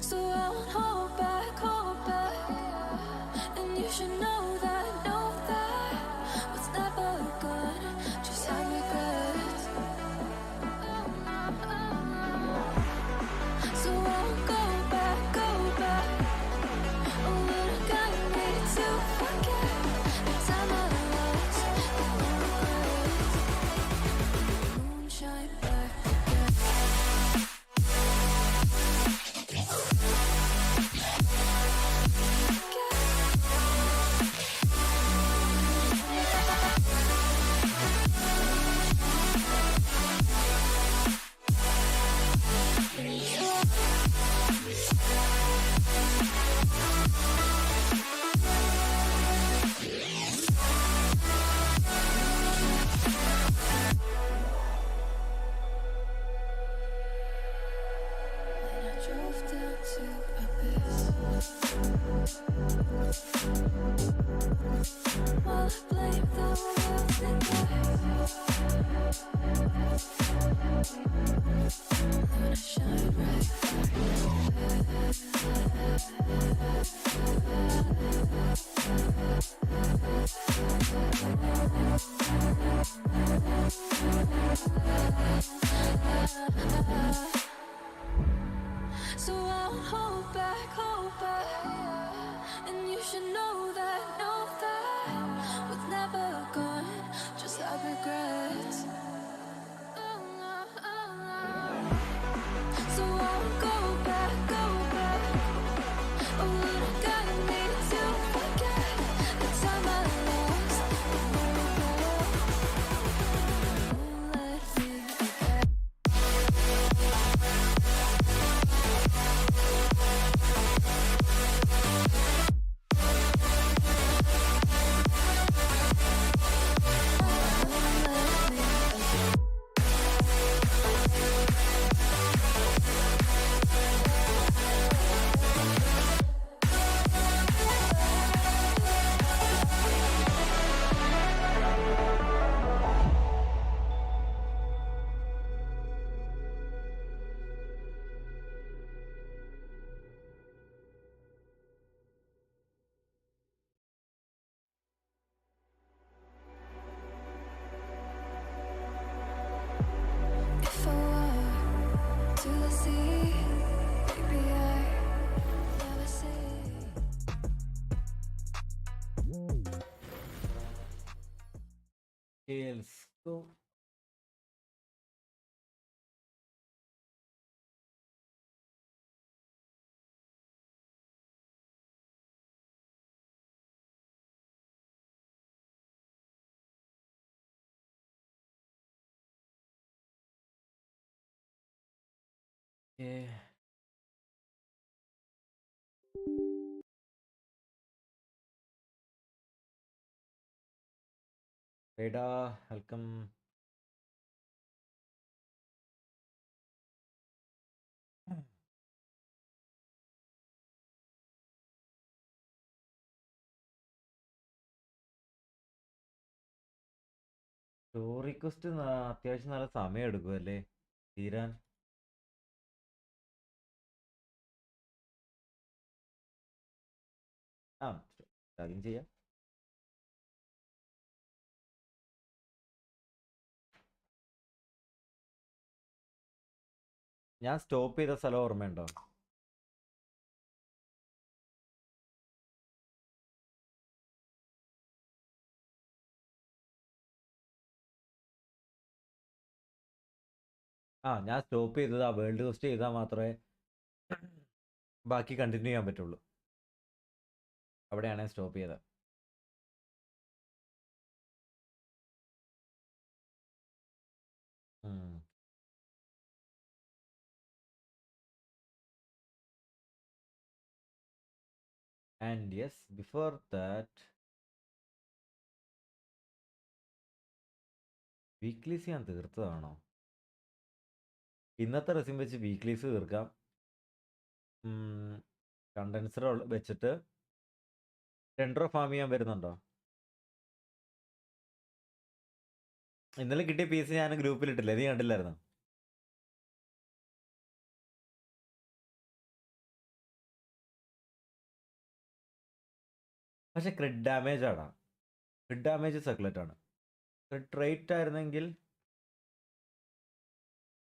So I won't hold back, and you should know that what's never good just have regrets. So I won't go back. Oh, but I got me to forget the time I lost in the woods. Moonshine back again. Drove down to Abyss while I blame the world's neglect. When I shine right So I won't hold back, and you should know that what's never gone just have regrets. So I won't go back. Oh, but I got me to forget the time I lost in the world. Won't let me forget. If I were to the sea, maybe I never say. Okay, let's go. Okay. Reda, welcome. Story request അത്യാവശ്യം നല്ല സമയം എടുക്കും അല്ലേ തീരാൻ? ആ കാര്യം ചെയ്യാം. ഞാൻ സ്റ്റോപ്പ് ചെയ്ത സ്ഥലം ഓർമ്മയുണ്ടോ? ഞാൻ സ്റ്റോപ്പ് ചെയ്തത് ആ വേൾഡ് ക്വസ്റ്റ് ചെയ്താൽ മാത്രമേ ബാക്കി കണ്ടിന്യൂ ചെയ്യാൻ പറ്റുള്ളൂ. അവിടെയാണ് സ്റ്റോപ്പ് ചെയ്തത്. And yes, before that, വീക്ക്ലീസ് ഞാൻ തീർത്തതാണോ? ഇന്നത്തെ റെസ്യൂം വെച്ച് വീക്ക്ലീസ് തീർക്കാം. കണ്ടൻസർ വെച്ചിട്ട് ടെൻഡർ ഫാം ചെയ്യാൻ വരുന്നുണ്ടോ? ഇന്നലെ കിട്ടിയ പീസ് ഞാൻ ഗ്രൂപ്പിലിട്ടില്ലേ, നീ കണ്ടില്ലായിരുന്നു? പക്ഷെ ക്രിഡ് ഡാമേജ് ആണ്. ക്രിഡ് ഡാമേജ് സക്ലറ്റ് ആണ്. ക്രിഡ് റേറ്റ് ആയിരുന്നെങ്കിൽ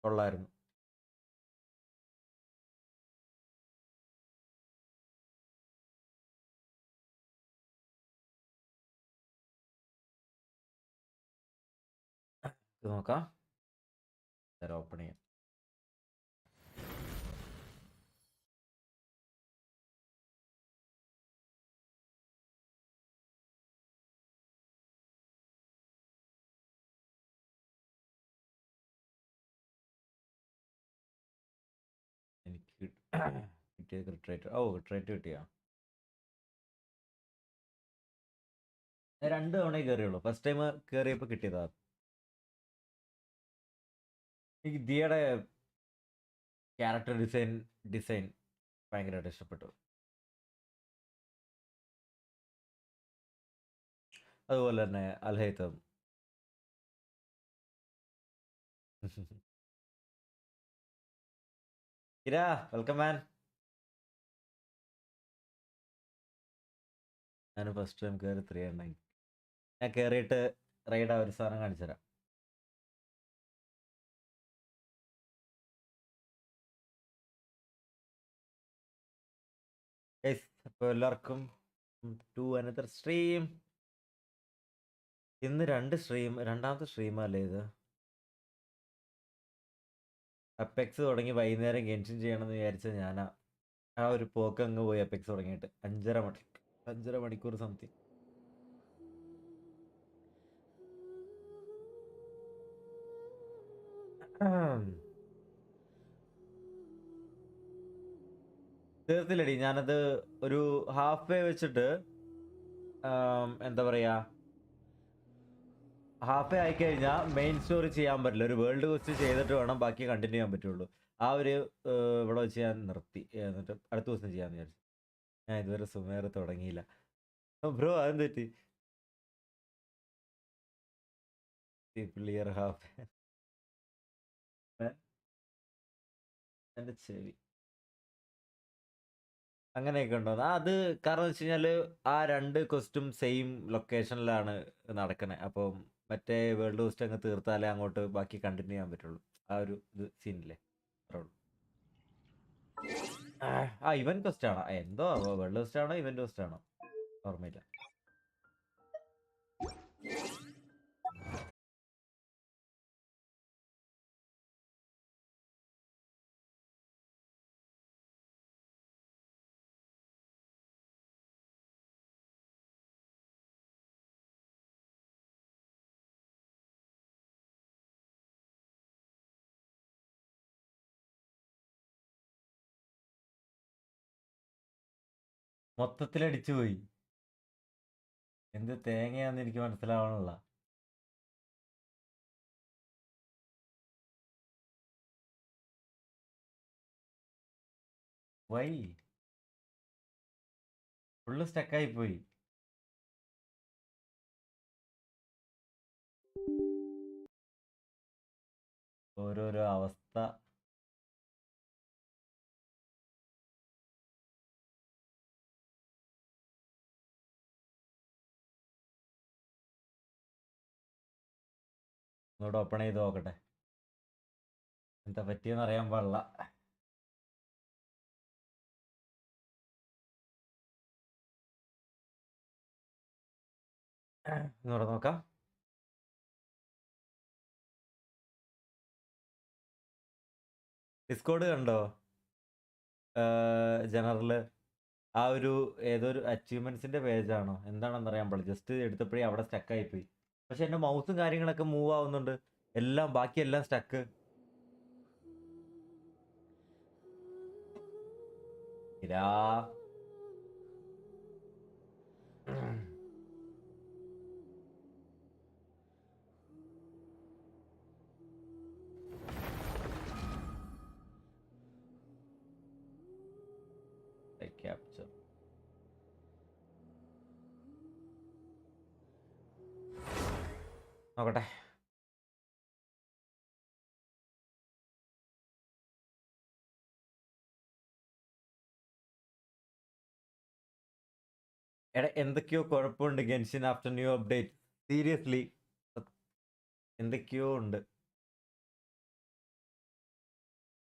കൊള്ളായിരുന്നു. ഇത് നോക്കാം, ഓപ്പൺ ചെയ്യാം. എനിക്ക് കിട്ടിയ ക്രിഡ് റേറ്റ്, ക്രിഡ് റേറ്റ് കിട്ടിയാ 2 തവണ കയറിയുള്ളൂ. ഫസ്റ്റ് ടൈം കയറിയപ്പോൾ കിട്ടിയതാ. എനിക്ക് ദിയുടെ ക്യാരക്ടർ ഡിസൈൻ ഭയങ്കരമായിട്ട് ഇഷ്ടപ്പെട്ടു. അതുപോലെ തന്നെ അൽഹൈത്തം. ഇരാ, വെൽക്കം മാൻ. ഞാൻ ഫസ്റ്റ് ടൈം കയറി 3 ഞാൻ കയറിയിട്ട് റൈഡ് ഒരു സാധനം കാണിച്ചു തരാം. അപ്പോൾ എല്ലാവർക്കും ടു അനദർ സ്ട്രീം. ഇന്ന് 2 സ്ട്രീം, രണ്ടാമത്തെ സ്ട്രീമല്ലേ ഇത്. അപ്പെക്സ് തുടങ്ങി വൈകുന്നേരം ഗെൻഷിൻ ചെയ്യണമെന്ന് വിചാരിച്ച ഞാനാ ആ ഒരു പോക്ക് അങ്ങ് പോയി. അപ്പെക്സ് തുടങ്ങിയിട്ട് 5.5 മണിക്കൂർ സംതിങ്. തീർത്തില്ലടി, ഞാനത് ഒരു ഹാഫ് വേ വെച്ചിട്ട് എന്താ പറയാ, ഹാഫ് വേ ആയിക്കഴിഞ്ഞാൽ മെയിൻ സ്റ്റോറി ചെയ്യാൻ പറ്റില്ല. ഒരു വേൾഡ് ക്വസ്റ്റ് ചെയ്തിട്ട് വേണം ബാക്കി കണ്ടിന്യൂ ചെയ്യാൻ പറ്റുള്ളൂ. ആ ഒരു ഇവിടെ വെച്ച് ഞാൻ നിർത്തി. എന്നിട്ട് അടുത്ത ദിവസം ചെയ്യാമെന്ന് വിചാരിച്ചു. ഞാൻ ഇതുവരെ സുമേറ് തുടങ്ങിയില്ല. ബ്രോ അതെന്ത് പറ്റി? ക്ലിയർ ഹാഫ് എൻ്റെ ചെവി അങ്ങനെയൊക്കെ ഉണ്ടോ? അത് കാരണം വെച്ച് കഴിഞ്ഞാൽ ആ 2 ക്വസ്റ്റും സെയിം ലൊക്കേഷനിലാണ് നടക്കണേ. അപ്പം മറ്റേ വേൾഡ് ക്വസ്റ്റ് അങ്ങ് തീർത്താലേ അങ്ങോട്ട് ബാക്കി കണ്ടിന്യൂ ചെയ്യാൻ പറ്റുള്ളൂ. ആ ഒരു ഇത് സീനില്ലേ, അത്രേ ഉള്ളൂ. ഇവന്റ് ക്വസ്റ്റ് ആണോ എന്തോ? വേൾഡ് ക്വസ്റ്റ് ആണോ ഇവന്റ് ക്വസ്റ്റ് ആണോ ഓർമ്മയില്ല. മൊത്തത്തിലടിച്ചു പോയി. എന്ത് തേങ്ങയാന്ന് എനിക്ക് മനസ്സിലാവണല്ല. വൈ ഫുള്ള് സ്റ്റക്കായി പോയി. ഓരോരോ അവസ്ഥ. ഇങ്ങോട്ട് ഓപ്പൺ ചെയ്ത് നോക്കട്ടെ, എന്താ പറ്റിയെന്ന് അറിയാൻ പാടില്ല. ഇങ്ങോട്ട് നോക്കാം. ഡിസ്കോഡ് കണ്ടോ? ജനറല് ആ ഒരു ഏതൊരു അച്ചീവ്മെന്റ്സിന്റെ പേജാണോ എന്താണെന്ന് അറിയാൻ പാടില്ല. ജസ്റ്റ് എടുത്തപ്പോഴേ അവിടെ സ്റ്റക്കായി പോയി. പക്ഷെ എൻ്റെ മൗസും കാര്യങ്ങളൊക്കെ മൂവ് ആവുന്നുണ്ട്. എല്ലാം ബാക്കിയെല്ലാം സ്റ്റക്ക്. ഇരാ ക്യാപ്ചർ നോക്കട്ടെ. എടാ എന്തൊക്കെയോ കുഴപ്പമുണ്ട് ഗെൻഷിൻ ആഫ്റ്റർ ന്യൂ അപ്ഡേറ്റ്. സീരിയസ്ലി എന്തൊക്കെയോ ഉണ്ട്.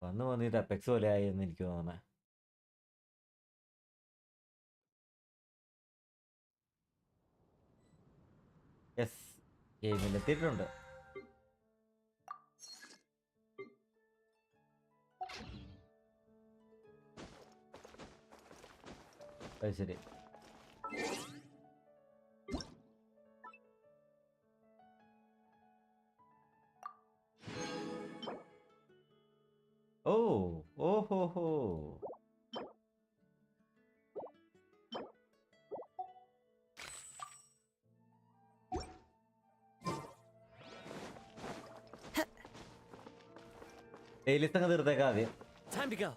വന്നിട്ട് അപ്പെക്സ് പോലെ ആയി എന്ന് എനിക്ക് തോന്നണേ. യെസ്, ഗെയിമിലെത്തിയിട്ടുണ്ട്. അത് ശരി. ഓ ഓഹോ ഹോ. ഡെയിലീസ് അങ്ങ് തീർത്തേക്കാം ആദ്യം. Time to go.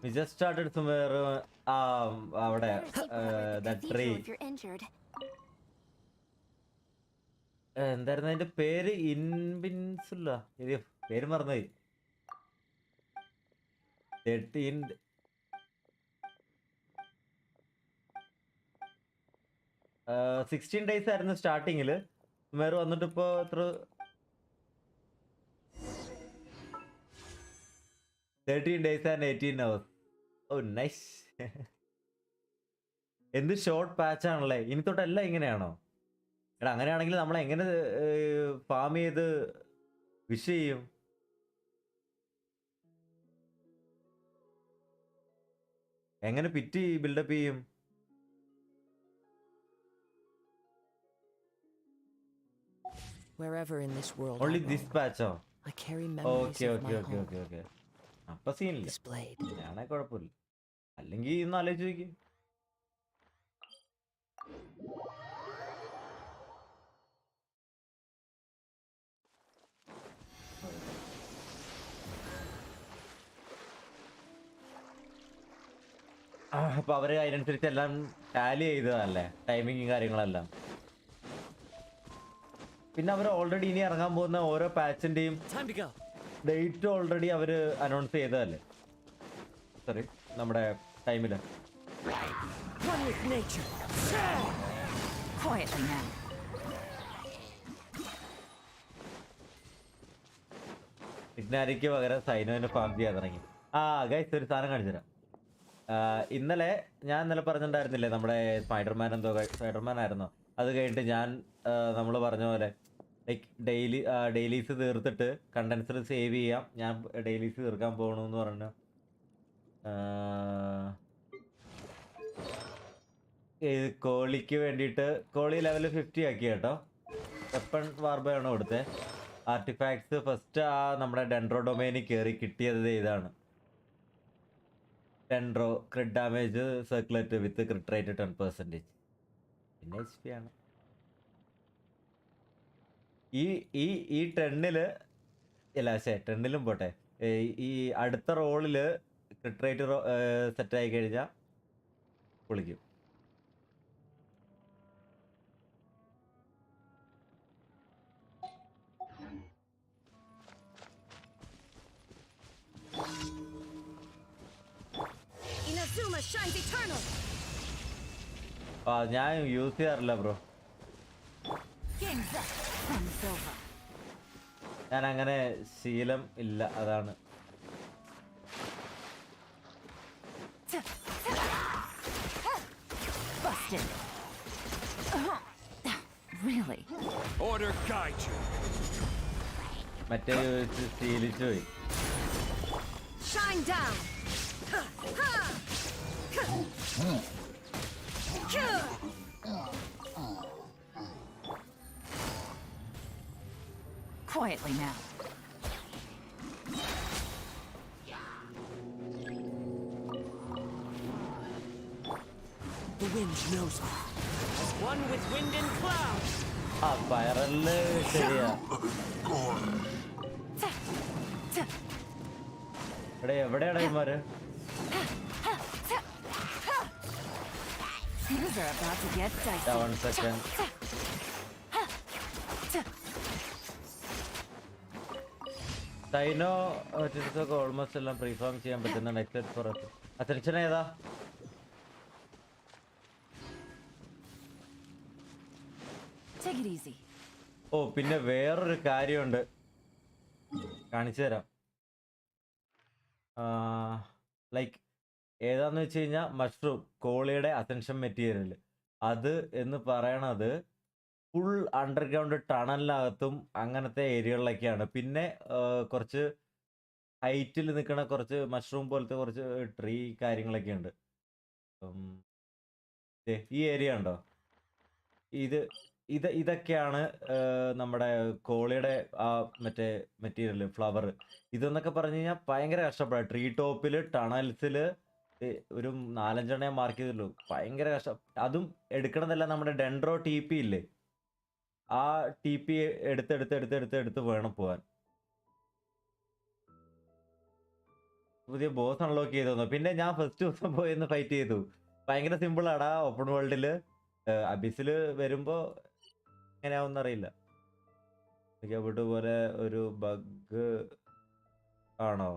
We just started somewhere അവിടെ that tree. If you're injured. എന്തായിരുന്നു അതിന്റെ പേര്? ഇൻവിൻസിബിളാ? പേര് മറന്നുപോയി. 16 days ആയിരുന്നു സ്റ്റാർട്ടിങ്ങില്. സുമേർ വന്നിട്ട് ഇപ്പോ എത്ര 13 days and 18 hours. Oh nice. എന്ത് ഷോർട്ട് പാച്ച് ആണല്ലേ. ഇനി തൊട്ടെല്ലാം ഇങ്ങനെയാണോ? എടാ അങ്ങനെയാണെങ്കിൽ നമ്മൾ എങ്ങനെ ഫാം ചെയ്ത് വിഷ് ചെയ്യും? എങ്ങനെ പിറ്റ് ബിൽഡപ്പ് ചെയ്യും? Wherever in this world only I this roam, പാച്ചോ? I carry memories okay of okay my okay home okay okay. അപ്പൊ സീനില്ല. displayed. ഞാനേ കുഴപ്പമില്ല. അല്ലെങ്കിൽ ഇന്ന് ആലോചിച്ച് നോക്കി. അപ്പൊ അവര് അതിനനുസരിച്ച് എല്ലാം ടാലി ചെയ്തതല്ലേ, ടൈമിങ്ങും കാര്യങ്ങളെല്ലാം. പിന്നെ അവർ ഓൾറെഡി ഇനി ഇറങ്ങാൻ പോകുന്ന ഓരോ പാച്ചിന്റെയും Time to go. Date already അവര് അനൗൺസ് ചെയ്തതല്ലേ. സോറി, നമ്മുടെ ടൈമില്. One with nature. Quietly now. ഇഗ്നാരിക്ക് പകരം സൈനോനെ ഫാം ചെയ്യാൻ തുടങ്ങി. ഗൈസ് ഒരു സാധനം കാണിച്ചു തരാം. ഇന്നലെ ഞാൻ പറഞ്ഞിട്ടുണ്ടായിരുന്നില്ലേ നമ്മുടെ സ്പൈഡർമാൻ ആയിരുന്നോ? അത് കഴിഞ്ഞിട്ട് ഞാൻ നമ്മൾ പറഞ്ഞ പോലെ ലൈക്ക് ഡെയിലീസ് തീർത്തിട്ട് കണ്ടൻസർ സേവ് ചെയ്യാം, ഞാൻ ഡെയിലീസ് തീർക്കാൻ പോകണമെന്ന് പറഞ്ഞു. കോളിക്ക് വേണ്ടിയിട്ട് കോളി ലെവൽ 50 ആക്കി കേട്ടോ. വെപ്പൺ വാർബയാണ് കൊടുത്തത്. ആർട്ടിഫാക്ട്സ് ഫസ്റ്റ് നമ്മുടെ ഡെൻഡ്രോ ഡൊമൈനിൽ കയറി കിട്ടിയത് ഇതാണ്. ഡെൻഡ്രോ ക്രിട്ട് ഡാമേജ് സർക്കുലേറ്റ് വിത്ത് ക്രിട്ട് റേറ്റ് 10%. പിന്നെ HP ആണ്. ഈ ടെണ്ണില് ഇല്ല, ടെണ്ണിലും പോട്ടെ, ഈ അടുത്ത റോളില് ക്രിട്ട് റേറ്റ് സെറ്റ് ആയി കഴിഞ്ഞാൽ പൊളിക്കും. Inazuma shines eternal. ഞാൻ യൂസ് ചെയ്യാറില്ല bro. Game's up. Fun's over. ഞാൻ അങ്ങനെ ശീലം ഇല്ല, അതാണ്. Busted. Really? Order guide you. മറ്റേ ശീലിച്ചു പോയി. Shine down. Quietly now. The wind knows me. As one with wind and cloud. Viral ശരിയാ. എവിടെയാടാ ഇമാര്? Things are about to get dicey. 1 second. സൈനോ ഒക്കെ ഓൾമോസ്റ്റ് എല്ലാം പ്രീഫോം ചെയ്യാൻ പറ്റുന്നുണ്ട് എക്സെപ്റ്റ് ഫോർ അസെൻഷൻ ഏതാ? Take it easy. ഓ പിന്നെ വേറൊരു കാര്യമുണ്ട്, കാണിച്ചു തരാം. ലൈക്ക് ഏതാന്ന് വെച്ച് കഴിഞ്ഞാൽ മഷ്റൂം കോളിയുടെ അസെൻഷൻ മെറ്റീരിയൽ അത് എന്ന് പറയണത് ഫുൾ അണ്ടർഗ്രൗണ്ട് ടണലിനകത്തും അങ്ങനത്തെ ഏരിയകളിലൊക്കെയാണ്. പിന്നെ കുറച്ച് ഹൈറ്റിൽ നിൽക്കുന്ന കുറച്ച് മഷ്റൂം പോലത്തെ കുറച്ച് ട്രീ കാര്യങ്ങളൊക്കെ ഉണ്ട്. ഈ ഏരിയ ഉണ്ടോ, ഇതൊക്കെയാണ് നമ്മുടെ കോളിയുടെ ആ മറ്റേ മെറ്റീരിയൽ ഫ്ലവർ. ഇതെന്നൊക്കെ പറഞ്ഞു കഴിഞ്ഞാൽ ഭയങ്കര കഷ്ടപ്പാടാണ്. ട്രീ ടോപ്പിൽ ടണൽസിൽ ഒരു 4-5 മാർക്ക് ചെയ്തുള്ളൂ. ഭയങ്കര കഷ്ടം. അതും എടുക്കണതല്ല നമ്മുടെ ഡെൻഡ്രോ ടി പി ഇല്ലേ, ആ ടി പി എടുത്ത് വേണം പോവാൻ. പുതിയ ബോസ് അൺലോക്ക് ചെയ്തു. പിന്നെ ഞാൻ ഫസ്റ്റ് ദിവസം പോയെന്ന് ഫൈറ്റ് ചെയ്തു. ഭയങ്കര സിമ്പിളാടാ ഓപ്പൺ വേൾഡില്. അബിസിൽ വരുമ്പോ എങ്ങനെയാവുന്ന അറിയില്ല. എനിക്ക് പോലെ ഒരു ബഗ് ആണോ?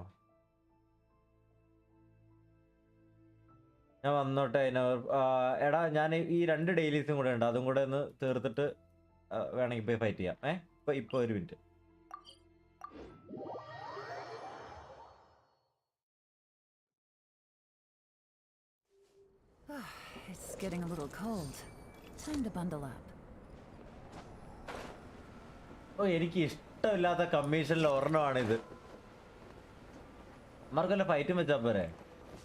ഞാൻ വന്നോട്ടെ. എടാ ഞാൻ ഈ 2 ഡെയിലീസും കൂടെ ഉണ്ട്, അതും കൂടെ ഒന്ന് തീർത്തിട്ട് വേണമെങ്കിൽ പോയി ഫൈറ്റ് ചെയ്യാം. ഇപ്പൊ ഒരു minute. It's getting a little cold. Time to bundle up. ഓ എനിക്ക് ഇഷ്ടമില്ലാത്ത കമ്മീഷനിൽ ഒരെണ്ണമാണിത്. മാർക്കല്ല ഫൈറ്റും വെച്ചാൽ പോരെ.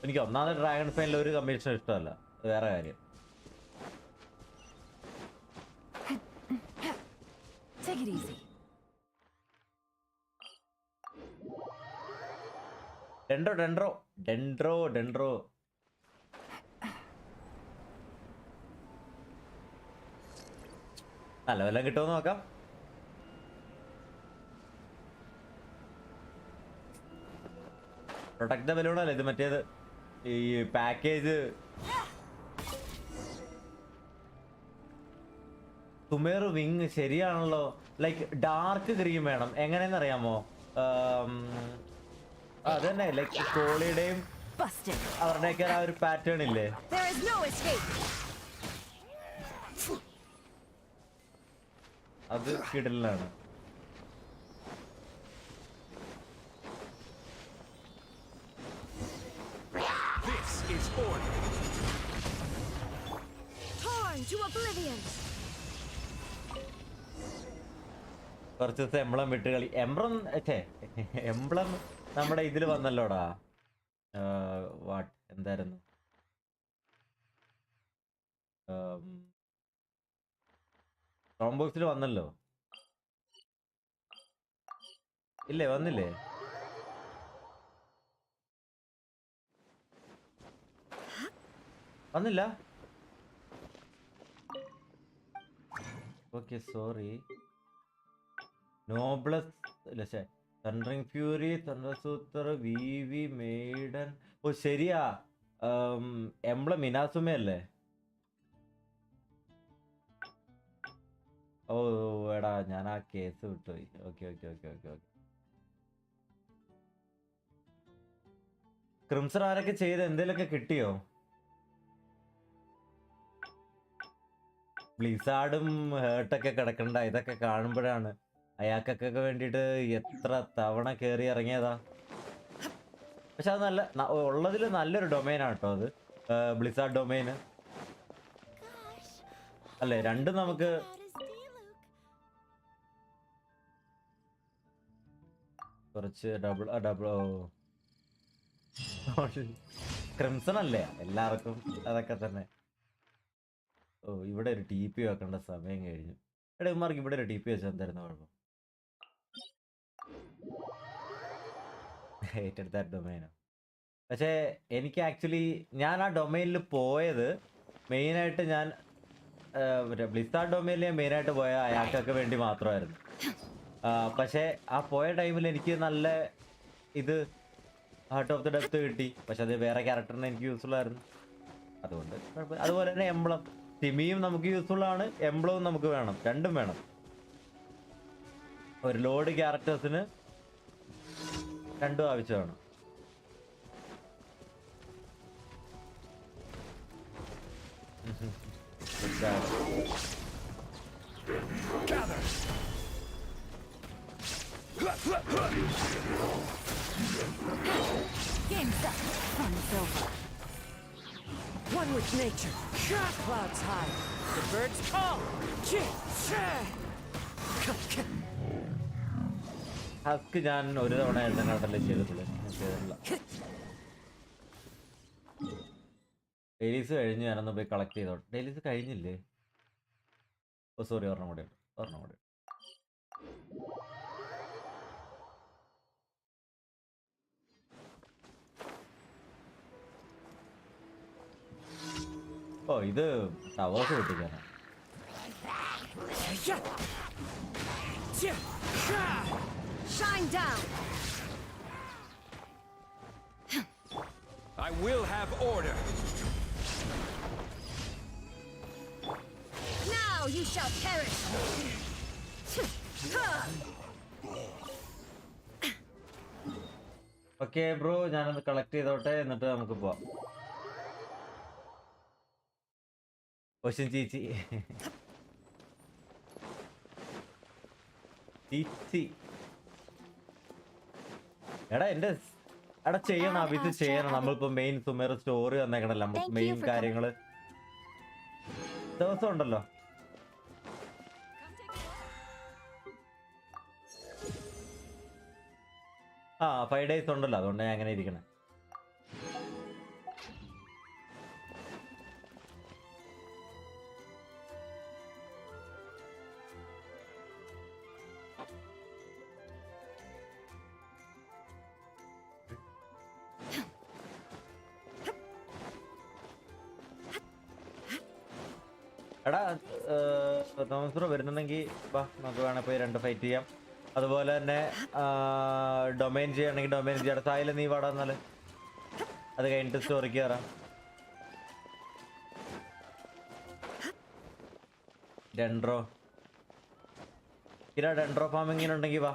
എനിക്ക് ഒന്നാമത്തെ ഡ്രാഗൺ ഫൈനിൽ ഒരു കമ്മീഷൻ ഇഷ്ടമല്ല, വേറെ കാര്യം. Take it easy. ഡെൻഡ്രോ നല്ല വല്ലതും കിട്ടുമെന്ന് നോക്കാം. പ്രൊട്ടക്ട് ദ ബലൂൺ അല്ലേ ഇത്, മറ്റേത് ഈ പാക്കേജ്. സുമേറു വിങ് ശരിയാണല്ലോ. ലൈക്ക് ഡാർക്ക് ഗ്രീൻ വേണം. എങ്ങനെയെന്ന് അറിയാമോ? അതന്നെ ലൈക്ക് കോളിയുടെയും അവരുടെയൊക്കെ ആ ഒരു പാറ്റേൺ ഇല്ലേ, അത് കിടലാണ്. This is order. Torn to oblivion. കുറച്ച് ദിവസം എംബ്ലം വിട്ട് കളി. എംബ്ലം നമ്മുടെ ഇതിൽ വന്നല്ലോടാ. വാട്ട് എന്തായിരുന്നു, ബോക്സിൽ വന്നല്ലോ. ഇല്ലേ, വന്നില്ലേ? വന്നില്ല. Okay sorry. നോബ്ലസ് അല്ല, തണ്ടറിങ് ഫ്യൂരി, തണ്ടർസൂത്തർ, വി മെയ്ഡൻ. ഓ ശരിയാ, എംബ്ലം മിനാസുമയല്ലേ? ഓ എടാ ഞാൻ ആ കേസ് വിട്ടുപോയി. ഓക്കെ. ക്രിംസൺ ആരൊക്കെ ചെയ്ത് എന്തേലൊക്കെ കിട്ടിയോ? ബ്ലിസാർഡും ഹേർട്ടൊക്കെ കിടക്കണ്ട. ഇതൊക്കെ കാണുമ്പോഴാണ് അയാൾക്കൊക്കെ വേണ്ടിയിട്ട് എത്ര തവണ കയറി ഇറങ്ങിയതാ. പക്ഷെ അത് നല്ല ഉള്ളതിൽ നല്ലൊരു ഡൊമൈനാണ് കേട്ടോ അത്, ബ്ലിസാർഡ് ഡൊമൈന് അല്ലേ. രണ്ടും നമുക്ക് കുറച്ച് ഡബിൾ ക്രിംസൺ അല്ലേ എല്ലാവർക്കും അതൊക്കെ തന്നെ. ഓ ഇവിടെ ഒരു ടി പി വെക്കേണ്ട സമയം കഴിഞ്ഞു. എടാ ഇമാർക്ക് ഇവിടെ ഒരു ടി പി വെച്ചാൽ എന്തായിരുന്നു കുഴപ്പം? ഏറ്റെടുത്ത ഡൊമൈനോ. പക്ഷേ എനിക്ക് ആക്ച്വലി ഞാൻ ആ ഡൊമൈനിൽ പോയത് മെയിനായിട്ട് ഞാൻ ബ്ലിസാർഡ് ഡൊമൈനിൽ മെയിനായിട്ട് പോയ അയാൾക്കൊക്കെ വേണ്ടി മാത്രമായിരുന്നു. പക്ഷേ ആ പോയ ടൈമിൽ എനിക്ക് നല്ല ഇത് ഹാർട്ട് ഓഫ് ദി ഡെപ്ത് കിട്ടി. പക്ഷെ അത് വേറെ ക്യാരക്ടറിന് എനിക്ക് യൂസ്ഫുൾ ആയിരുന്നു, അതുകൊണ്ട് അതുപോലെ തന്നെ എംബ്ലം സിമിയും നമുക്ക് യൂസ്ഫുൾ ആണ്, എംബ്ലവും നമുക്ക് വേണം, രണ്ടും വേണം. ഒരു ലോഡ് ക്യാരക്ടേഴ്സിന് രണ്ടും ആവശ്യമാണ്. Game's up. Fun's over. One with nature. Clouds high. The birds call. Husk ഞാൻ ഒരു തവണ എഴുതാനായിട്ടല്ലേ ചെയ്തിട്ടുള്ളൂ. ചെയ്തിട്ടില്ല. ഡെയിലീസ് കഴിഞ്ഞ് ഞാനൊന്ന് പോയി കളക്ട് ചെയ്തോട്ടെ. ഡെയിലീസ് കഴിഞ്ഞില്ലേ? ഓ സോറി, ഒരെണ്ണം കൂടെ ഉണ്ട്. ഓ ഇത് towers പൊട്ടിക്കാനാ. Shine down. I will have order. Now you shall perish. Okay bro, ഞാനൊന്ന് കളക്ട് ചെയ്തോട്ടെ, എന്നിട്ട് നമുക്ക് പോവാം. ക്വസ്റ്റ്യൻ ചീച്ചി ചീച്ചി എടാ ചെയ്യണം, ഇത് ചെയ്യണം. നമ്മളിപ്പോ മെയിൻ സുമേർ സ്റ്റോറി വന്നേക്കണല്ലോ, നമുക്ക് മെയിൻ കാര്യങ്ങള് ദിവസം ഉണ്ടല്ലോ. ആ 5 days ഉണ്ടല്ലോ, അതുകൊണ്ട് ഞാൻ അങ്ങനെ ഇരിക്കണേ. എടാ തോമസ് വരുന്നുണ്ടെങ്കിൽ വാ, നമുക്ക് വേണേ പോയി 2 ഫൈറ്റ് ചെയ്യാം. അതുപോലെ തന്നെ ഡൊമൈൻ ചെയ്യണമെങ്കിൽ ഡൊമൈൻ ചെയ്യാം. സായില് നീ വാടാ, എന്നാല് അത് കഴിഞ്ഞിട്ട് സ്റ്റോറിക്ക് കയറാം. ഡെൻഡ്രോ ഫാമിങ്ങിനുണ്ടെങ്കിൽ വാ.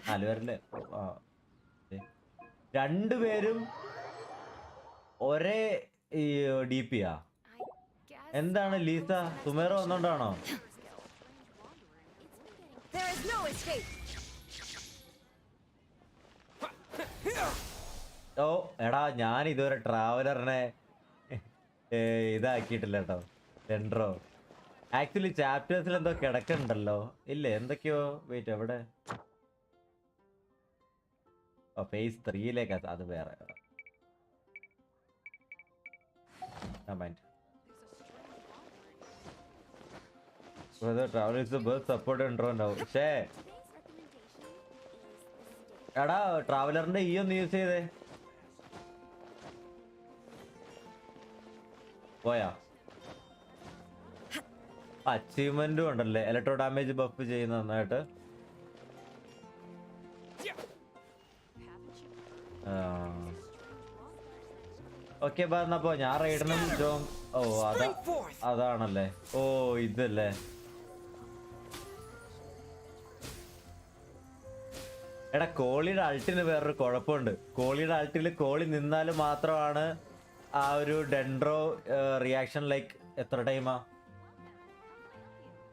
4 പേരല്ലേ? 2 പേരും ഒരേ ഈ DP-യാ? എന്താണ് ലീസ, സുമേറോ വന്നോണ്ടാണോ? There is no escape. ഓ എടാ, ഞാൻ ഇതുവരെ ട്രാവലറിനെ ഇതാക്കിയിട്ടില്ല കേട്ടോ. ഡെൻഡ്രോ ആക്ച്വലി ചാപ്റ്റേഴ്സിൽ എന്തോ കിടക്കുന്നുണ്ടല്ലോ. ഇല്ലേ എന്തൊക്കെയോ. വെയിറ്റ്, എവിടെ? ഓ phase 3-ലേക്കാ. അത് വേറെ mind. Travel is the best support intro ഉണ്ടാവും. പക്ഷേ എടാ ട്രാവലറിന്റെ ഈ ഒന്ന് യൂസ് ചെയ്തേ. പോയാ? അച്ചീവ്മെന്റും ഉണ്ടല്ലേ, ഇലക്ട്രോ ഡാമേജ് ബഫ് ചെയ്യുന്ന നന്നായിട്ട്. ഓക്കെ പറഞ്ഞപ്പോ ഞാൻ റൈഡനും ജോം. ഓ അതാണല്ലേ. ഓ ഇതല്ലേ. എടാ കോളിയുടെ അൾട്ടിന് വേറൊരു കുഴപ്പമുണ്ട്. കോളിയുടെ അൾട്ടിൽ കോളി നിന്നാൽ മാത്രമാണ് ആ ഒരു ഡെൻഡ്രോ റിയാക്ഷൻ. ലൈക്ക് എത്ര ടൈമാ?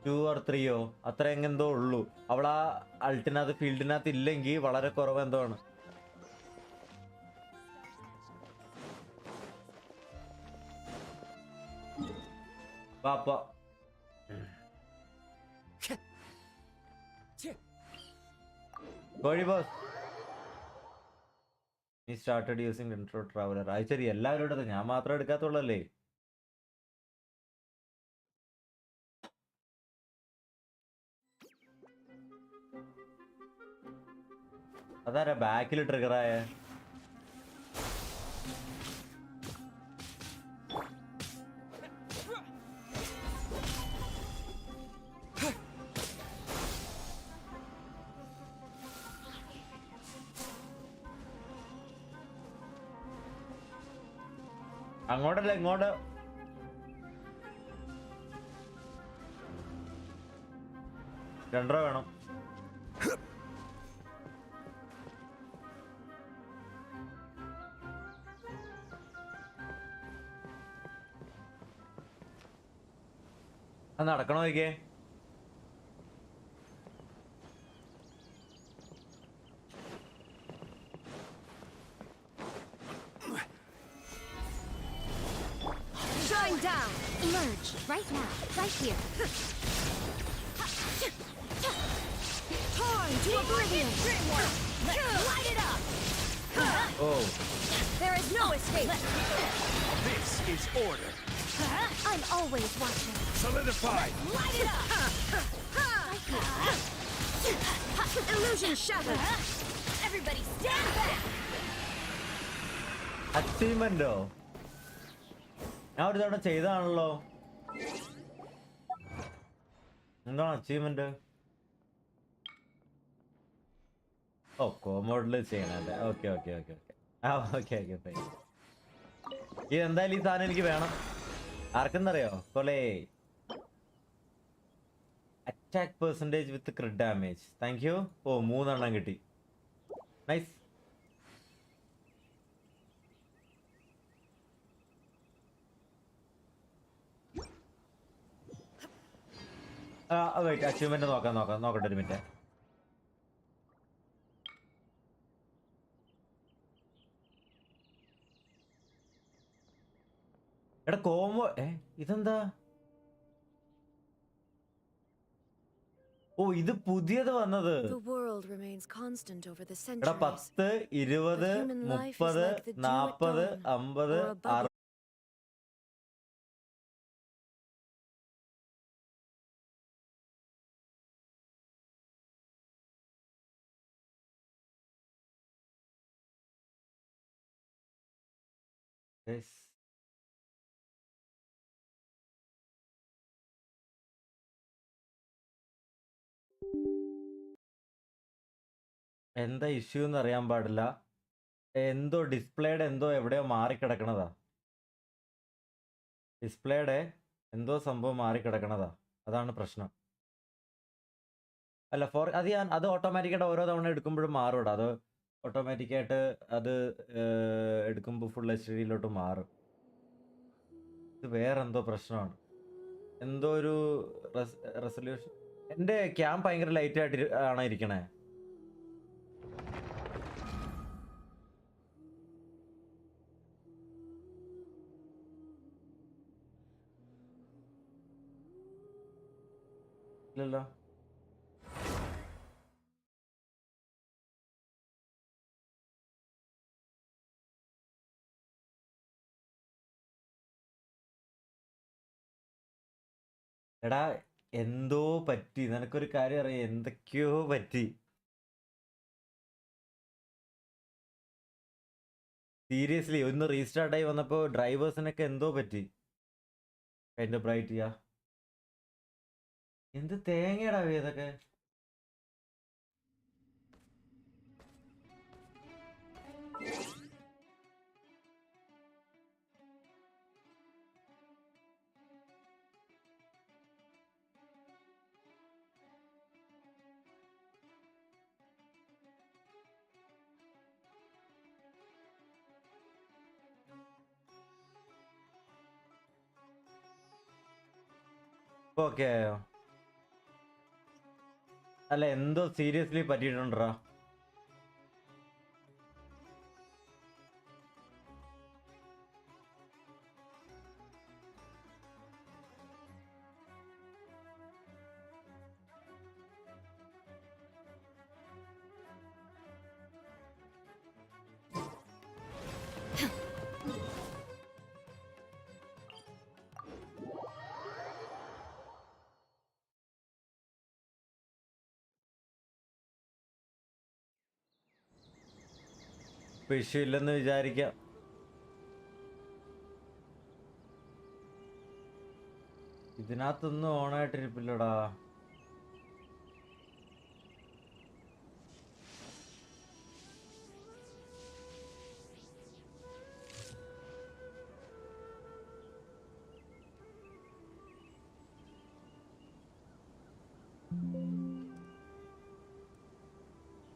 2 or 3 അത്ര എങ്ങെന്തോ ഉള്ളൂ. അവൾ ആ അൾട്ടിനകത്ത് ഫീൽഡിനകത്ത് ഇല്ലെങ്കിൽ വളരെ കുറവ് എന്തോ ആണ്. പാപ്പ കോഴി ബോസ്, നീ സ്റ്റാർട്ടഡ് യൂസിങ് ഇൻട്രോ ട്രാവലർ. അത് ശരി, എല്ലാവരും എടുത്ത്, ഞാൻ മാത്രം എടുക്കാത്തുള്ളല്ലേ. അതാരാ ബാക്കിൽ ട്രിഗറായ? അങ്ങോട്ടല്ല ഇങ്ങോട്ട്. രണ്ടര വേണം. നടക്കണോ നോക്കിയേ. Going down. Emerge right now, right here. Torn to oblivion. Light it up. Oh. There is no escape. This is order. I'm always watching. Solidified. Light it up. Illusion shattered. Everybody stand back. അച്ചീവ്മെന്റോ? ഞാൻ ഒരു തവണ ചെയ്താണല്ലോ. എന്താണ് achievement? ഓ കോമോഡിൽ ചെയ്യണല്ലേ. Okay okay okay okay. ആ okay okay fine. ഇത് എന്തായാലും ഈ സാധനം എനിക്ക് വേണം. ആർക്കെന്നറിയോ? കൊലേ attack percentage with crit damage. Thank you. ഓ 3 എണ്ണം കിട്ടി. നൈസ്. വെയിറ്റ് അച്ചീവ്മെന്റ് നോക്കട്ടെ ഒരു മിനിറ്റ്. എടാ കോമോ ഇതെന്താ? ഓ ഇത് പുതിയത് വന്നത്. The world remains constant over the എടാ centuries. 10, 20, 30, 40, 50, 60. Yes. എന്താ ഇഷ്യൂ എന്ന് അറിയാൻ പാടില്ല. എന്തോ ഡിസ്പ്ലേയുടെ എന്തോ എവിടെയോ മാറിക്കിടക്കണതാ. ഡിസ്പ്ലേയുടെ എന്തോ സംഭവം മാറിക്കിടക്കണതാ. അതാണ് പ്രശ്നം. അല്ല അത് ഓട്ടോമാറ്റിക്കായിട്ട് ഓരോ തവണ എടുക്കുമ്പോഴും മാറും. അത് ഓട്ടോമാറ്റിക്കായിട്ട് അത് എടുക്കുമ്പോൾ ഫുൾ HD മാറും. ഇത് വേറെ എന്തോ പ്രശ്നമാണ്. എന്തോ ഒരു റെസൊല്യൂഷൻ. എൻ്റെ ക്യാം ഭയങ്കര ലൈറ്റ് ആയിട്ട് ആണ് ഇരിക്കണേ. ഇല്ലല്ലോ. എടാ എന്തോ പറ്റി. നിനക്കൊരു കാര്യം അറിയാം, എന്തൊക്കെയോ പറ്റി. സീരിയസ്ലി ഒന്ന് റീസ്റ്റാർട്ടായി വന്നപ്പോൾ ഡ്രൈവേഴ്സിനൊക്കെ എന്തോ പറ്റി. അതിൻ്റെ ബ്രൈറ്റ് ചെയ്യാ. എന്ത് തേങ്ങയടാ ഇതൊക്കെ. ഓക്കെ ആയോ? അല്ല എന്തോ സീരിയസ്ലി പറ്റിയിട്ടുണ്ടാ. ഇഷ്യൂ ഇല്ലെന്ന് വിചാരിക്കാം. ഇതിനകത്തൊന്നും ഓണായിട്ടിരിപ്പില്ലടാ.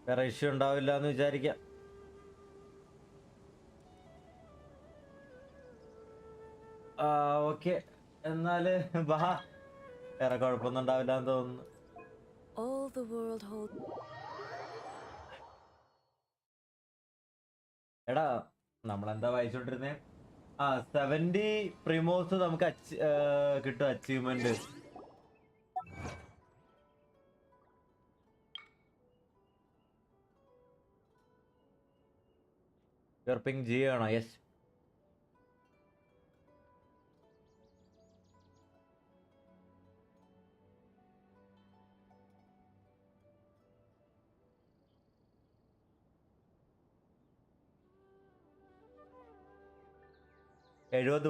വേറെ ഇഷ്യൂ ഉണ്ടാവില്ല എന്ന് വിചാരിക്കാം. ഓക്കെ എന്നാല് ബാ. വേറെ കുഴപ്പമൊന്നും ഉണ്ടാവില്ല എന്ന് തോന്നുന്നു. All the world holds. എടാ നമ്മളെന്താ വായിച്ചോണ്ടിരുന്നേ? 70 പ്രിമോസ് നമുക്ക് കിട്ടും അച്ചീവ്മെന്റ്. പിങ് ജി ആണോ? Yes.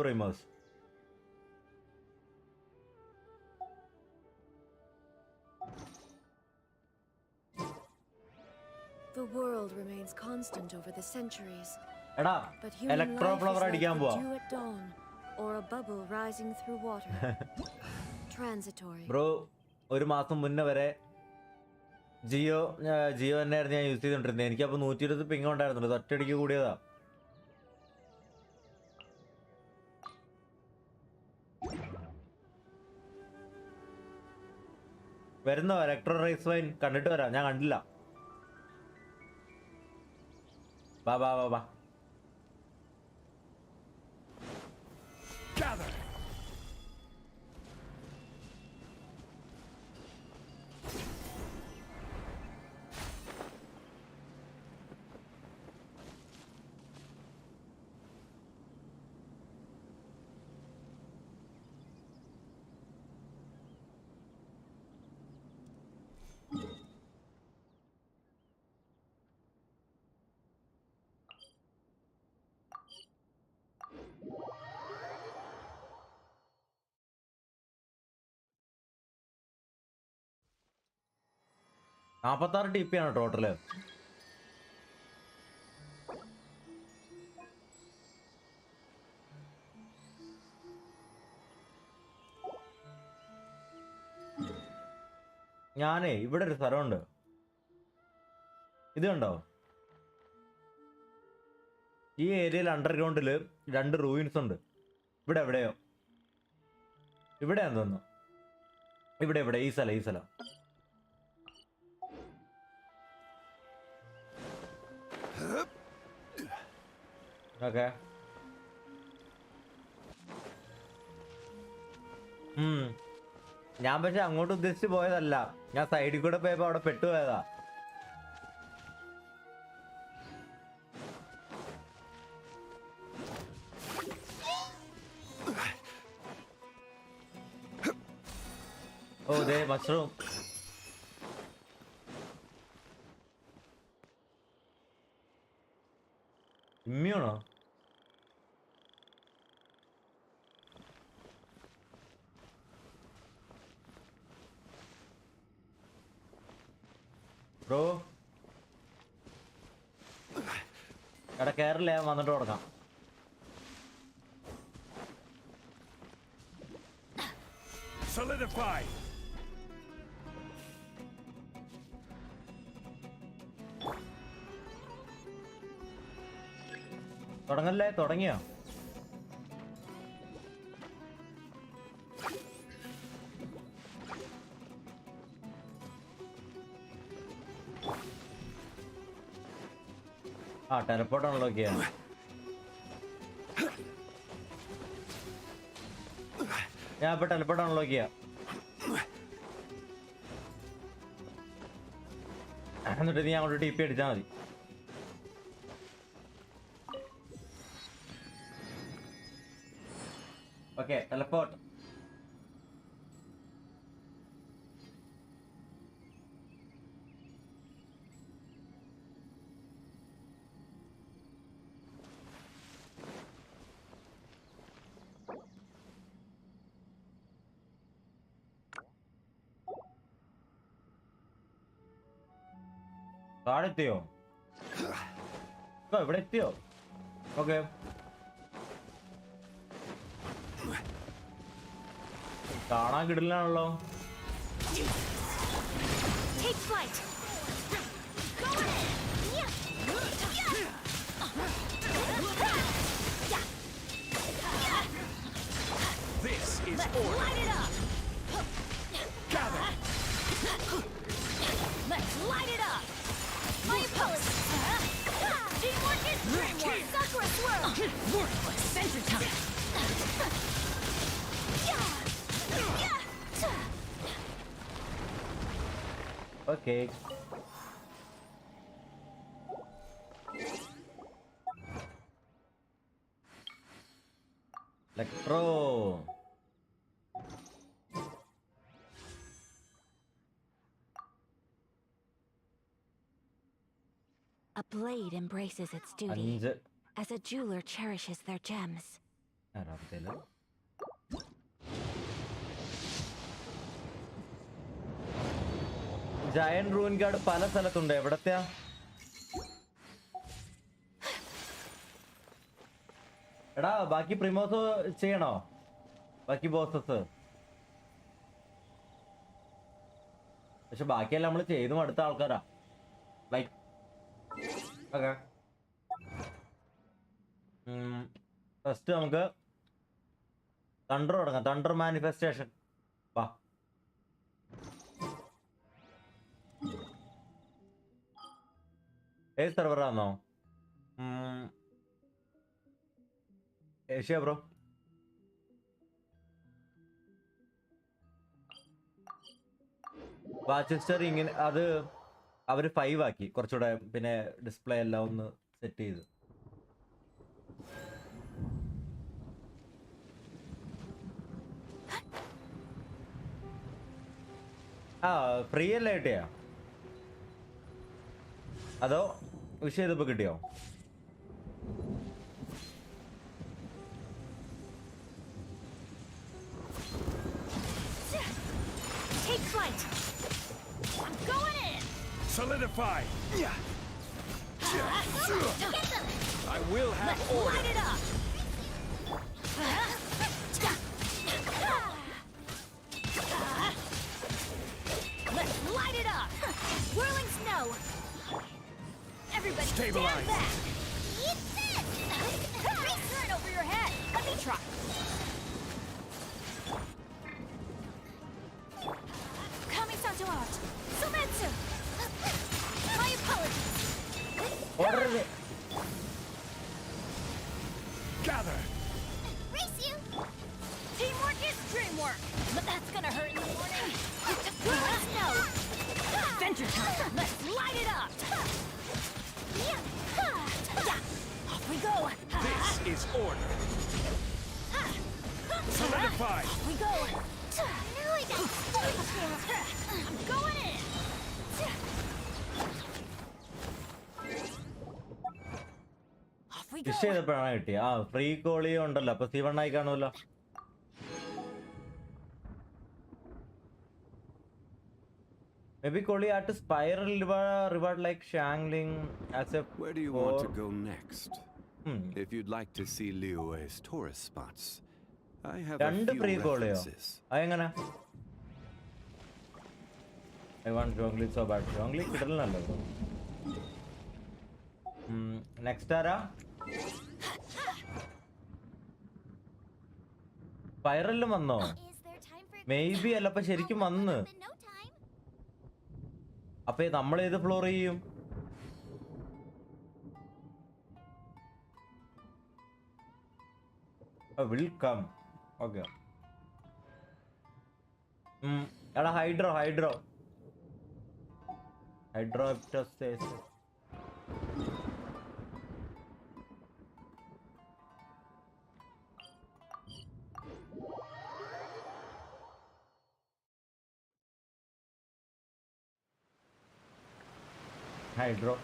പ്രിമോസ്. The world remains constant over the centuries. എടാ But human electro life is flower like അടിക്കാൻ the പോവാ. dew at dawn, or a bubble rising through water. Transitory. Bro ഒരു മാസം മുന്നേ വരെ ജിയോ തന്നെയായിരുന്നു ഞാൻ യൂസ് ചെയ്തോണ്ടിരുന്നത്. എനിക്കപ്പോ 120 പിങ് ഉണ്ടായിരുന്നുള്ളൂ. ഒറ്റയടിക്ക് കൂടിയതാ. വരുന്നോ ഇലക്ട്രോ റൈസ് വൈൻ? കണ്ടിട്ട് വരാം. ഞാൻ കണ്ടില്ല. വാ വാ വാ വാ. Gather. TP ആണ് ടോട്ടല്. ഞാനേ ഇവിടെ ഒരു സ്ഥലമുണ്ട്. ഇത് കണ്ടോ? ഈ ഏരിയയിൽ അണ്ടർഗ്രൗണ്ടില് 2 റൂയിൻസ് ഉണ്ട്. ഇവിടെ എവിടെയോ ഇവിടെയാന്ന് തോന്നുന്നു. ഇവിടെ ഈ സ്ഥലം. ഓക്കെ. ഞാൻ പക്ഷെ അങ്ങോട്ട് ഉദ്ദേശിച്ച് പോയതല്ല. ഞാൻ സൈഡിൽ കൂടെ പോയപ്പോ അവിടെ പെട്ടുപോയതാ. ഓ ദേ മഷ്റൂം. ഇമ്മിയാണോ? ബ്രോ എടാ കേറില്ല, ഞാൻ വന്നിട്ട് കൊടുക്കാം. Solidify. തുടങ്ങല്ലേ? തുടങ്ങിയോ? ടെലപ്പോർട്ട് അൺലോക്ക് ചെയ്യാം. ഞാൻ ഇപ്പൊ ടെലപ്പോർട്ട് അൺലോക്ക് ചെയ്യാം. എന്നിട്ട് നീ അങ്ങോട്ട് TP അടിച്ചാൽ മതി. ഓക്കെ, ടെലപ്പോർട്ട്. താഴെ എത്തിയോ? ഇവിടെ എത്തിയോ? ഓക്കെ. കാണാൻ കിടിലാണല്ലോ. Take flight. Go ahead. This is order. Light it up. Okay. Electro. A blade embraces its duty, 5. as a jeweler cherishes their gems. ആറാമത്തേല് ജയന്റ് റൂൻ കാർഡ് പല സ്ഥലത്തുണ്ട്. എവിടത്തെയാ? എടാ ബാക്കി പ്രിമോസ് ചെയ്യണോ? ബാക്കി ബോസസ്? പക്ഷെ ബാക്കിയെല്ലാം നമ്മൾ ചെയ്തും അടുത്ത ആൾക്കാരാ. Like okay. ഫസ്റ്റ് നമുക്ക് തണ്ടർ തുടങ്ങാം. Thunder manifestation. വാ. ഏത് സെർവറാന്നോ? Asia bro. വാച്ചിസ്റ്റർ ഇങ്ങനെ അത് അവര് 5 ആക്കി കുറച്ചുകൂടെ. പിന്നെ ഡിസ്പ്ലേ എല്ലാം ഒന്ന് സെറ്റ് ചെയ്ത്. ആ ഫ്രീ അല്ലേ കിട്ടിയാ? അതോ വിഷ് ചെയ്തപ്പോ കിട്ടിയോ? Take flight! I'm going in! Solidify! Get them! I will have Let's order! light it up! Let's light it up! Whirling snow! Everybody Stabilize. stand back! Eat this! Turn over your head! Let me try! Kami-santo out! Sumetsu! My apologies! Order. Gather! Race you! Teamwork is dreamwork! But that's gonna hurt in the morning! Whirling snow! Adventure time! Let's light it up! Off we go! This is order! Solidify! Off we go! I'm going in! Off we go! Wish ചെയ്തപ്പോഴാണ് കിട്ടിയ. ആ free കോളി ഉണ്ടല്ലോ, അപ്പൊ C1 ആയി കാണുമല്ലോ. Maybe Kohli had to spiral reward like Shangling as a. Where do you want to go next? If you'd like to see Liyue's tourist spots, I have a രണ്ട് few free കോളിയോ? references. അതെങ്ങനെ? I want Zhongli so bad. Zhongli കിട്ടലല്ലോ. Next ആരാ? സ്പൈറലിലും വന്നോ? May be അല്ല, അപ്പൊ ശരിക്കും വന്ന്. അപ്പൊ നമ്മൾ ഏത് ഫ്ലോർ ചെയ്യും? Will come. ഓക്കെ. എടാ ഹൈഡ്രോ ഹൈഡ്രോ ഹൈഡ്രോപ്റ്റോസ്റ്റേസിസ്. ഹൈഡ്രോ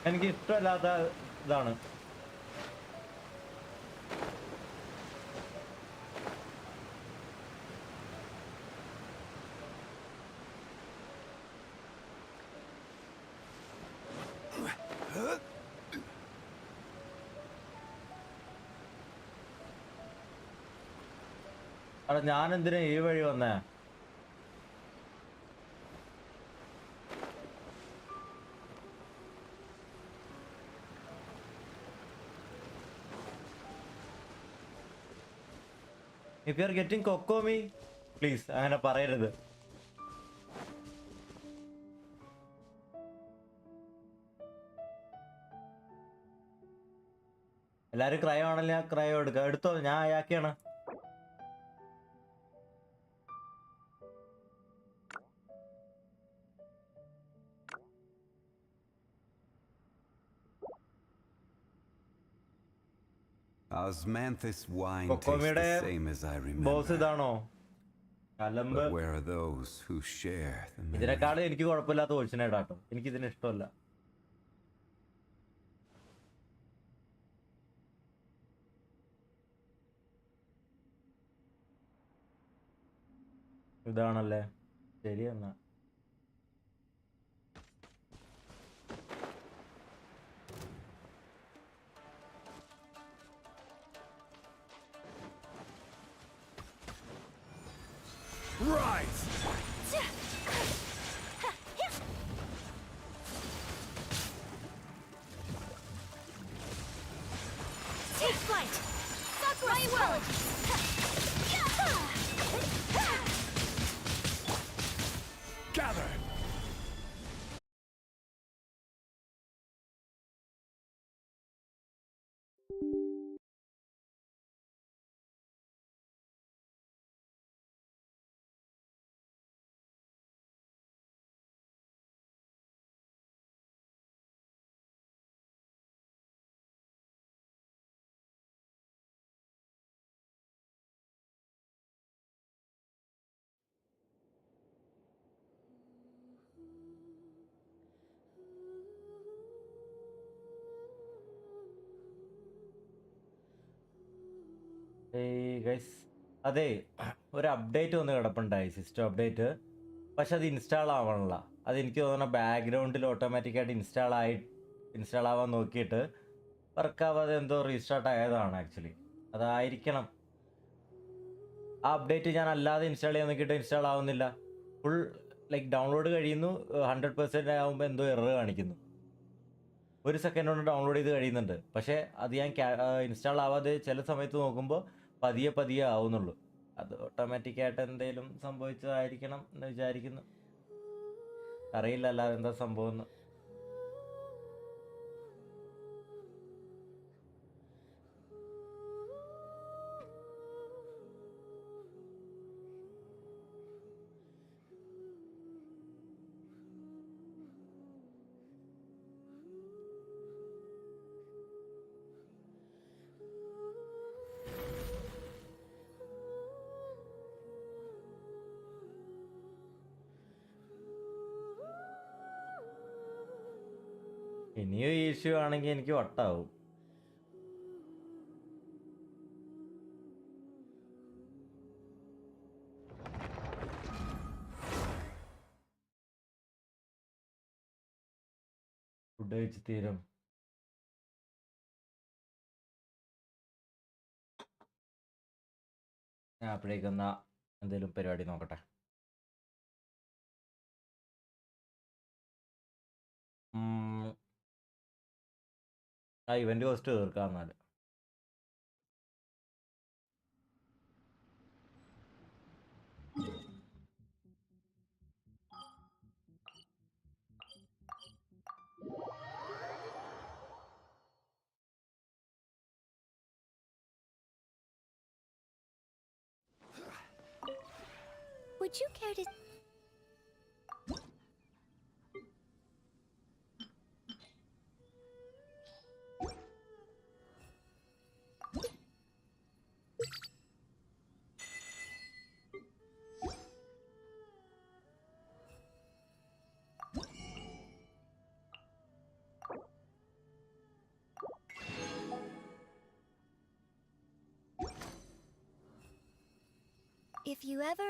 എനിക്ക് ഇഷ്ടമല്ലാത്ത ഇതാണ്. അവിടെ ഞാൻ എന്തിനാ ഈ വഴി വന്നേ? If you are getting Kokomi, please അങ്ങനെ പറയരുത്. എല്ലാരും ക്രയോ ആണല്ലോ, ഞാൻ ക്രയോ എടുക്കാം. എടുത്തോ, ഞാൻ അയാക്കിയാണ്. Osmanthus wine tastes കൊക്കോമിയുടെ the same as I boss remember. ഇതാണോ? കലമ്പ്. But where are those who share the memory? ഇതിനെക്കാളും എനിക്ക് കുഴപ്പമില്ലാത്ത ഒറിജിനേട്ടാട്ടോ. എനിക്ക് ഇതിന് ഇഷ്ടമല്ല. ഇതാണല്ലേ ശരി എന്നാ. Rise! Take flight! My apologies! Gather! Guys അതെ, ഒരു അപ്ഡേറ്റ് വന്ന് കിടപ്പുണ്ടായി, സിസ്റ്റം അപ്ഡേറ്റ്. പക്ഷെ അത് ഇൻസ്റ്റാൾ ആവണല്ല. അതെനിക്ക് തോന്നുന്ന ബാക്ക്ഗ്രൗണ്ടിൽ ഓട്ടോമാറ്റിക്കായിട്ട് ഇൻസ്റ്റാൾ ആവാൻ നോക്കിയിട്ട് വർക്കാവാതെ എന്തോ റീസ്റ്റാർട്ട് ആയതാണ് ആക്ച്വലി. അതായിരിക്കണം. ആ അപ്ഡേറ്റ് ഞാൻ അല്ലാതെ ഇൻസ്റ്റാൾ ചെയ്യാൻ നോക്കിയിട്ട് ഇൻസ്റ്റാൾ ആവുന്നില്ല. ഫുൾ ലൈക്ക് ഡൗൺലോഡ് കഴിയുന്നു, 100% ആകുമ്പോൾ എന്തോ എറർ കാണിക്കുന്നു. 1 സെക്കൻഡ് കൊണ്ട് ഡൗൺലോഡ് ചെയ്ത് കഴിയുന്നുണ്ട്. പക്ഷേ അത് ഞാൻ ഇൻസ്റ്റാൾ ആവാതെ ചില സമയത്ത് നോക്കുമ്പോൾ പതിയെ ആവുന്നുള്ളൂ. അത് ഓട്ടോമാറ്റിക്കായിട്ട് എന്തെങ്കിലും സംഭവിച്ചതായിരിക്കണം എന്ന് വിചാരിക്കുന്നു. അറിയില്ല അല്ലാതെ എന്താ സംഭവം എന്ന്. ഇനിയും ഈ ഇഷ്യൂ ആണെങ്കിൽ എനിക്ക് വട്ടാവും. ഫുഡ് കഴിച്ച് തീരും. ഞാൻ അപ്പോഴേക്കൊന്നാ എന്തെങ്കിലും പരിപാടി നോക്കട്ടെ. ആ ഇവന്റ് കോസ്റ്റ് തീർക്കാം എന്നാൽ. Would you care to... If you ever...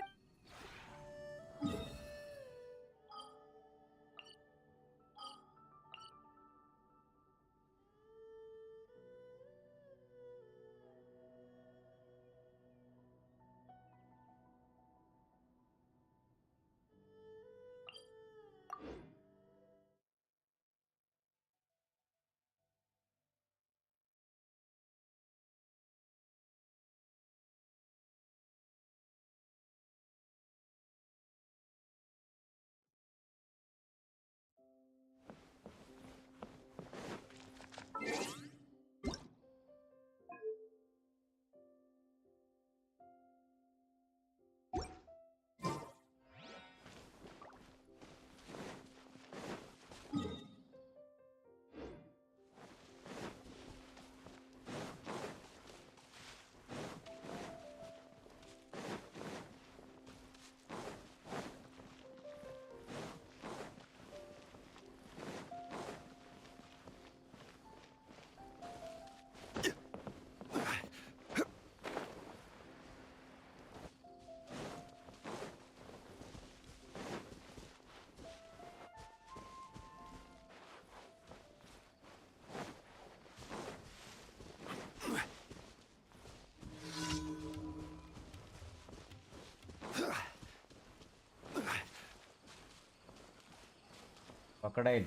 Crocodile.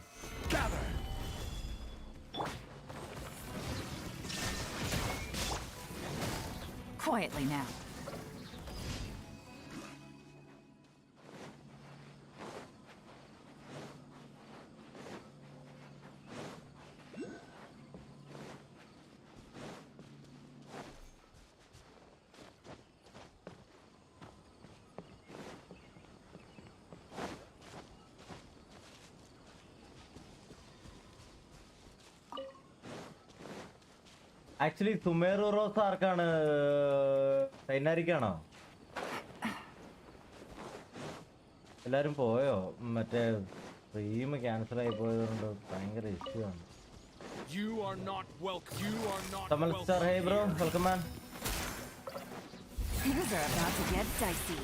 Gather. Quietly now. Actually Sumeru rose ആർക്കാണ്? സൈനാരിക്കാണോ? എല്ലാരും പോയോ? മറ്റേ സ്ട്രീം ക്യാൻസൽ ആയി പോയതുകൊണ്ട് ഭയങ്കര ഇഷ്യൂ ആണ്. You are not welcome. You are not Tamal welcome. sir, hey bro, welcome man. Things are about to get dicey.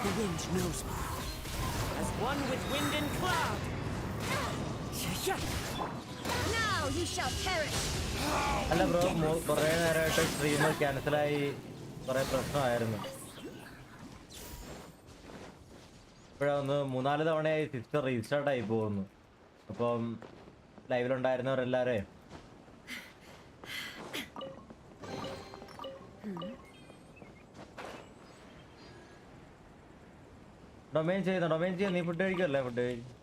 The wind knows me. As one with wind and cloud. Now you shall perish. അല്ല bro, കുറേ നേരമായിട്ട് stream ക്യാൻസലായി കുറേ പ്രശ്നമായിരുന്നു. ഇപ്പോഴൊന്ന് 3-4 തവണയായി sister restart ആയി പോകുന്നു. അപ്പം ലൈവിലുണ്ടായിരുന്നവരെല്ലാവരും domain ചെയ്യുന്ന നീ ഫുഡ് കഴിക്കല്ലേ? ഫുഡ് കഴിക്കും.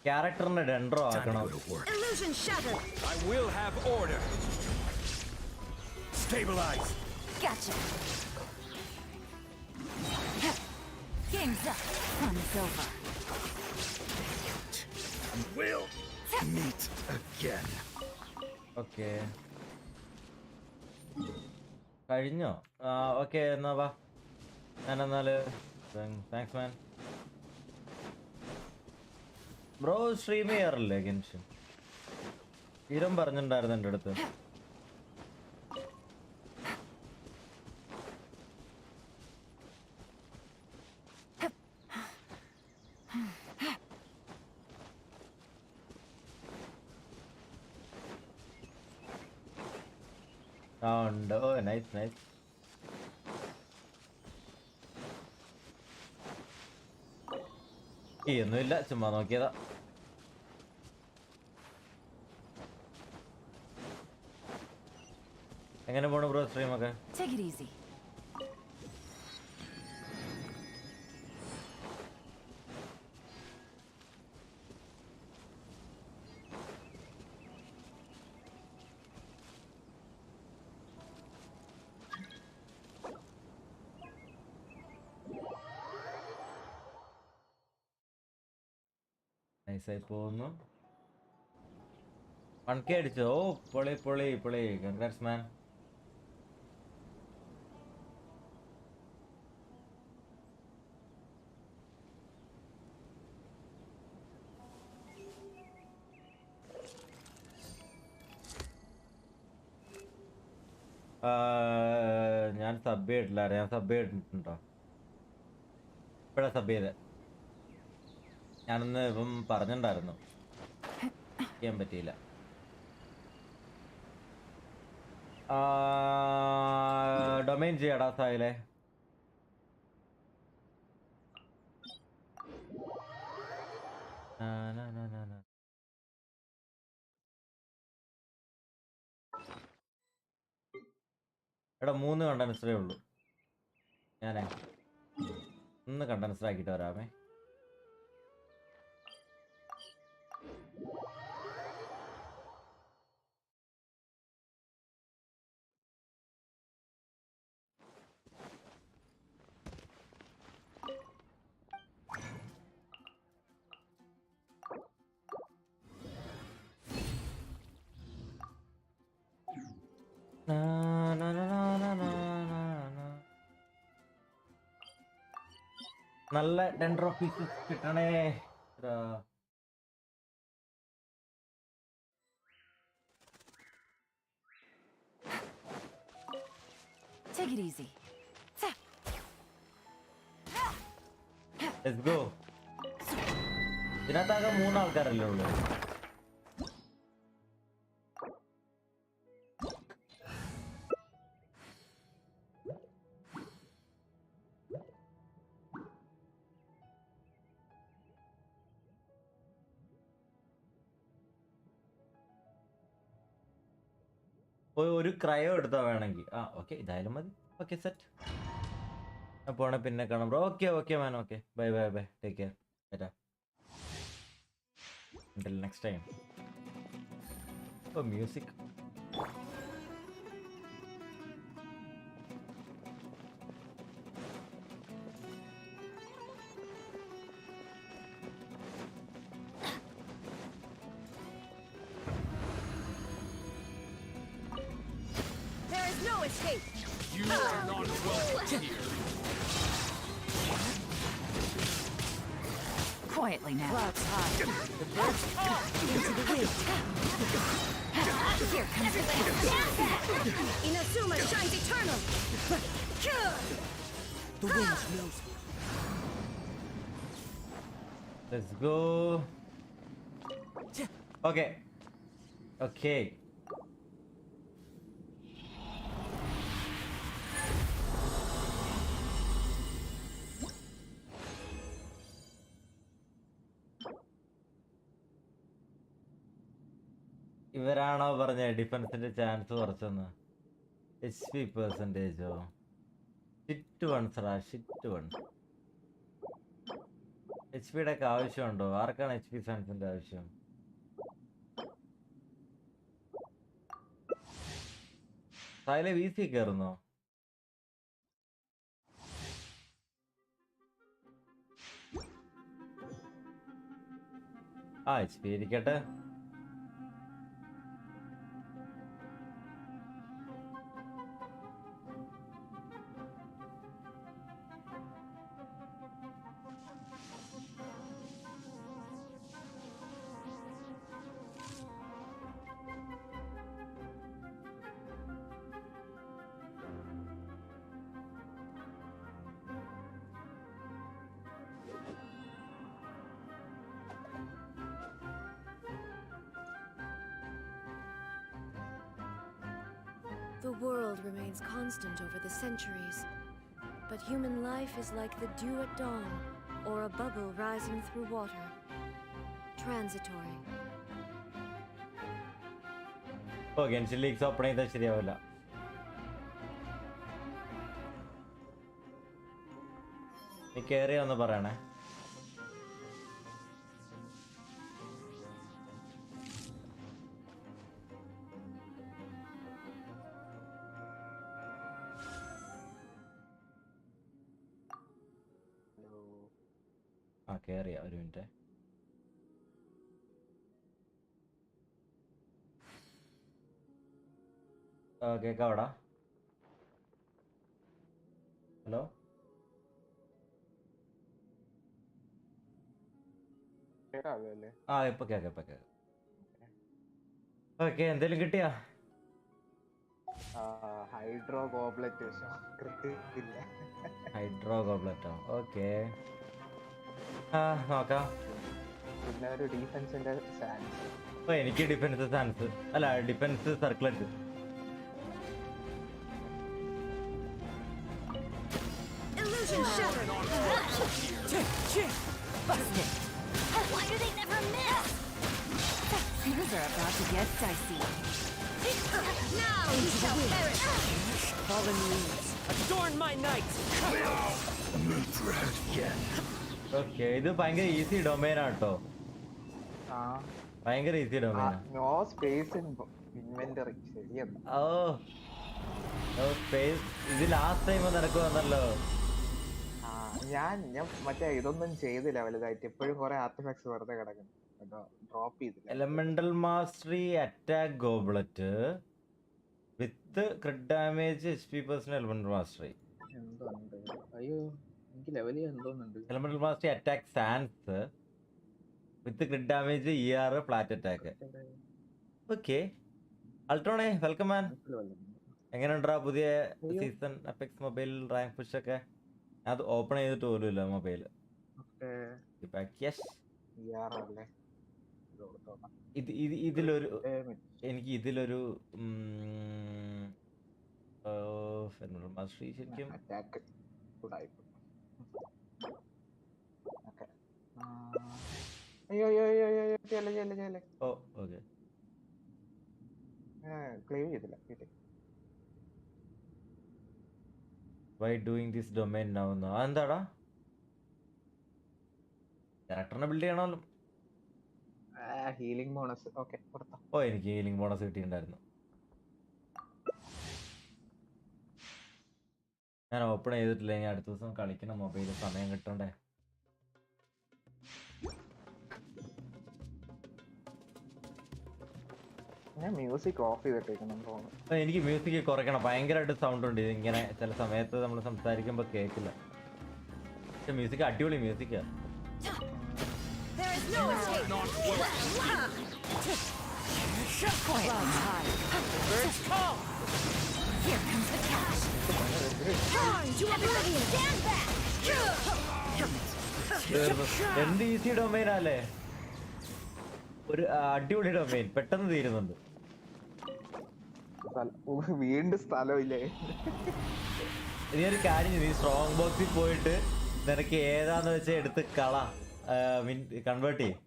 ക്യാരക്ടറിന്റെ ഡെൻഡ്രോ ആക്കണം. Illusion shattered. I will have order. Stabilize. Gotcha. Game's up. Fun's over. We'll meet again. Okay കഴിഞ്ഞോ? ഓക്കെ എന്നാ വാ, ഞാനെന്നാല് താങ്ക്സ് മാൻ. ബ്രോ സ്ട്രീം ചെയ്യാറില്ലേ ഗെൻഷിൻ? തീരം പറഞ്ഞിട്ടുണ്ടായിരുന്നു എൻ്റെ അടുത്ത്. ആ ഉണ്ട്. ഓ നൈസ് നൈസ്. ഒന്നുമില്ല, ചുമ്മാ നോക്കിയതാ. എങ്ങനെ പോണു ബ്രോ സ്ട്രീമൊക്കെ? Take it easy. നൈസായി പോകുന്നു. 1K അടിച്ചോ? ഓ പൊളി പൊളി പൊളി, കൺഗ്രാറ്റ്സ് മാൻ. ഞാൻ സബ് ചെയ്തിട്ടില്ല. ഞാൻ സബ് ചെയ്തിട്ടുണ്ടോ? ഇപ്പോഴാ സബ് ചെയ്തേ. ഞാനൊന്ന് ഇപ്പം പറഞ്ഞിട്ടുണ്ടായിരുന്നു, ചെയ്യാൻ പറ്റിയില്ല. ഡൊമൈൻ ചെയ്യാടാ സായിലെ. എടാ 3 കണ്ടൻസറേ ഉള്ളൂ. ഞാനേ 1 കണ്ടൻസർ ആക്കിയിട്ട് വരാമേ. നല്ല ഡെൻഡ്രോ പീസസ് കിട്ടണേ. Take it easy. Let's go. ഇതിനകത്താകെ 3 ആൾക്കാരല്ലേ ഉള്ളൂ. ഒരു ക്രയോ എടുത്താ വേണമെങ്കിൽ. ആ ഓക്കെ, ഇതായാലും മതി. Okay set. അപ്പോൾ പിന്നെ കാണാം bro. Okay man. Okay bye take care. Bye. Until next time. Oh, music. There is no escape. You are not welcome here. Quietly now. Clouds high. The birds call into the wind. Here comes everybody. Inazuma shines eternal. The wind knows. Let's go. Okay. ഇവരാണോ പറഞ്ഞ ഡിഫൻസിന്റെ chance കുറച്ചെന്ന്? HP പെർസെന്റേജോ? Shit വൺസറാ, shit once. HP-യുടെ ഒക്കെ ആവശ്യമുണ്ടോ? ആർക്കാണ് HP സയൻസിന്റെ ആവശ്യം? സായിലെ VC കയറുന്നോ? ആ HP ഇരിക്കട്ടെ. The world remains constant over the centuries, but human life is like the dew at dawn, or a bubble rising through water. Transitory. Oh ഗെൻഷിൻ leagues open ചെയ്താൽ ശരിയാവില്ല. നീ കയറിയ ഒന്ന് പറയണേ. ആ കയറിയ, ഒരു മിനിറ്റ്. കേക്കാവടാ? ഹലോ ആ ഇപ്പൊ കേക്കാം. ഓക്കെ, എന്തേലും കിട്ടിയാ? ഹൈഡ്രോ ഗോബ്ലറ്റ് ഇല്ല. ഹൈഡ്രോ ഗോബ്ലറ്റോ? ഓക്കെ, നോക്കാം. പിന്നെ ഒരു ഡിഫൻസിന്റെ ചാൻസ്. ഓ എനിക്ക് ഡിഫൻസ് ചാൻസ് അല്ല, defence സർക്ലറ്റ്. Illusion shattered. Busted. Why do they never miss? Things are about to get dicey. Now you shall perish. Fallen leaves, adorn my night. Okay, ഇത് ഭയങ്കര easy domain ആട്ടോ. ഭയങ്കര easy domain. No space in inventory. ശരിയെന്നാ. Oh space. ഇത് last time നിനക്ക് വന്നല്ലോ. ഞാൻ മറ്റേ ഇതൊന്നും ചെയ്തില്ല വലുതായിട്ട്. എപ്പോഴും കുറെ ആർട്ടിഫാക്ട്സ് വെറുതെ കിടക്കുന്നു. ഡ്രോപ്പ് ചെയ്തില്ല. Elemental mastery attack goblet with crit damage HP personal elemental mastery. എന്തുണ്ട്? അയ്യോ എനിക്ക് ലെവലിൽ എന്തോന്നുണ്ട്. Elemental mastery attack sands with crit damage ER flat attack. Okay, അൾട്രോണേ വെൽക്കം മാൻ. എങ്ങനെയുണ്ടാ പുതിയ season Apex mobile rank push ഒക്കെ? അത് ഓപ്പൺ ചെയ്തിട്ട് പോലും ഇല്ല മൊബൈൽ. ഇതിലൊരു എനിക്ക് ഇതിലൊരു മാസ്റ്ററി ശരിക്കും അയ്യോ ഓ ഓക്കെ. ക്ലെയിം ചെയ്തില്ല കിട്ടി. Why doing this domain now എന്നോ അതെന്താടാ? ക്യാരക്ടറിനെ ബിൽഡ് ചെയ്യണമല്ലോ. ഹീലിംഗ് ബോണസ് ഓക്കെ കൊടുത്തോ. ഓ എനിക്ക് ഹീലിംഗ് ബോണസ് കിട്ടിയിട്ടുണ്ടായിരുന്നു. ഞാൻ ഓപ്പൺ ചെയ്തിട്ടില്ല. ഇനി അടുത്ത ദിവസം കളിക്കണം. മൊബൈലിൽ സമയം കിട്ടണ്ടേ. ഞാൻ മ്യൂസിക് ഓഫ് ചെയ്തിട്ടേക്കണം തോന്നുന്നു. എനിക്ക് മ്യൂസിക് കുറയ്ക്കണം. ഭയങ്കരമായിട്ട് സൗണ്ട് ഉണ്ട്. ഇങ്ങനെ ചില സമയത്ത് നമ്മൾ സംസാരിക്കുമ്പോൾ കേൾക്കില്ല. പക്ഷെ മ്യൂസിക് അടിപൊളി മ്യൂസിക്കാ. There is no escape. Clouds high. The birds call. Here comes the catch. Torn to oblivion. Stand back. എന്ത് ഈസി ഡൊമൈൻ അല്ലേ. ഒരു അടിപൊളി ഡൊമൈൻ പെട്ടെന്ന് തീരുന്നുണ്ട്. വീണ്ടും സ്ഥലമില്ലേ. നീ ഒരു കാര്യം, നീ സ്ട്രോങ് ബോക്സിൽ പോയിട്ട് നിനക്ക് ഏതാന്ന് വെച്ചാൽ എടുത്ത് കള കൺവേർട്ട് ചെയ്യും.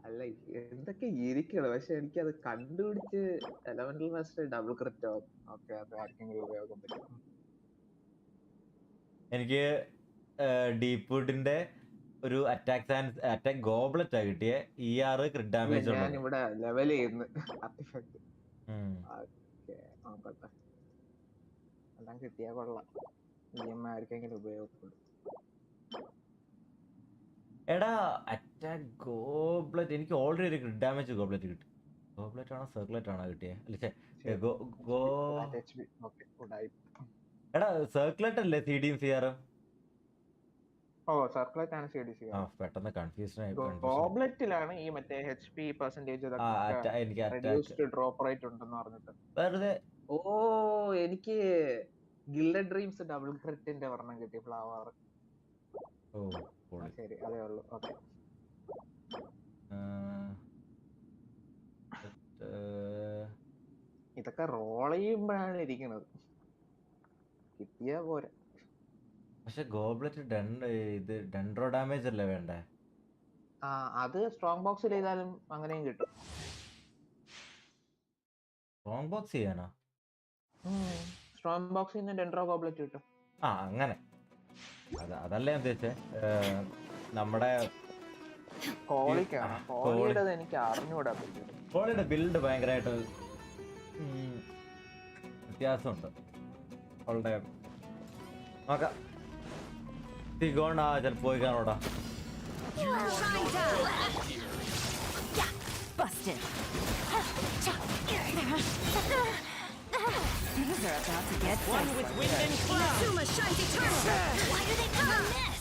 അല്ല എന്തൊക്കെ ഇരിക്കണം, പക്ഷെ എനിക്കത് കണ്ടുപിടിച്ച് എലമെന്റൽ മാസ്റ്റർ ഡബിൾ ക്രിപ്റ്റ് ആവും. ഓക്കെ അത് ആർക്കെങ്കിലും ഉപയോഗം പറ്റും. എനിക്ക് ഡീപ് വുഡിന്റെ ഒരു അറ്റാക്ക് ഗോബ്ലറ്റാ കിട്ടിയ ER ക്രിറ്റ് ഡാമേജ്. ഞാൻ ഇവിടെ ലെവൽ ചെയ്യുന്നു ആർട്ടിഫാക്ട്. നോക്കട്ടെ എല്ലാം കിട്ടിയാ കൊള്ളാം. ആർക്കെങ്കിലും ഉപയോഗപ്പെടും. എടാ അറ്റാക്ക് ഗോബ്ലറ്റ് എനിക്ക് ഓൾറെഡി ഒരു ക്രിറ്റ് ഡാമേജ് ഗോബ്ലറ്റ് കിട്ടി. ഗോബ്ലറ്റ് ആണോ സർക്ലേറ്റ് ആണോ കിട്ടിയേ? എടാ സർക്ലേറ്റ് അല്ലേ CDയും CRം? ഓ സർക്ലേറ്റ് ആണ് CDC. പെട്ടെന്ന് കൺഫ്യൂഷൻ ആയി. ഗോബ്ലറ്റിലാണ് ഈ മറ്റേ HP percentage reduced drop rate ഉണ്ടെന്ന് പറഞ്ഞിട്ട് വെറുതെ. ഓ എനിക്ക് ഗിൽഡഡ് ഡ്രീംസ് ഡബിൾ ക്രിറ്റിന്റെ ഒരെണ്ണം കിട്ടി ഫ്ലവർ. ശരി അതേ ഉള്ളൂ. ഓക്കെ ഇതൊക്കെ റോൾ ചെയ്യുമ്പോഴാണ് ഇരിക്കുന്നത്. കിട്ടിയാ പോരാ. പക്ഷെ ഗോബ്ലറ്റ് ഇത് ഡെൻഡ്രോ ഡാമേജ് അല്ലേ വേണ്ടേ? അത് സ്ട്രോങ് ബോക്സിൽ ചെയ്താലും അങ്ങനെയും കിട്ടും. സ്ട്രോങ് ബോക്സ് ചെയ്യാനാ? സ്ട്രോങ് ബോക്സിൽ നിന്ന് ഡെൻഡ്രോ ഗോബ്ലറ്റ് കിട്ടും. അങ്ങനെ അതല്ലേ ഞാൻ ഉദ്ദേശിച്ചേ. നമ്മുടെ എനിക്ക് അറിഞ്ഞൂടാ. കോളിയുടെ ബിൽഡ് ഭയങ്കരമായിട്ട് വ്യത്യാസമുണ്ട്. അവളുടെ നോക്കാം. ചിലപ്പോ പോയി കാണോടാ. Busted. Things are about to get one with wind and cloud. Suma shines eternal. Why do they come in this?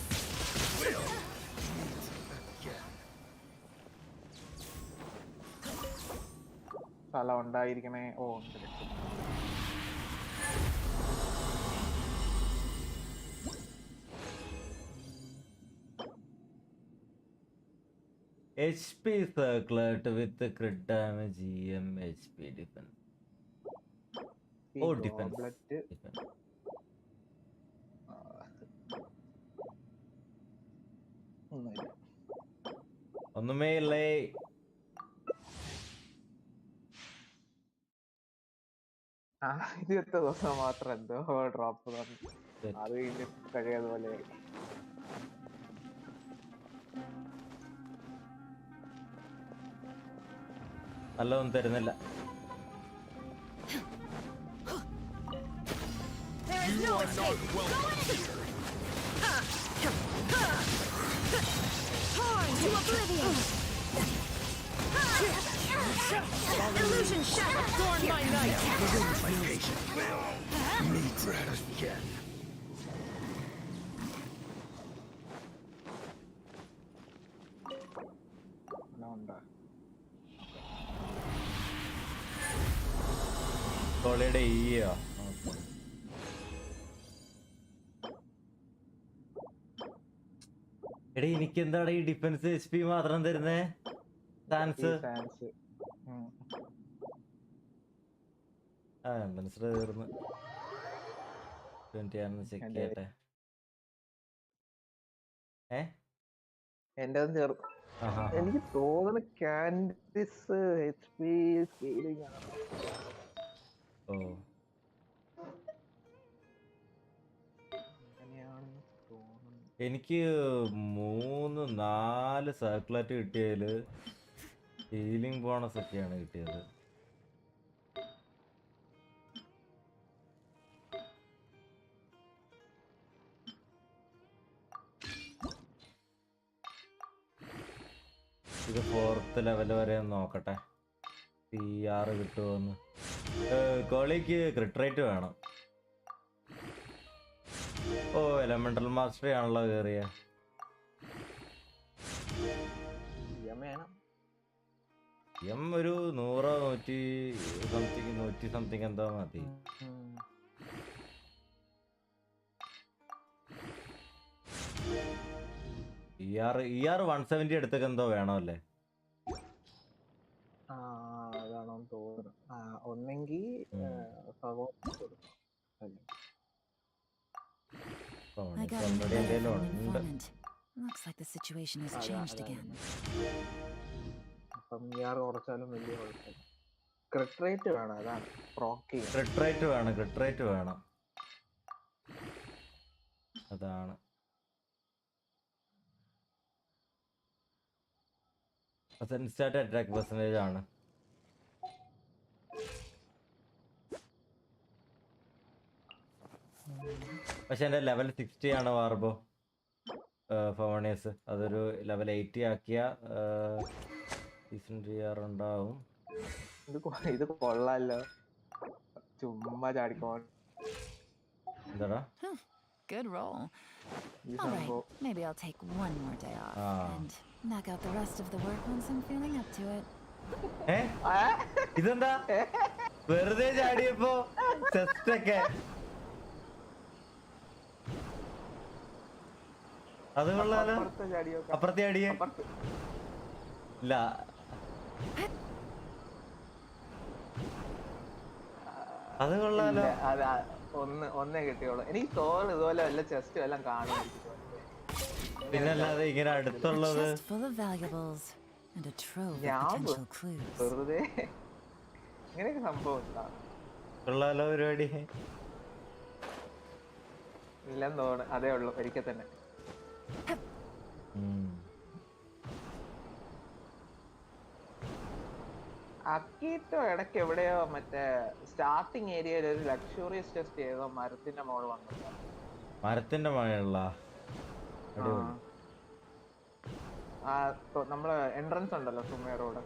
സ്ഥലം ഉണ്ടായിരിക്കണേ. ഓ HP circlet with crit damage, EM, HP defense. Defense. ഒന്നുമേ ഇല്ലേ. ആദ്യത്തെ ദിവസം മാത്രം എന്തോ ഡ്രോപ്പ് തന്നു. അത് കഴിഞ്ഞ് കഴിയാതുപോലെ നല്ലതൊന്നും തരുന്നില്ല. You are not welcome here. Torn to oblivion. Illusion shattered. Adorn my night. My patient will meet again. കോളിയുടെ EO. എടേ എനിക്ക് എന്താണ് ഈ ഡിഫൻസ് HP മാത്രം തരുന്നേ? ചാൻസ് തീർന്ന് 20 ആണെന്ന് ചെക്ക് ചെയ്യട്ടെ. എന്റെ ചേർന്നു. എനിക്ക് തോന്നുന്നു കാൻഡിസ് HP സ്കെയിലിംഗ് ആണ്. ഓ അങ്ങനെയാണെന്ന് തോന്നുന്നു. എനിക്ക് 3-4 സർക്കുലേറ്റ് കിട്ടിയതിൽ ഹീലിംഗ് ബോണസ് ഒക്കെയാണ് കിട്ടിയത്. ഇത് 4th ലെവൽ വരെ ഒന്ന് നോക്കട്ടെ PR കിട്ടുമോന്ന്. കോളിക്ക് ക്രിട്ട് റേറ്റ് വേണം. ഓ എലമെന്റൽ മാസ്റ്ററി ആണല്ലോ കയറിയ. ഒരു 100 100 എന്തോ മതി. ER 170 എടുത്തൊക്കെ എന്തോ വേണമല്ലേ? അതാണോ തോന്നുന്നു. ഒന്നെങ്കിൽ I got an letter from an informant. Looks like the situation has changed again. അപ്പം ER കുറച്ചാലും വലിയ കുഴപ്പമില്ല. ക്രിട്ട് റേറ്റ് വേണം, അതാണ് പ്രോക്കി. ക്രിട്ട് റേറ്റ് വേണം അതാണ്. ഇൻസ്റ്റാറ്റ് അറ്റാക്ക് പെർസെന്റേജ് ആണ്. പക്ഷെ എൻ്റെ ലെവൽ 60 ആണ് വാർബോ ഫവണേഴ്സ്. അതൊരു ലെവൽ 80 ആക്കിയ ഉണ്ടാവും. ഇത് കൊള്ളാലോ, ചുമ്മാ ചാടിക്കോ. എന്താടാ? Good roll. All right, maybe I'll take one more day off and knock out the rest of the work once I'm feeling up to it. ഇതെന്താ വെറുതെ ചാടിയപ്പോ ചെസ്റ്റ് ഒക്കെ അത് കൊള്ളാലോ. അപ്പുറത്തെ ചാടിയേ ഇല്ല. അത് കൊള്ളാലോ. ഒന്നേ കിട്ടിയോളൂ. എനിക്ക് തോന്നുന്നു ഇതുപോലെ വല്ല ചെസ്റ്റും എല്ലാം കാണും. പിന്നല്ലാതെ ഇങ്ങനെ അടുത്തുള്ളത് വെറുതെ ഇങ്ങനെയൊക്കെ സംഭവം കൊള്ളാലോ പരിപാടി. ഇല്ലെന്ന് തോന്നുന്നു. അതേ ഉള്ളു ഒരിക്കൽ തന്നെ. അക്കീട്ടോ ഇടയ്ക്ക് എവിടെയോ മറ്റേ സ്റ്റാർട്ടിങ് ഏരിയയിൽ ഒരു ലക്ഷൂറിയസ് ടെസ്റ്റ് ചെയ്തോ മരത്തിന്റെ മോള് വന്നില്ല. മരത്തിന്റെ മഴയുള്ള നമ്മള് എൻട്രൻസ് ഉണ്ടല്ലോ സുമേറോട്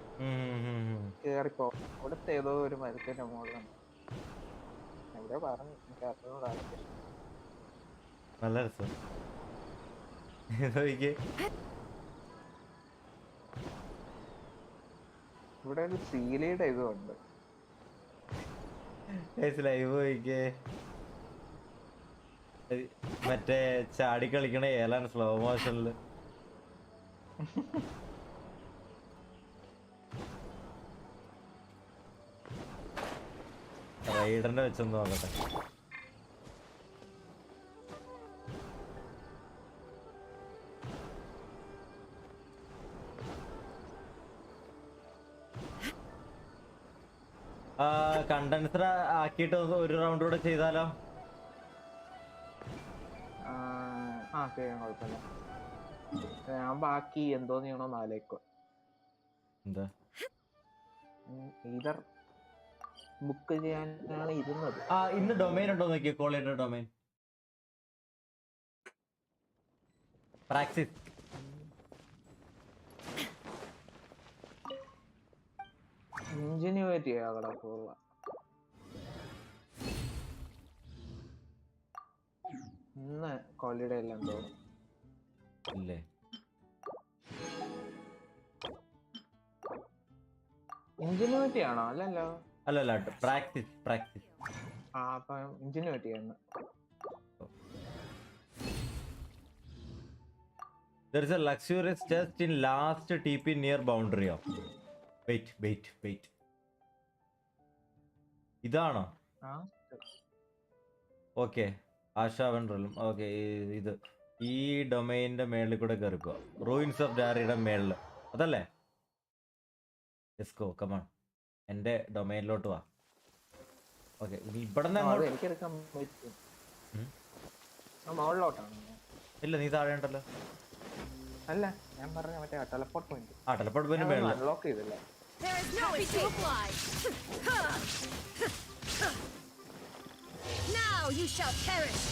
കേറിപ്പോ അവിടുത്തെ ഏതോ ഒരു മരത്തിന്റെ മോള് വന്നു. എവിടെ പറഞ്ഞു എനിക്ക് അറിഞ്ഞൂടാ. നല്ല രസം. ഇവിടെ ഒരു സീലയുടെ ഇതുണ്ട്. ലൈവ് പോയിക്കേ. മറ്റേ ചാടി കളിക്കണ ഏലാണ് സ്ലോ മോഷനില്. റൈഡറിന്റെ വെച്ചൊന്ന് നോക്കട്ടെ. കണ്ടൻസർ ആക്കിയിട്ട് ഒരു റൗണ്ട് കൂടെ ചെയ്താലോ? ചെയ്യാൻ കുഴപ്പമില്ല. ഞാൻ ബാക്കി എന്തോ ചെയ്യണോന്ന് ആലോചിക്കുക. എന്താ ഇതർ ബുക്ക് ചെയ്യാനാണ് ഇരുന്നത്. ഇന്ന് ഡൊമൈൻ ഉണ്ടോ നോക്കിയോ? കോളിയുടെ ഡൊമൈൻ പ്രാക്സിസ്. ഇൻജന്യൂറ്റി അവിടെ പോവുക. ഇന്ന് കോളിയുടെ എല്ലാം തോന്നും ഇല്ലേ? ഇൻജന്യൂറ്റി ആണോ? അല്ലല്ലോ. അല്ലല്ല പ്രാക്സിസ്. അപ്പൊ ഇൻജന്യൂറ്റി ആണ്. There is a luxurious chest in last TP near boundary of. Wait. ഇതാണോ? ഓക്കെ ആശാവൻറലും. ഓക്കെ ഇത് ഈ ഡൊമൈനിന്റെ മേളിൽ കൂടെ കയറിപ്പോ. റൂയിൻസ് ഓഫ് ഡാരിയുടെ മേളില് അതല്ലേ? Yes go come on. എൻ്റെ ഡൊമൈനിലോട്ട് വാ. ഓക്കെ ഇവിടെ നിന്ന് അത് അങ്ങോട്ട് എനിക്കെടുക്കാൻ പറ്റും. മുകളിലോട്ടാണ്. ഇല്ല നീ താഴെ ഉണ്ടല്ലോ. അല്ല ഞാൻ പറഞ്ഞ മറ്റേ ടെലപ്പോർട്ട് പോയിന്റ് ആ ടെലപ്പോർട്ട് പോയിന്റ് മേളിൽ. അൺലോക്ക് ചെയ്തില്ല. There is no escape. Now you shall perish.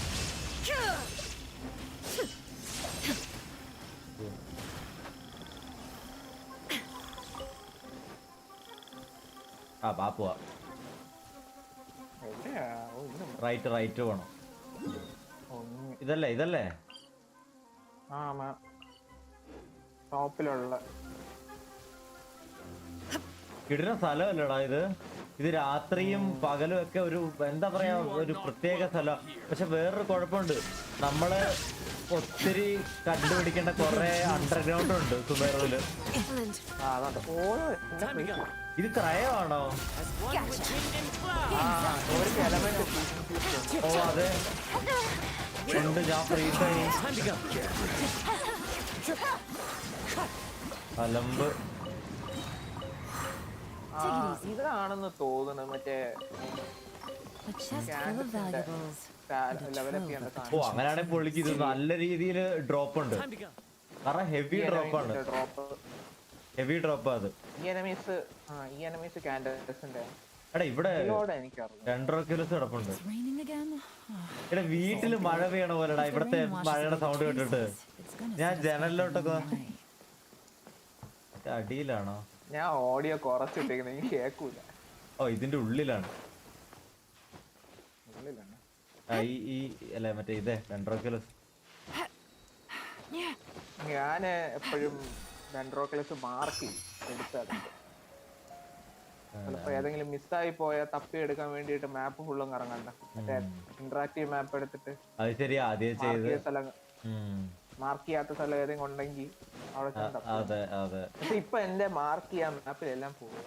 ആ പോവാ. എവിടെയാ? ഓ, ഇന്ന് റൈറ്റ് പോണം. ഒന്ന്. ഇതല്ലേ ആ ടോപ്പിലുള്ള കിടിലൻ സ്ഥലമല്ലടാ ഇത് രാത്രിയും പകലും ഒക്കെ ഒരു എന്താ പറയാ ഒരു പ്രത്യേക സ്ഥലം. പക്ഷെ വേറൊരു കുഴപ്പമുണ്ട്, നമ്മള് ഒത്തിരി കണ്ടുപിടിക്കേണ്ട കുറെ അണ്ടർഗ്രൗണ്ട് ഉണ്ട് സുമേറുവില്. Excellent. ഇത് ക്രയമാണോ? ഓ അതെ ഉണ്ട്, ഞാൻ ഫ്രീസായി. അലമ്പ്. ഇതാണെന്ന് തോന്നുന്നു മറ്റേ A chest full of valuables. Level up ചെയ്യേണ്ട ഓ സാധനം. അങ്ങനെയാണെങ്കിൽ പുള്ളിക്ക് ഇത് നല്ല രീതിയിൽ ഡ്രോപ്പ് ഉണ്ട്. കാരണം ഹെവി ഡ്രോപ്പാണ്. ഹെവി ഡ്രോപ്പാ അത്. ഈ എനിമീസ് കാൻഡൽസിന്റെ എടാ ഇവിടെ എനിക്കറിയാം. 2 കിലോസ് കിടപ്പുണ്ട്. It's raining again. എടാ വീട്ടില് മഴ പെയ്യണ പോലെടാ ഇവിടത്തെ മഴയുടെ സൗണ്ട് കേട്ടിട്ട്. ഞാൻ ജനലിലോട്ടൊക്കെ അടിയിലാണോ? ഞാൻ ഓഡിയോ കുറച്ചിട്ടിരിക്കുന്നത് എനിക്ക് കേൾക്കൂല. ഓ ഇതിന്റെ ഉള്ളിലാണ്. ഉള്ളിലാണ്. ഈ അല്ല മറ്റേ ഇതേ 2 കിലോസ്. ഞാൻ എപ്പോഴും ഡെൻഡ്രോക്ലസ് മാർക്ക് എടുത്തത്. ചിലപ്പോ ഏതെങ്കിലും മിസ്സായി പോയാൽ തപ്പി എടുക്കാൻ വേണ്ടിട്ട് മാപ്പ് ഫുള്ളും കറങ്ങണ്ട. മറ്റേ ഇന്ററാക്റ്റീവ് മാപ്പ് എടുത്തിട്ട് അത് ശരി ആദ്യം ചെയ്ത് മാർക്ക് ചെയ്യാത്ത സ്ഥലം ഏതെങ്കിലും ഉണ്ടെങ്കിൽ അവിടെ. അതെ പക്ഷെ ഇപ്പൊ എന്റെ മാർക്ക് ചെയ്യാൻ മാപ്പിലെല്ലാം പോവുക.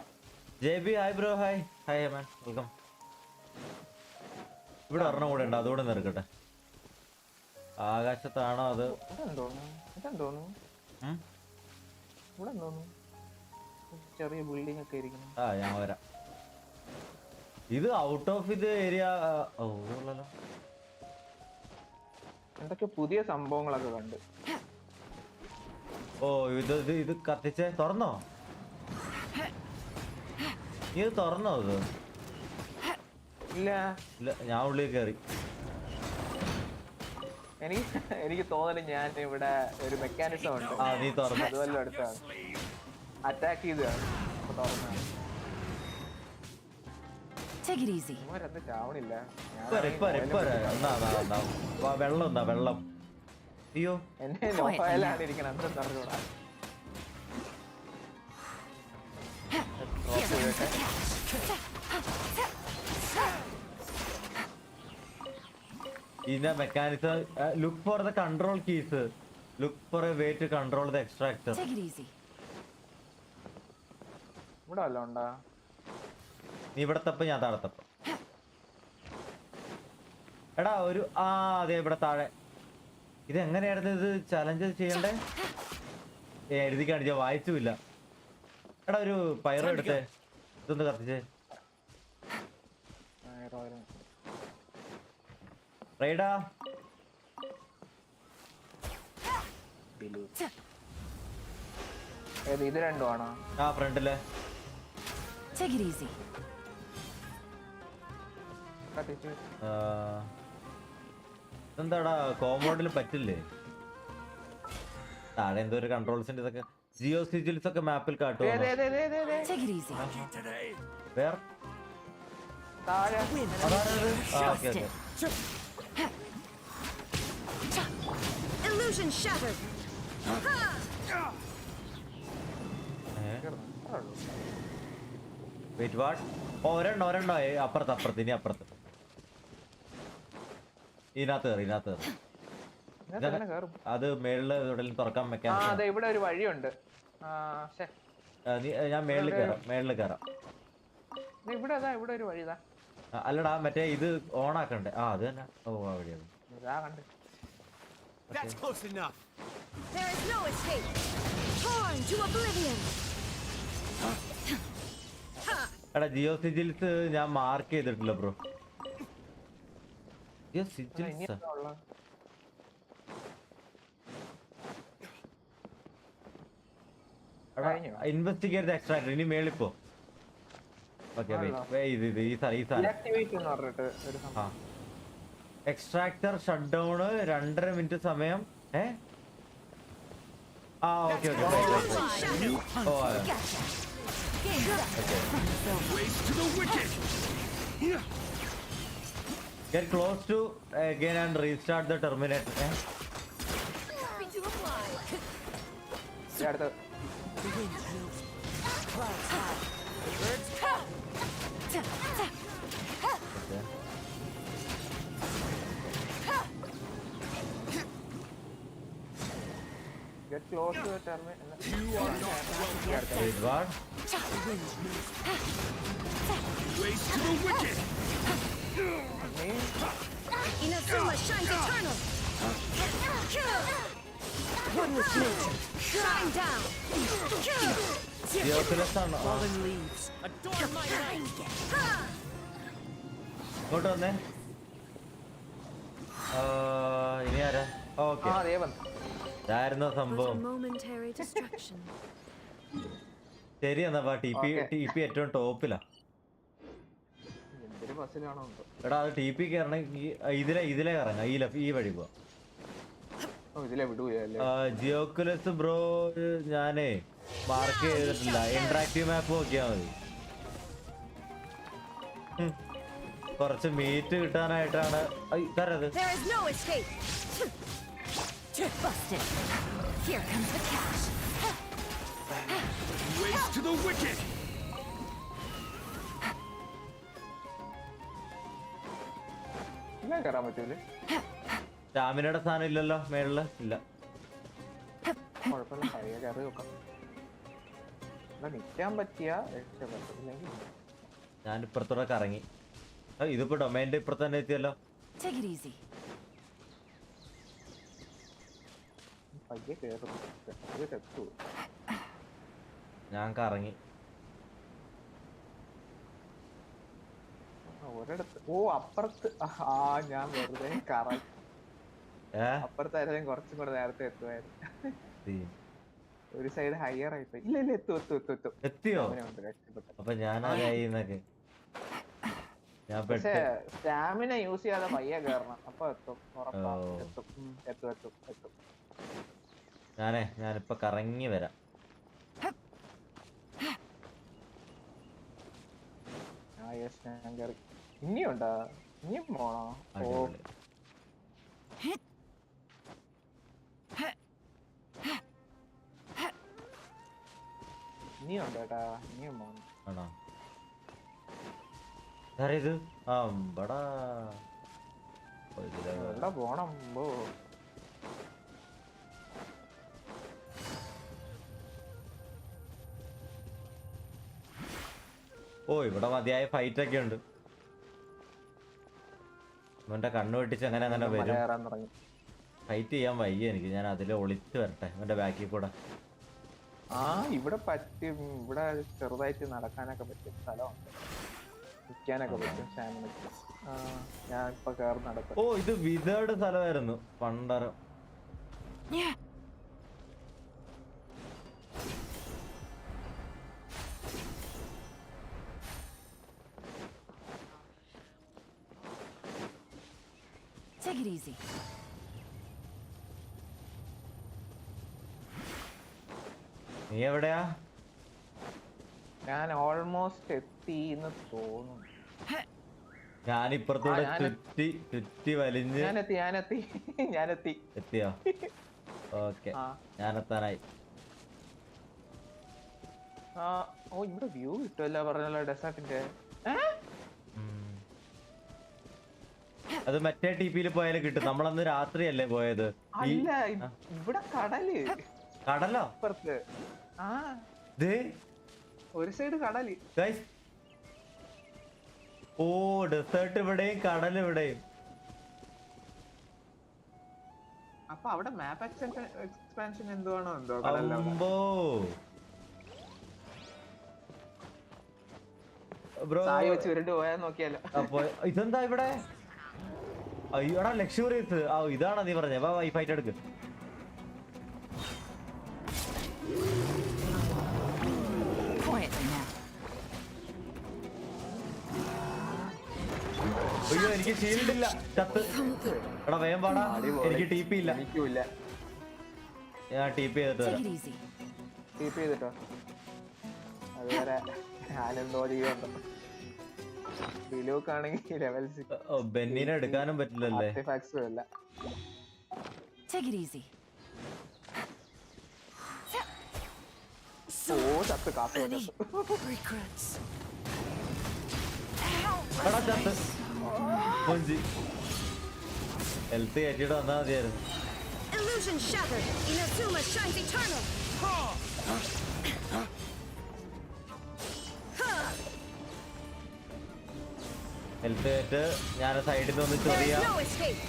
JB hi bro. ഹായ് മാൻ വെൽക്കം. ഇവിടെ ഒരെണ്ണം കൂടെ ഉണ്ട്, അതുകൂടെ നിറക്കട്ടെ. ആകാശത്താണോ അത്? ഇതെന്തോന്നു ഇവിടെ എന്തോന്നു ചെറിയ ബിൽഡിംഗ് ഒക്കെ ഇരിക്കുന്നു. ആ ഞാൻ വരാം. ഇത് ഔട്ട് ഓഫ് ഇത് ഏരിയ. ഓ ഉള്ളല്ലോ. എന്തൊക്കെ പുതിയ സംഭവങ്ങളൊക്കെ കണ്ട്. ഓ ഇത് കത്തിച്ചേ തുറന്നോ? ഇത് തുറന്നോ? ഇത് ഇല്ല ഞാൻ ഉള്ളിൽ കയറി. എനിക്ക് തോന്നുന്നു ഞാൻ ഇവിടെ ഒരു മെക്കാനിസം ഉണ്ട്. ആ നീ തുറന്നു. അതുവല്ലോ അടുത്താണ് അറ്റാക്ക് ചെയ്തതാണ്. തുറന്നാണ്. Take it easy. ഇവരെന്ത് ചാവണില്ല. വെള്ളം എന്താ വെള്ളം? അയ്യോ എന്നെ ലോഫയിലാണ് ഇരിക്കണം. എന്തെന്ന് അറിഞ്ഞൂടാ. ഇതിന്റെ mechanism look for the control keys, look for a way to control the extractor. Take it easy. ഇവിടെ വല്ല ഉണ്ടാ? നീ ഇവിടെ തപ്പ, ഞാൻ താഴെ തപ്പ. എടാ ഒരു അതെ ഇവിടെ താഴെ. ഇത് എങ്ങനെയായിരുന്നു ഇത് ചലഞ്ച് ചെയ്യണ്ടേ? എഴുതി കാണിച്ച വായിച്ചുമില്ല. എടാ ഒരു പയറോ എടുത്തേ, ഇതൊന്ന് കത്തിച്ചേ. റൈഡാ ഇത് രണ്ടും ആണോ? ആ ഫ്രണ്ടിലെ. Take it easy. എന്താടാ കോമോഡിൽ പറ്റില്ലേ? താഴെ എന്തോ ഒരു കൺട്രോൾസിന്റെ ഇതൊക്കെ ജിയോ സിജിൽസ് ഒക്കെ മാപ്പിൽ കാട്ടുമോ? Take it easy. വേറെ Illusion shattered. Wait what? ഒരെണ്ണോ അപ്പുറത്ത് ഇനി അപ്പുറത്ത്. ഇതിനകത്ത് കയറി. അത് മേളില് എവിടെയും തുറക്കാൻ വെക്കാൻ. ഇവിടെ ഒരു വഴിയുണ്ട്. ഞാൻ മേളില് കയറാം. ഇവിടെ ഒരു വഴിതാ. അല്ലടാ മറ്റേ ഇത് ഓൺ ആക്കണ്ടേ? അത് തന്നെ. ഓ ആ വഴിയാണ്. That's close enough. There is no escape. Torn to oblivion. എടാ ജിയോ സിജിൽസ് ഞാൻ മാർക്ക് ചെയ്തിട്ടില്ല ബ്രോ. ഇൻവെസ്റ്റിഗേറ്റ് എക്സ്ട്രാക്ടർ ഇനി മേളിപ്പോ. Okay extractor shut down 2.5 minute സമയം. Okay get close to again and restart the terminator. Clouds high. The birds come. Get close to the terminal. You are not welcome. Wait, what? Waste to the wicked. Inazuma shines eternal. One with nature. Shine down. Fallen leaves. Adorn my life. ഇങ്ങോട്ട് വന്നേ. ഇനി ആരാ? Okay ഇതായിരുന്നു സംഭവം. Momentary distraction. ശരി എന്നാ T P ഏറ്റവും ടോപ്പിലാ. എടാ അത് ടി പി കയറണമെങ്കിൽ ഇതിലെ കറങ്ങാം. ഈ വഴി പോവാം. ജിയോക്കുലസ് ബ്രോ ഞാനേ മാർക്ക് ചെയ്തിട്ടില്ല. ഇന്ററാക്റ്റീവ് മാപ്പ് നോക്കിയാ മതി. കുറച്ച് meet കിട്ടാനായിട്ടാണ് തരത്. There is no escape. Busted. Here comes the cash. Waste to the wicked. സ്റ്റാമിനയുടെ സാധനം ഇല്ലല്ലോ മേളില്. ഇല്ല ഞാൻ ഇപ്പുറത്തൂടെ കറങ്ങി. ഇതിപ്പോ ഡൊമൈൻ്റെ ഇപ്പുറത്ത് തന്നെ എത്തിയല്ലോ. Take it easy. ഞാൻ കറങ്ങി. ഒരിടത്ത് അപ്പുറത്ത് ഞാൻ വെറുതെ അപ്പുറത്തായാലും കുറച്ചും കൂടെ നേരത്തെ എത്തുമായിരുന്നു. ഒരു സൈഡ് ഹയർ ആയിപ്പോയി. ഇല്ല എത്തിയോ? അപ്പൊ ഞാനൊക്കെ പക്ഷേ സ്റ്റാമിന യൂസ് ചെയ്യാതെ പയ്യെ കയറണം. അപ്പൊ എത്തും. ഞാനിപ്പോ കറങ്ങി വരാം. ഇനിയുണ്ടോ? ഇനിയും പോണോ? ഇനിയുണ്ട് കേട്ടാ. ഇനിയും പോണം. ഇത് എവിടെ പോണം? ഇവിടെ മതിയായ ഫൈറ്റ് ഒക്കെ ഉണ്ട്. ഇവന്റെ കണ്ണു വെട്ടിച്ച് അങ്ങനെ വരും. ഫൈറ്റ് ചെയ്യാൻ വയ്യ എനിക്ക്. ഞാൻ അതില് ഒളിച്ചു വരട്ടെ ഇവന്റെ ബാക്കിൽ കൂടെ. ഇവിടെ പറ്റും. ഇവിടെ ചെറുതായിട്ട് നടക്കാനൊക്കെ പറ്റും സ്ഥലമുണ്ട്. നിൽക്കാനൊക്കെ പറ്റും. ഞാൻ ഇപ്പൊ കയറി നടക്കും. ഇത് വിതേർഡ് സ്ഥലമായിരുന്നു പണ്ടരം. Take it easy. നീ എവിടെയാ? ഞാൻ ഓൾമോസ്റ്റ് എത്തി എന്ന് തോന്നുന്നു. ഞാനിപ്പുറത്തൂടെ ചുറ്റി വലിഞ്ഞ് ഞാനെത്തി. എത്തിയോ? ഓക്കെ ഞാനെത്താനായി. ഇവിടെ വ്യൂ കിട്ടുമല്ലോ പറഞ്ഞല്ലോ ഡെസേർട്ടിന്റെ. അത് മറ്റേ ടിപിയിൽ പോയാലും കിട്ടും. നമ്മളന്ന് രാത്രിയല്ലേ പോയത്? ഇവിടെ കടലോ? അപ്പുറത്ത് ഒരു സൈഡ് കടല്. ഡെസേർട്ട് ഇവിടെയും കടൽ ഇവിടെയും. അപ്പൊ അവിടെ മാപ്പ് എക്സ്പാൻഷൻ എന്തുവാണോ എന്തോ. ബ്രോ വെച്ച് ഉരുണ്ട് പോയാൽ നോക്കിയാലോ. അപ്പൊ ഇതെന്താ ഇവിടെ? അയ്യോടാ ലക്ഷൂറിയസ്. ആ ഇതാണോ നീ പറഞ്ഞ? വാ ഈ ഫൈറ്റ് എടുക്ക്. Quietly now. അയ്യോ എനിക്ക് ഷീൽഡ് ഇല്ല. ചത്ത്. എടാ വേഗം പാടാ. എനിക്ക് ടി പി ഇല്ല. എനിക്കുമില്ല. ഞാൻ ടി പി ചെയ്തിട്ട് Take വരാം. it easy. കീപ്പ് ചെയ്തിട്ടോ. അതുവരെ ഞാനെന്തോ ചെയ്യുന്നുണ്ടോ. ഡിലൂക്കാണെങ്കിൽ ലെവൽ ബെന്നിനെ എടുക്കാനും പറ്റില്ലല്ലേ? ആർട്ടിഫാക്ട്സും അല്ല. Take it easy. ഓ ചത്ത് കാത്തു. Regrets. എടാ ചത്ത്. കൊഞ്ചി. ഹെൽത്ത് കയറ്റിട്ട് വന്നാൽ മതിയായിരുന്നു. Illusion shattered! Inazuma shines eternal! Health കയറ്റ്. ഞാൻ സൈഡിൽ നിന്ന് ഒന്ന് There ചെറിയ is no escape!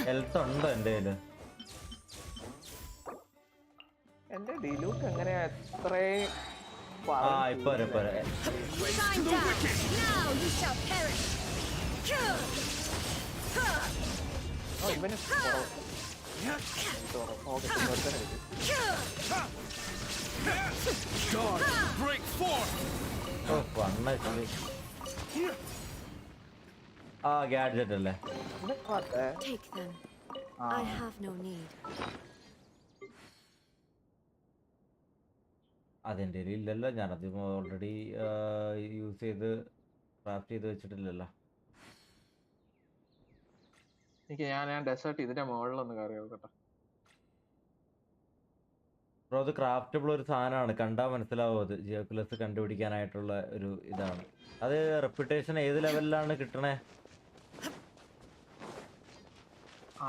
ഹെൽത്ത് ഉണ്ടോ എൻ്റെ കയ്യില്? എന്റെ ഡിലൂക്ക് എങ്ങനെയാ എത്രയും ആ ഇപ്പൊ വരെ ഇപ്പൊ വരെ. Shine down! Now you shall perish! ഇവന് Dawn, break forth! ഓ വണ്ണ ആ ഗാഡ്ജറ്റ് അല്ലേ? Take them. I have no need. അതെൻ്റെ കയ്യിൽ ഇല്ലല്ലോ. ഞാനത് ഓൾറെഡി യൂസ് ചെയ്ത് ക്രാഫ്റ്റ് ചെയ്ത് വെച്ചിട്ടില്ലല്ലോ. ഞാൻ ഡെസേർട്ട് ഇതിന്റെ മുകളിലൊന്ന് കയറി നോക്കട്ടെ. ബ്രോ അത് ക്രാഫ്റ്റബിൾ ഒരു സാധനമാണ്. കണ്ടാൽ മനസ്സിലാവും. അത് ജിയോക്കുലസ് കണ്ടുപിടിക്കാനായിട്ടുള്ള ഒരു ഇതാണ്. അത് റെപ്യൂട്ടേഷൻ ഏത് ലെവലിലാണ് കിട്ടണേ?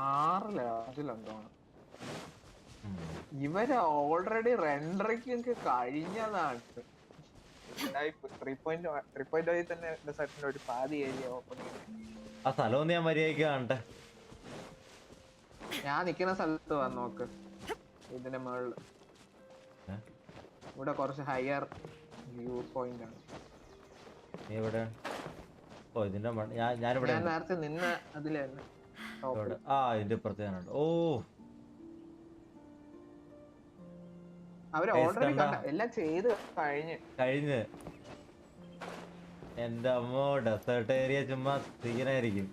6 ലെവലിലുണ്ടോണ്. ഇവര് ഓൾറെഡി റെൻഡറിങ് കഴിഞ്ഞതാണ്. 3.0 തന്നെ ഡെസേർട്ടിന്റെ ഒരു പാതി ഏരിയ ഓപ്പൺ ചെയ്തു. ആ സ്ഥലമൊന്നും ഞാൻ മര്യാദയ്ക്ക് കാണട്ടെ. ഞാൻ നിക്കുന്ന സ്ഥലത്ത് വന്ന് നോക്ക്. ഇതിന്റെ മുകളിൽ ഇവിടെ കുറച്ച് ഹയർ വ്യൂ പോയിന്റ് ആണ്. നീ എവിടെ? ഓ ഇതിന്റെ ഞാനിവിടെ. ഞാൻ നേരത്തെ നിന്ന അതിലെ തന്നെ. ആ ഇതിന്റെ ഇപ്പുറത്ത് ഞാനുണ്ട്. ഓ അവര് ഓൾറെഡി എല്ലാം ചെയ്ത് കഴിഞ്ഞ്. എന്റെ അമ്മോ ഡെസേർട്ട് ഏരിയ ചുമ്മാ സീനായിരിക്കും.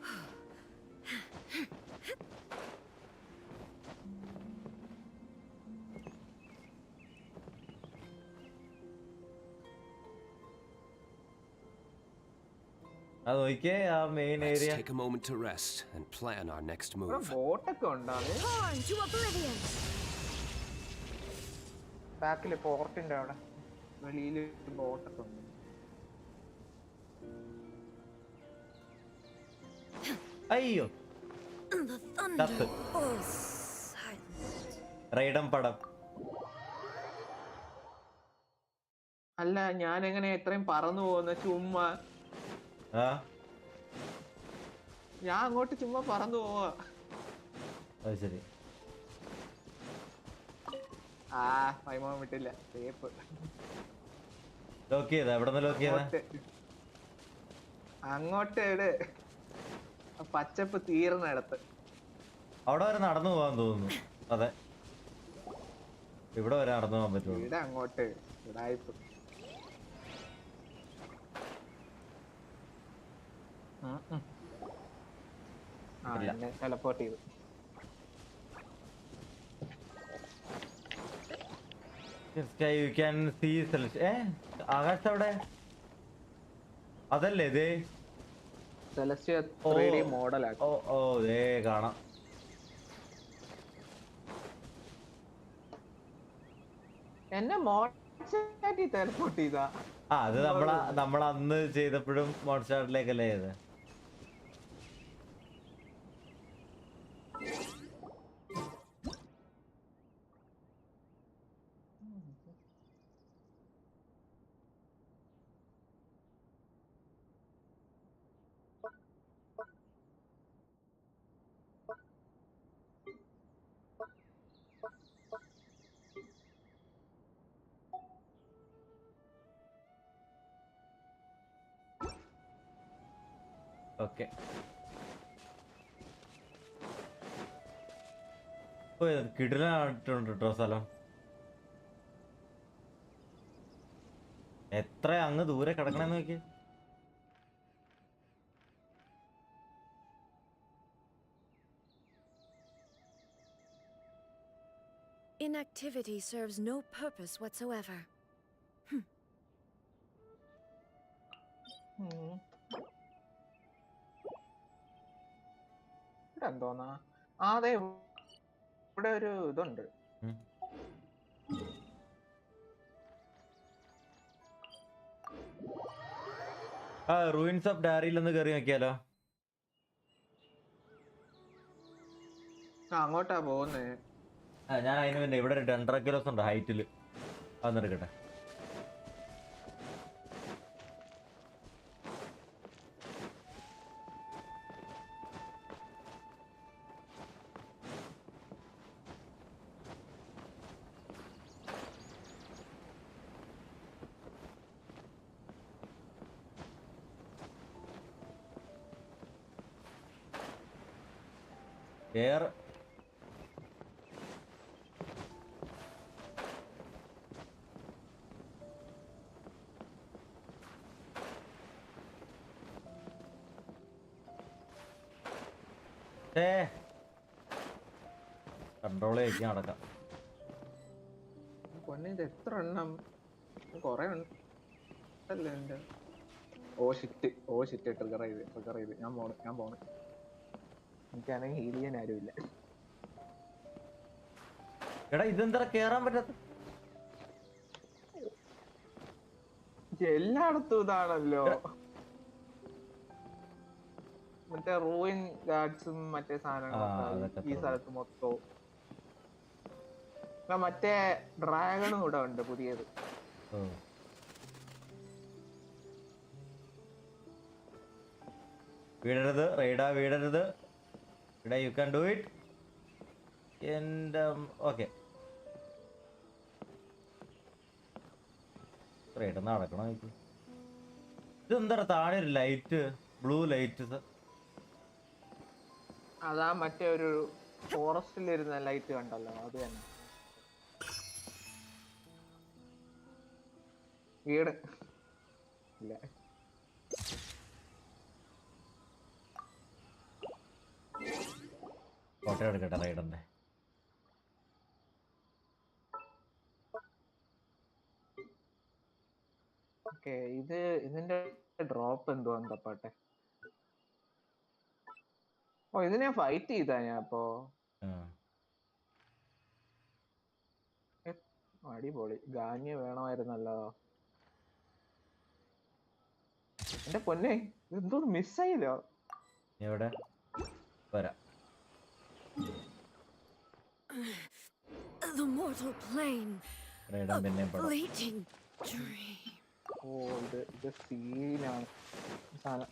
അത് നോക്കിയേ ആ main area. Let's take a moment to rest and plan our next move. ബോട്ടൊക്കെ ഉണ്ടാവും Torn to oblivion! ബാക്കില് പോർട്ടിന്റെ അവിടെ വെളിയില് ബോട്ടൊക്കെ ഉണ്ട്. അയ്യോ The thunder! ചത്ത്. Oh, silent. റൈഡം പടം. അല്ല ഞാൻ എങ്ങനെ എത്രയും പറന്നു പോകുന്ന ചുമ്മാ? ഞാൻ അങ്ങോട്ട് ചുമ്മാ പറന്നു പോവാ. അത് ശരി. ഫൈമോ വിട്ടില്ല. സേഫ്. ലോക്ക് ചെയ്താ? എവിടെ നിന്ന് ലോക്ക് ചെയ്താ? അങ്ങോട്ട് ഇട്. പച്ചപ്പ് തീർന്നിടത്ത്. അവിടെ വരെ നടന്നു പോകാൻ തോന്നുന്നു. അതെ ഇവിടെ വരെ നടന്നു പോകാൻ പറ്റുള്ളൂ. ഇവിടെ അങ്ങോട്ട് ഇടായിപ്പ്. എന്നെ ടെലപ്പോർട്ട് ചെയ്തു. You can see ആകാശത്ത് അവിടെ അതല്ലേ ഇത്? Celestia 3D മോഡലാക്കി. ഓ ദേ കാണാം. എന്നെ മോഡലാക്കി ടെലപ്പോർട്ട് ചെയ്താ. അത് നമ്മൾ അന്ന് ചെയ്തപ്പോഴും മോൺസ്റ്റാറിലേക്കല്ലേ ചെയ്തത്. ഓക്കെ. കിടിലായിട്ടുണ്ട് കേട്ടോ സ്ഥലം. എത്ര അങ്ങ് ദൂരെ കിടക്കണെന്ന് നോക്കി. Inactivity serves no purpose whatsoever. ഇവിടെ എന്തോന്നാ? അതെ, ഇവിടെ ഒരു ഇതുണ്ട്. റൂയിൻസ് ഓഫ് ഡയറിയിലൊന്ന് കയറി നോക്കിയാലോ? അങ്ങോട്ടാ പോകുന്നേ. ഞാൻ അതിന് പിന്നെ ഇവിടെ ഒരു ഡെൻഡ്രാക്യുലസ് ഉണ്ട് ഹൈറ്റിൽ, അതെടുക്കട്ടെ. എയർ കൺട്രോൾ ചെയ്യിക്കാൻ നടക്കാം. പൊന്നെ, ഇത് എത്ര എണ്ണം? കൊറേ ഉണ്ടല്ലേ എന്റെ. ഓ ഷിറ്റ് ട്രിഗർ ചെയ്ത് ഞാൻ പോണ്. എനിക്കാണെങ്കിൽ ഹീൽ ചെയ്യാൻ ആരുമില്ല. എടാ ഇതെന്താ കേറാൻ പറ്റാത്ത? എല്ലായിടത്തും ഇതാണല്ലോ. മറ്റേ റൂയിൻ ഗാർഡ്സും മറ്റേ സാധനങ്ങളൊക്കെ ഈ സ്ഥലത്ത് മൊത്തവും. മറ്റേ ഡ്രാഗണും കൂടെ ഉണ്ട് പുതിയത്. വീടരുത് റൈഡാ, വീടരുത്. You can do it. Okay, raid നടക്കണോ? ഇതെന്താ താഴെ ഒരു ലൈറ്റ്, ബ്ലൂ ലൈറ്റ്? അതാ മറ്റേ ഒരു ഫോറസ്റ്റിലിരുന്ന ലൈറ്റ് കണ്ടല്ലോ, അത് തന്നെ. വീട് ഇല്ല. ഫോട്ടോ എടുക്കട്ടെ റൈഡറിന്റെ. ഓക്കെ, ഇതിന്റെ ഡ്രോപ്പ് എന്തുവാന്ന് തപ്പാട്ടെ. ഓ, ഇത് ഞാൻ ഫൈറ്റ് ചെയ്താ ഞാൻ അപ്പോ. അടിപൊളി. ഗാന്യ വേണമായിരുന്നല്ലോ. എന്റെ പൊന്നെ, എന്തോ മിസ്സായില്ലോ. എവിടെ വരാം? The mortal plane. A fleeting dream. ഓ, ഇത് സീനാണ് സാധനം.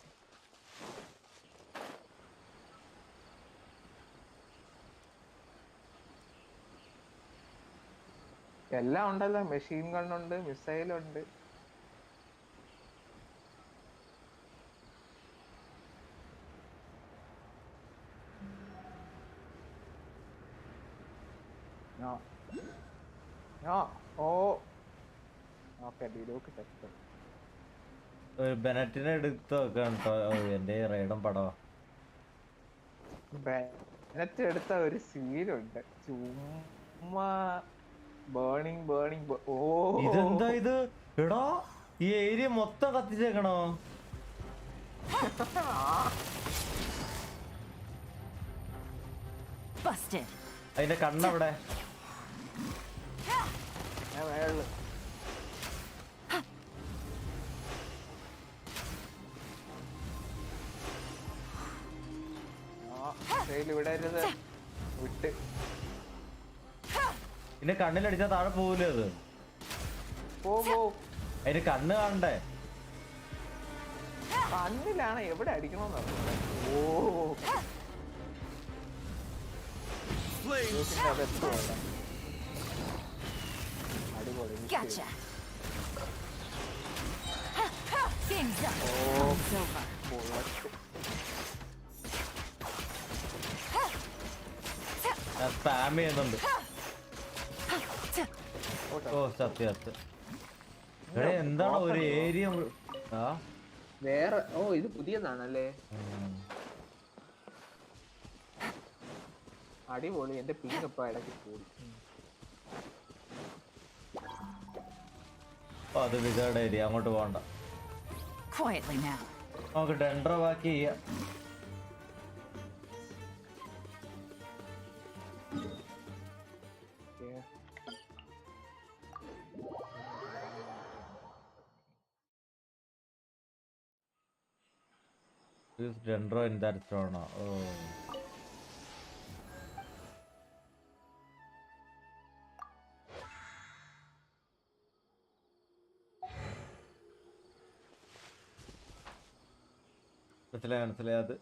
എല്ലാം ഉണ്ടല്ലോ. മെഷീൻ ഗണ്ണുണ്ട്, മിസൈലുണ്ട്. ബെനറ്റിനെ എടുത്ത് വെക്കാൻ എന്റെ റൈഡൻ പടവാ. ബെനറ്റ് എടുത്ത ഒരു സീനുണ്ട്. ചുമ്മാ ബേണിംഗ്. ഓ, ഇതെന്താ ഇത്? എടാ ഈ ഏരിയ മൊത്തം കത്തിച്ചേക്കണോ? അതിന്റെ കണ്ണവിടെ? വിടരുത്, വിട്ട്. പിന്നെ കണ്ണിലടിച്ചാൽ താഴെ പോവില്ലേ അത്? അതിന് കണ്ണ് കാണണ്ടേ? കണ്ണിലാണ്. എവിടെ അടിക്കണമെന്ന് പറഞ്ഞു. ഓ, അടിപൊളി. ഓ, സ്പാം ചെയ്യുന്നുണ്ട്. ഓ സത്യം സത്യം. എടേ എന്താണ് ഒരു ഏരിയ വേറെ? ഓ ഇത് പുതിയതാണല്ലേ, അടിപൊളി. എന്റെ പിങ് ഇപ്പൊ ഇടയ്ക്ക് കൂടി. അത് വിസേർഡ് ഏരിയ, അങ്ങോട്ട് പോകണ്ട. Quietly now. നമുക്ക് ഡെൻഡ്രോ ബാക്കി ചെയ്യാം. Use dendro in that zone. Oh. മനസ്സിലായി അത്.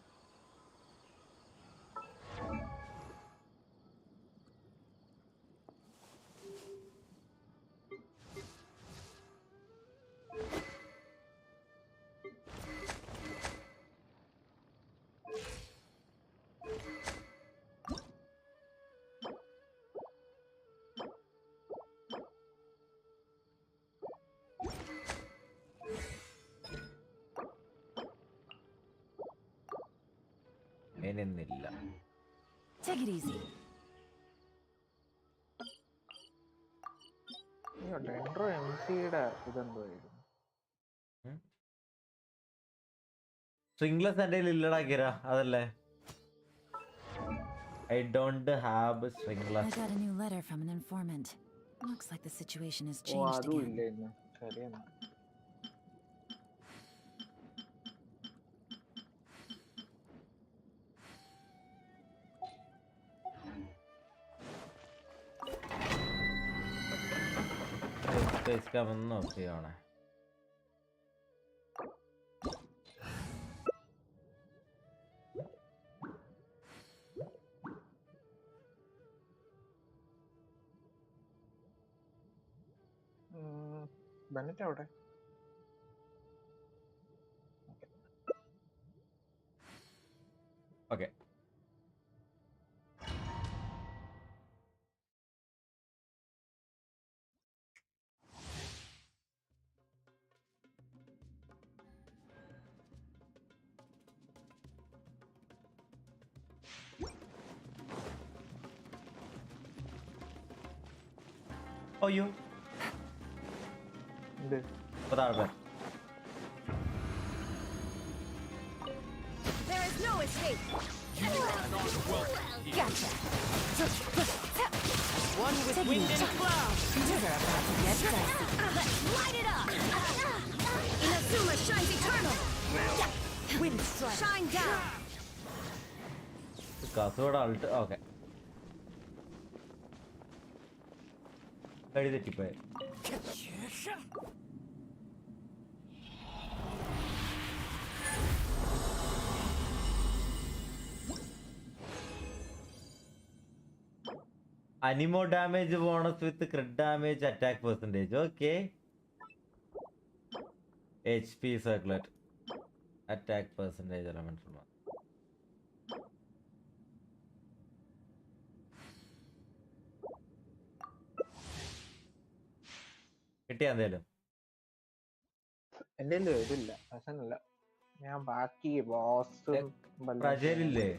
ഇല്ല. Take it easy. ഡെൻഡ്രോ എംസിയുടെ ഇതെന്തായിരുന്നു? സ്ട്രിംഗ്ലെസ് എൻ്റെ ഇല്ലടാ കിര, അതല്ലേ? I don't have stringless. I got a new letter from an informant. Looks like the situation has oh changed അതും again. ഇല്ലായിരുന്നു. ശരിയെന്നാ. इसका मतलब ओके होना है. ബെന്നറ്റ് അവിടെ. ഓക്കെ അയ്യോ എന്ത്? താഴെ There is no escape. Gotcha. One with wind and cloud. You're about to get dicey. Let's light it up. Inazuma shines eternal. Wind strike. Shine down. Kasaragod Alt. Okay കഴി തെറ്റിപ്പോയി. Animo damage bonus with crit damage attack percentage. Okay. HP circlet. Attack percentage elemental one. കിട്ടിയ എന്തേലും? എന്റെ ഇതില്ല, പ്രശ്നമില്ല. ഞാൻ ബാക്കി ബോസും പ്രജയിലില്ലേ?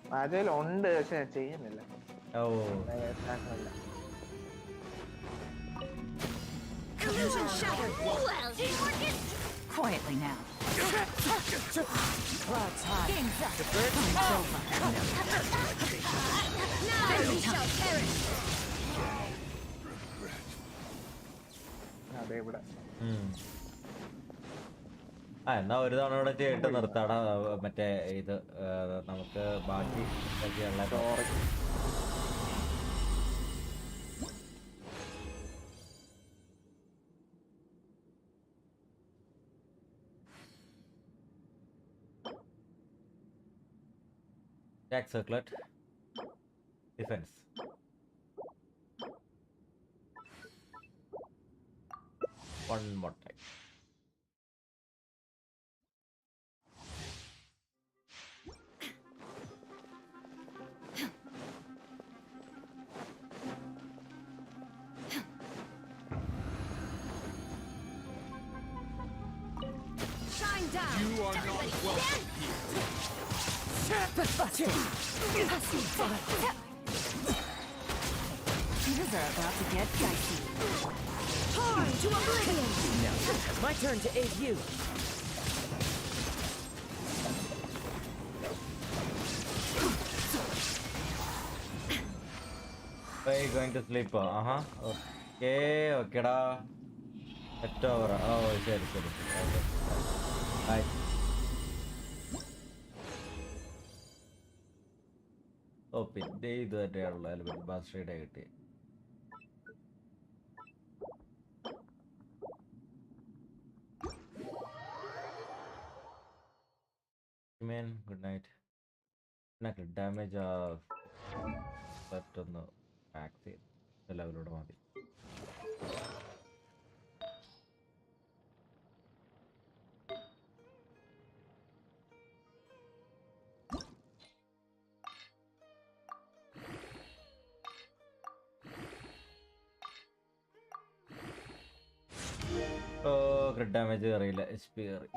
പ്രജയിൽ ഉണ്ട്, പക്ഷെ ചെയ്യുന്നില്ല. ഓ Illusion shattered. Teamwork is quietly now. Clouds high. Game's up. The birds are over. Now we shall perish. അതെ ഇവിടെ. എന്നാ ഒരു തവണ ഇവിടെ ചെയ്തിട്ട് നിർത്താടാ. മറ്റേ ഇത് നമുക്ക് ബാക്കി attack circlet defense. One more time. down. You are not welcome here. These are about to get dicey. Torn to oblivion. Now, my turn to aid you. Are you going to sleep? Okay da. Set over. Oh, ശരി. Okay. Bye. ഓ പിന്നെ ഇത് തന്നെയാണല്ലോ അതിൽ ബാസ്റ്ററിയുടെ കിട്ടി. Good night. പിന്നെ damage പറ്റൊന്ന് max ചെയ്ത് ലെവലൂടെ മതി. ക്രിട്ട് damage കയറിയില്ല, HP കയറി.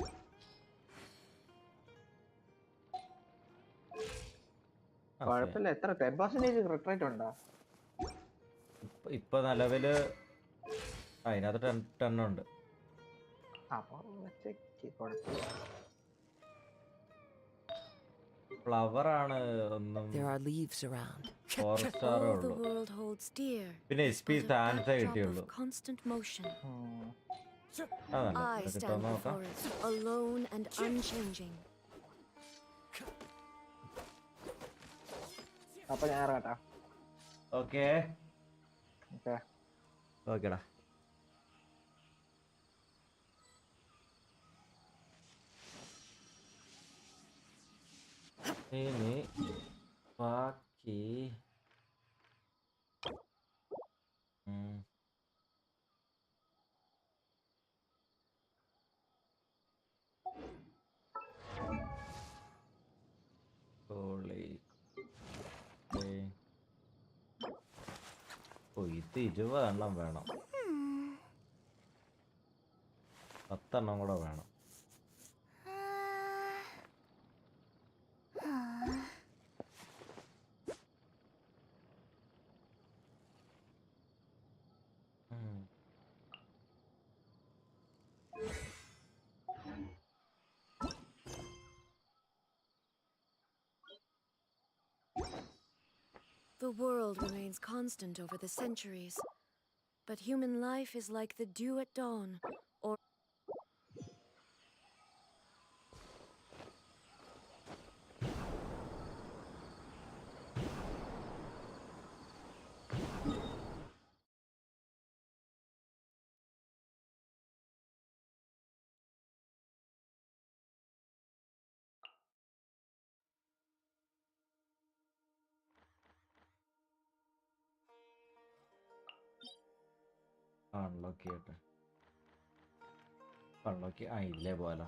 കുഴപ്പമില്ല. എത്ര 10% ക്രിട്ട് റേറ്റ് ഉണ്ടോ ഇപ്പൊ നിലവില്? അതിനകത്ത് 10 ഉണ്ട്. ഫ്ലവർ ആണ് ഒന്നും. There are leaves around. 4 star All the ഉള്ളു. world holds dear. പിന്നെ HP but a സാൻസേ backdrop കിട്ടിയുള്ളൂ. of constant motion. അതല്ല I stand before it, alone and unchanging. അപ്പൊ ഞാൻ ഇറങ്ങട്ടാ. ഓക്കെ ഓക്കെടാ. ഇനി ബാക്കി ഇത് 20 എണ്ണം വേണം. 10 എണ്ണം കൂടെ വേണം. The world remains constant over the centuries, but human life is like the dew at dawn, or unlock ചെയ്യട്ടെ. അൺലോക്ക് ഇല്ലേ പോലെ.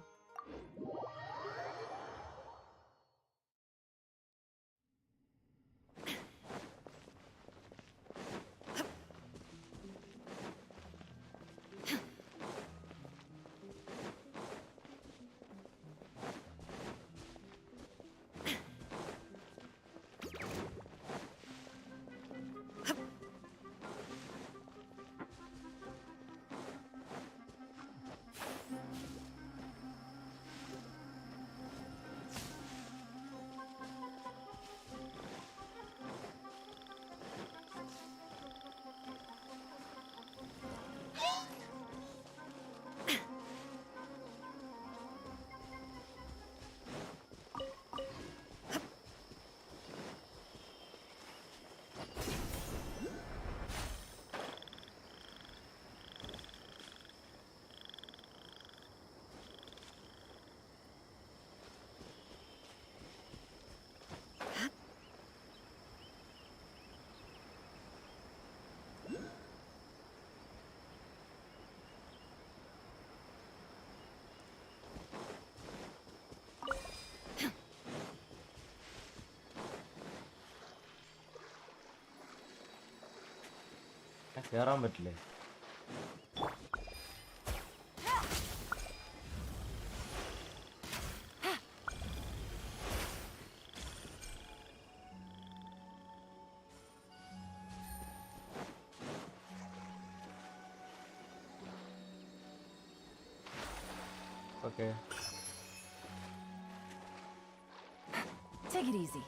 കേറാൻ പറ്റില്ലേ? Okay. Take it easy.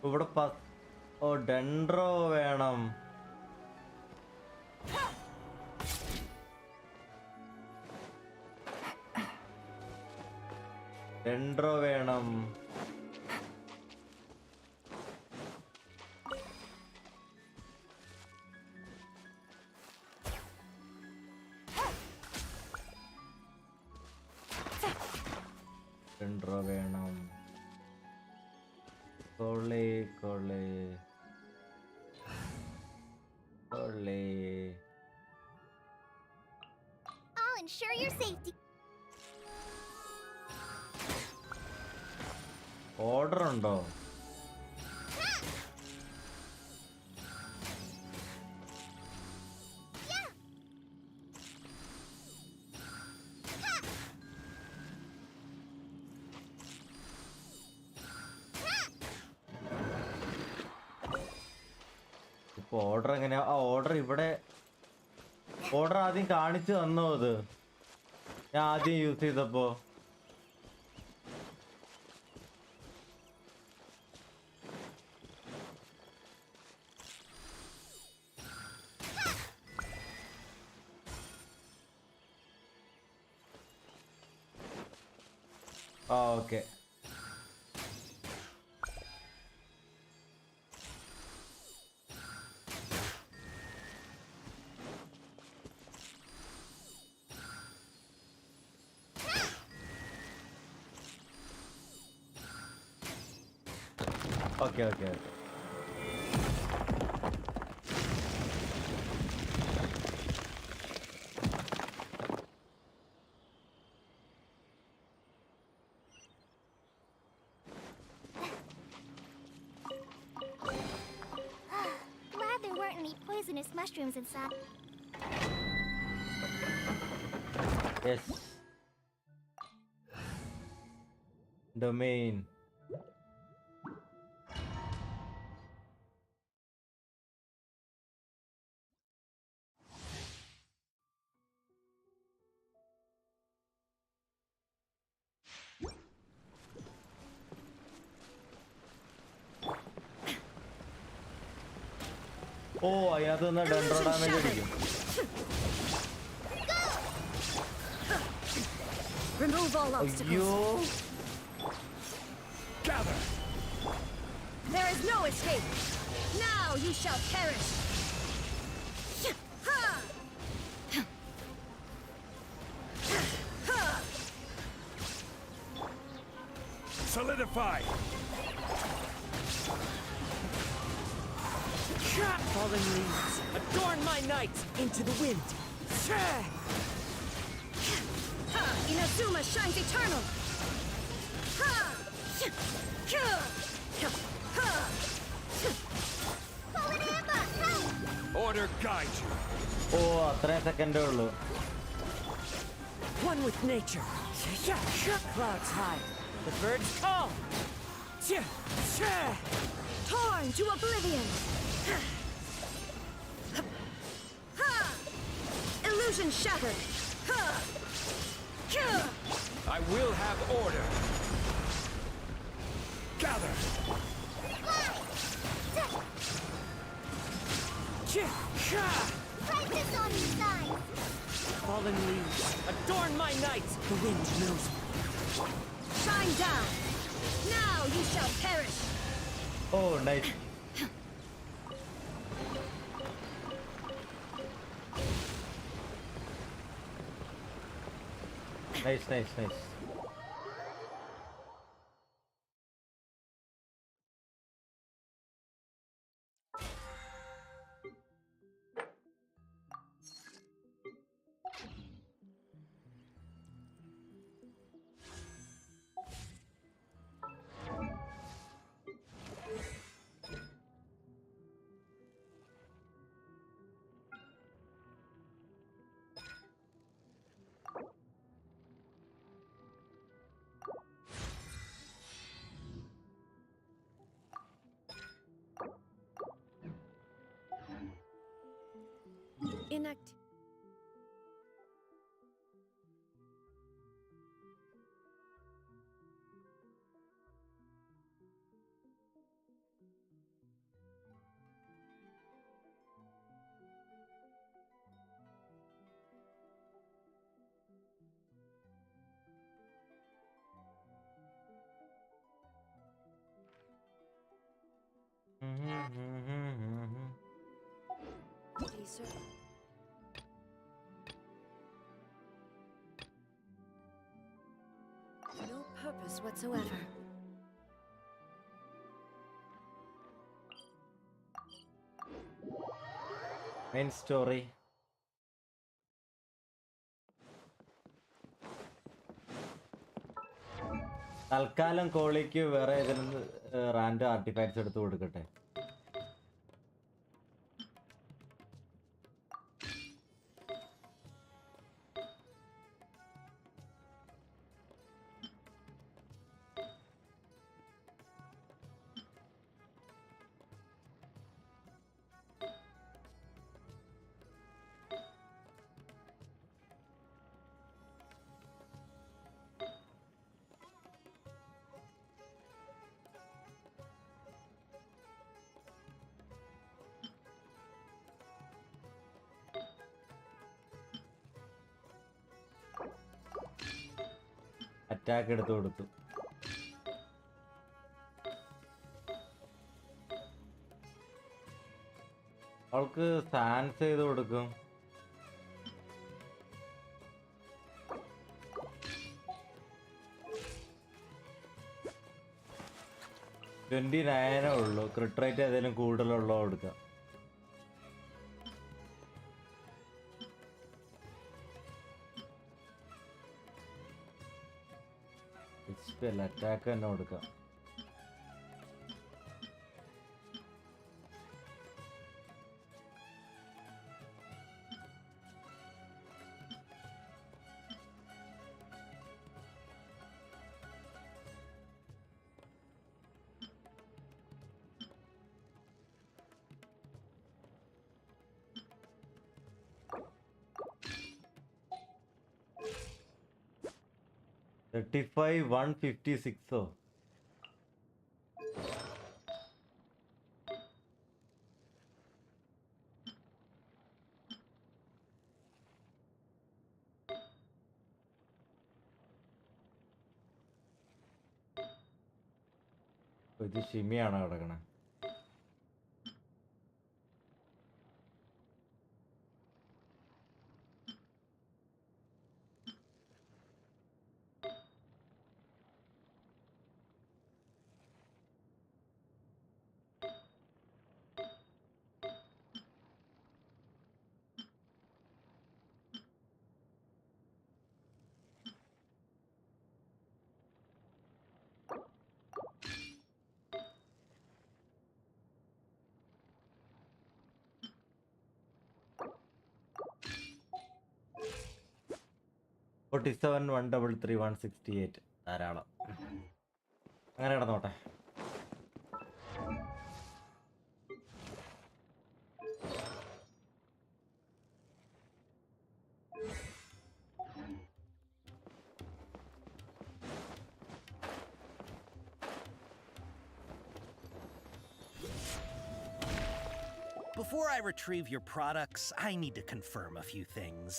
ഇവിടെ ഓ ഡെൻഡ്രോ വേണം. ഡെൻഡ്രോ വേണം. ഡെൻഡ്രോ വേണം. കൊള്ളേ കൊള്ളേ കൊള്ളേ. I'll ensure your safety. Order ഉണ്ടോ? ഇപ്പൊ ഓർഡർ എങ്ങനെയാ? ആ ഓർഡർ ഇവിടെ ഓർഡർ ആദ്യം കാണിച്ചു തന്നോ? അത് ഞാൻ ആദ്യം യൂസ് ചെയ്തപ്പോ ആ okay. Okay okay okay. Glad there weren't any poisonous mushrooms inside. Yes. Domain. ഓ അതിനകത്ത് നിന്ന് ഡെൻഡ്രോ ഡാമേജ് അടിക്കും. Remove all obstacles. അയ്യോ. Gather! There is no escape. Now you shall perish. Solidify! Fallen leaves, adorn my night into the wind. Inazuma shines eternal. Order guide you. ഓ അത്രയും സെക്കൻഡേ ഉള്ളൂ. One with nature. Clouds high. The birds call. Torn to oblivion. Illusion shattered. I will have order. Gather! Practice on these sides. Fallen leaves, adorn my night. The wind knows me. Shine down. Now you shall perish. Oh nice. Nice nice nice. Please, sir. No purpose whatsoever. Main story. തൽക്കാലം കോളിക്ക് വേറെ ഏതെങ്കിലും random artefacts എടുത്ത് കൊടുക്കട്ടെ. Attack എടുത്ത് കൊടുത്തു. അവൾക്ക് sans ചെയ്ത് കൊടുക്കും. $29 ഉള്ളൂ. ക്രിട്ട് റേറ്റ് ഏതെങ്കിലും കൂടുതലുള്ളോ കൊടുക്കാം. അറ്റാക്ക് തന്നെ കൊടുക്കാം. $35,156. ഇത് ഷിമിയാണ് കിടക്കണേ. $47,133,168 ധാരാളം. അങ്ങനെ കിടന്നോട്ടെ. Before I retrieve your products, I need to confirm a few things.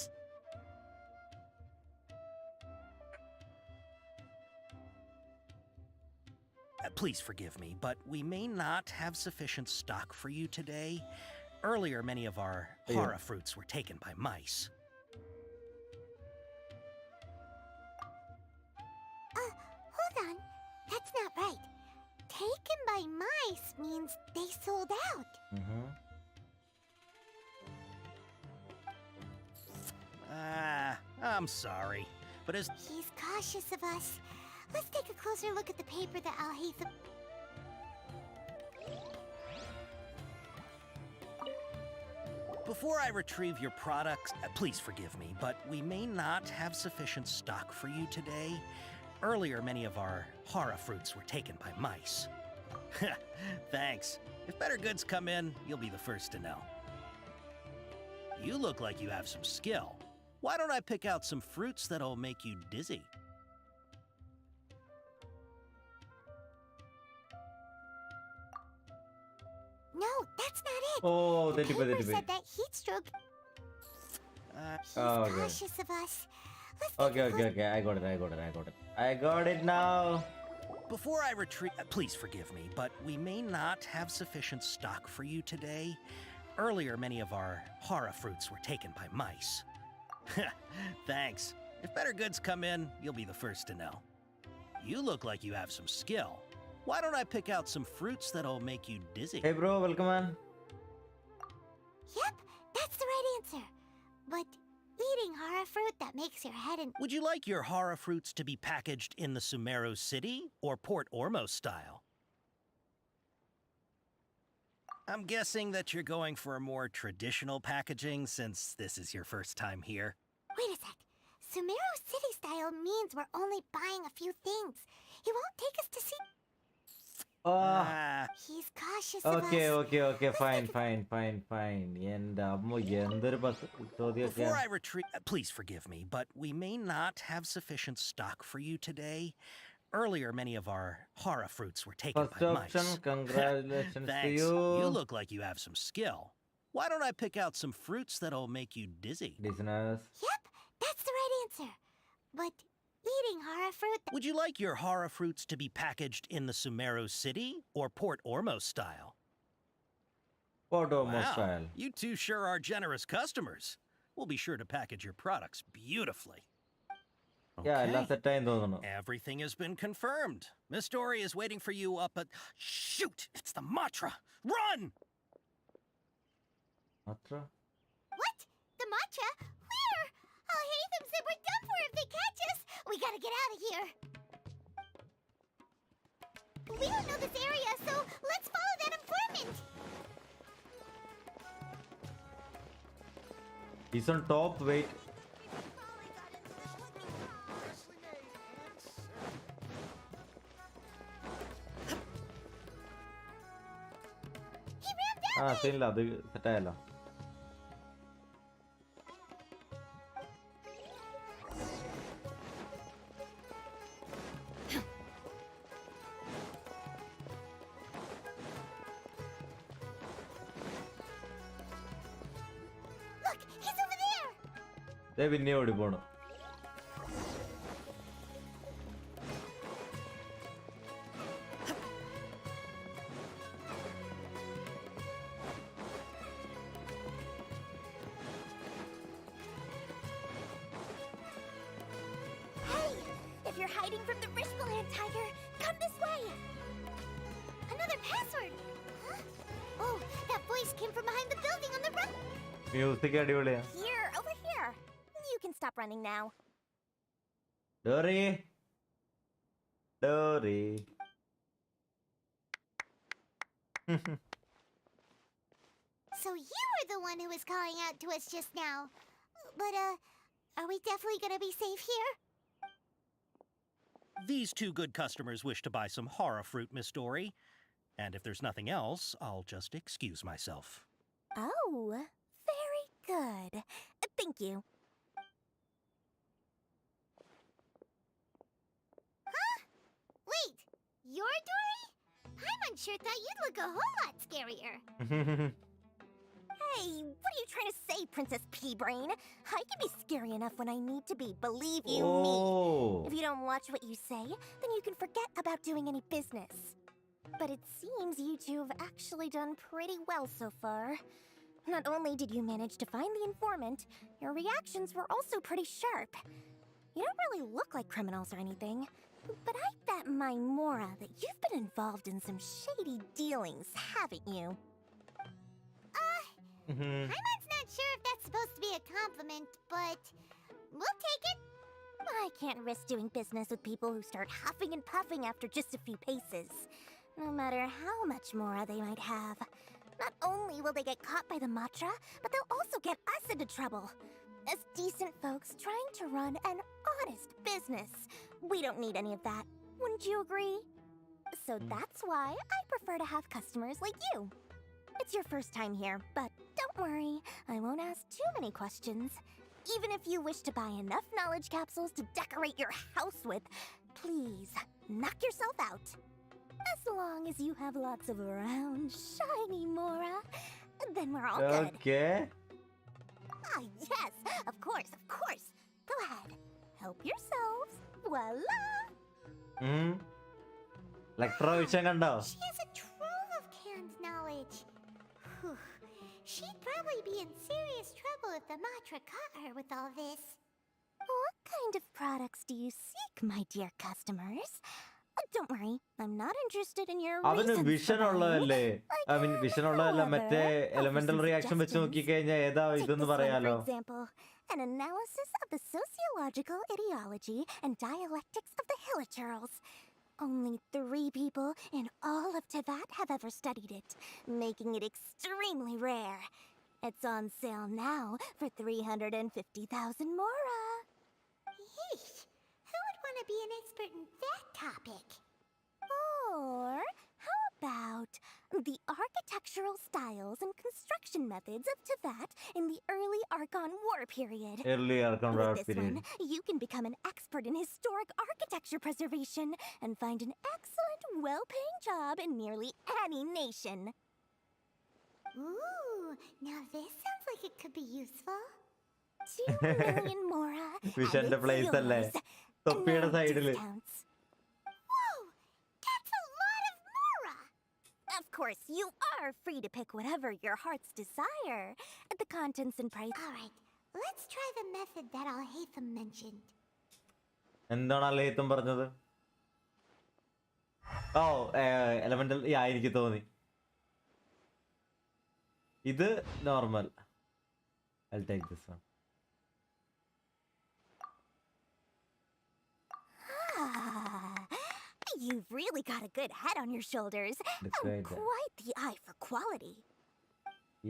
Please forgive me, but we may not have sufficient stock for you today. Earlier, many of our hara fruits were taken by mice. Hold on. That's not right. Taken by mice means they sold out. I'm sorry, but as He's cautious of us. Let's take a closer look at the paper that Al-Haytham... Before I retrieve your products, please forgive me, but we may not have sufficient stock for you today. Earlier, many of our hara fruits were taken by mice. Thanks. If better goods come in, you'll be the first to know. You look like you have some skill. Why don't I pick out some fruits that'll make you dizzy? No, that's not it. Oh, the they paper said that heat stroke... He's okay. cautious of us. Let's take a Okay. I got it. I got it now. Before I retreat, please forgive me, but we may not have sufficient stock for you today. Earlier, many of our hara fruits were taken by mice. Thanks. If better goods come in, you'll be the first to know. You look like you have some skill. Why don't I pick out some fruits that'll make you dizzy? Hey bro, welcome man. Yep, that's the right answer. But eating hara fruit that makes your head and Would you like your hara fruits to be packaged in the SUMERU City or Port Ormos style? I'm guessing that you're going for a more traditional packaging since this is your first time here. Wait a sec. Sumeru City style means we're only buying a few things. He won't take us to see. Ah. He's cautious of Okay, us. okay, fine. And Before I retreat, please forgive me, but we may not have sufficient stock for you today. Earlier, many of our hara fruits were taken first by option, mice. congratulations to Thanks. you. You look like you have some skill. Why don't I pick out some fruits that'll make you dizzy? Listeners. Yep, that's the right answer. But eating hara fruit. Would you like your hara fruits to be packaged in the SUMERU City or Port Ormos style? Port Ormos Wow, style. you two sure are generous customers. We'll be sure to package your products beautifully. Yeah, Okay. last time though. Everything has been confirmed. Miss Dory is waiting for you up at... Shoot! It's the Matra! Run! Matra? What? The matcha? Where? Oh, Hatham said we're done for if they catch us. We gotta get out of here. We don't know this area, so let's follow that informant. He's on top, wait. He ran that way. Same അത് സെറ്റായല്ലോ. Look, he's over there. ദേ പിന്നെ ഓടി പോണു. Hey, if you're hiding from the Rishmaland tiger, come this way. Another password. Huh? Oh, that voice came from behind the building on the right. Music അടിപൊളിയാ. Here, over here. You can stop running now. Dory. So you were the one who was calling out to us just now. But, are we definitely gonna be safe here? These two good customers wish to buy some hara fruit, Miss Dory. And if there's nothing else, I'll just excuse myself. Oh, very good. Thank you. Huh? Wait, you're Dory? Paimon sure thought you'd look a whole lot scarier. Hey, what are you trying to say, Princess Pea-Brain? I can be scary enough when I need to be, believe you me. Oh. If you don't watch what you say, then you can forget about doing any business. But it seems you two have actually done pretty well so far. Not only did you manage to find the informant, your reactions were also pretty sharp. You don't really look like criminals or anything, but I bet my Mora that you've been involved in some shady dealings, haven't you? Paimon's not sure if that's supposed to be a compliment, but we'll take it. I can't risk doing business with people who start huffing and puffing after just a few paces, no matter how much Mora they might have. Not only will they get caught by the Matra, but they'll also get us into trouble. As decent folks trying to run an honest business, we don't need any of that. Wouldn't you agree? So that's why I prefer to have customers like you. It's your first time here, but don't worry, I won't ask too many questions. Even if you wish to buy enough knowledge capsules to decorate your house with, please, knock yourself out. As long as you have lots of round, shiny Mora, then we're all good. Okay. Ah, yes, of course, of course. Go ahead. Help yourselves. Voila! ഇലക്ട്രോവിഷൻ കണ്ടോ? She has a trove of canned knowledge. Whew. She'd probably be in serious trouble if the Matra caught her with all this. What kind of products do you seek, my dear customers? Don't worry, I'm not interested in your അവന് reasons vision for buying. ഉള്ളതല്ലേ? I mean vision ഉള്ളതല്ല, മറ്റേ However, elemental offer some reaction വെച്ച് suggestions. നോക്കിക്കഴിഞ്ഞാൽ ഏതാ Take ഇതെന്ന് this one, പറയാലോ. for example, an analysis of the sociological ideology and dialectics of the Hilichurls. Only 3 people in all of Teyvat have ever studied it, making it extremely rare. It's on sale now for 350,000 mora. Yeesh, who would want to be an expert in that topic? Or how about the architectural styles and construction methods of Teyvat in the early Archon War period? Early Archon With War this period. one, you can become an expert in historic architecture preservation and find an excellent, well-paying job in nearly any nation. Ooh, now this sounds like it could be useful. 2 million mora. വിഷന്റെ place അല്ലേ? തൊപ്പിയുടെ സൈഡില്. Whoa, that's a lot of mora. Of course, you are free to pick whatever your heart's desire. The contents and price. All right, let's try the method that Al-Haytham mentioned. എന്താണ് അല്ലേത്തും പറഞ്ഞത്? ഓ elemental, എനിക്ക് തോന്നി ഇത് normal. I'll take this one. You've really got a good head on your shoulders. Describe that. Quite the eye for quality.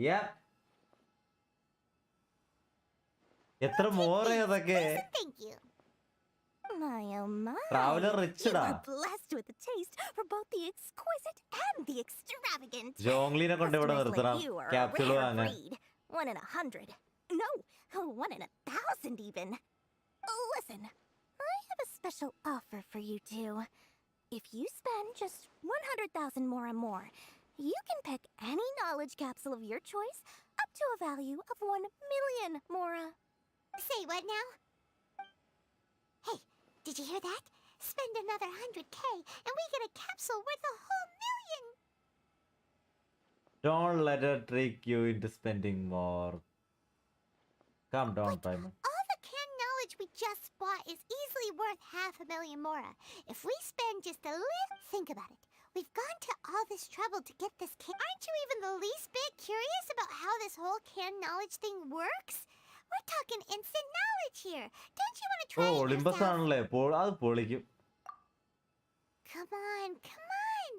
Yep. എത്ര മോറേ അതൊക്കെ? Thank you. My oh my. Traveler rich You da. are blessed with a taste for both the exquisite and the extravagant. ജോങ്ലിനെ കൊണ്ട് ഇവിടെ Customers നിർത്തണം. like you are a capsule rare വാങ്ങാൻ. breed. 1 in 100. No, 1 in 1,000 even. Listen, I have a special offer for you two. If you spend just 100,000 more and more, you can pick any knowledge capsule of your choice up to a value of 1 million mora. Say what now? Hey, did you hear that? Spend another 100K and we get a capsule worth a whole million. Don't let her trick you into spending more. Calm down, Paimon. All the canned knowledge we just bought is easily worth 500,000 mora. If we spend just a little... Think about it. We've gone to all this trouble to get this can... Aren't you even the least bit curious about how this whole canned knowledge thing works? We're talking instant knowledge here. Don't you want to oh try it Olympus yourself? ആണല്ലേ, അത് പൊളിക്കും. Come on, come on.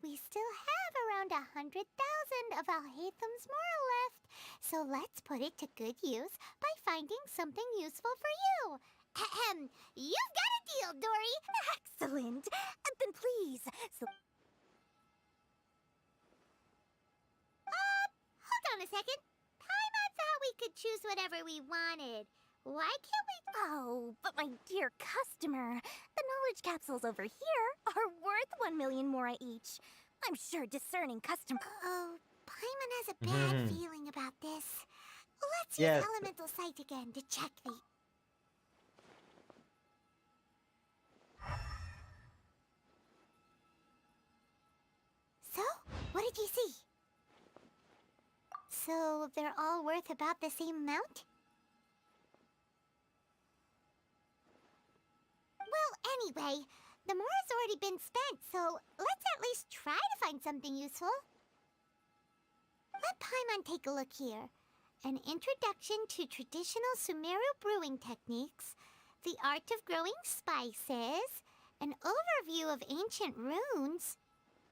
We still have around 100,000 of Al-Haytham's mora left. So let's put it to good use by finding something useful for you. Ahem. You've got a deal, Dory. Excellent. Then please. Hold on a second. Paimon thought we could choose whatever we wanted. Why can't we? Oh, but my dear customer, the knowledge capsules over here are worth 1 million mora each. I'm sure discerning customer. Oh, Paimon has a bad feeling about this. Let's use Yes. Elemental Sight again to check the... So, what did you see? So, they're all worth about the same amount? Well, anyway, the mora's already been spent, so let's at least try to find something useful. Let Paimon take a look here. An introduction to traditional Sumeru brewing techniques, the art of growing spices, an overview of ancient runes.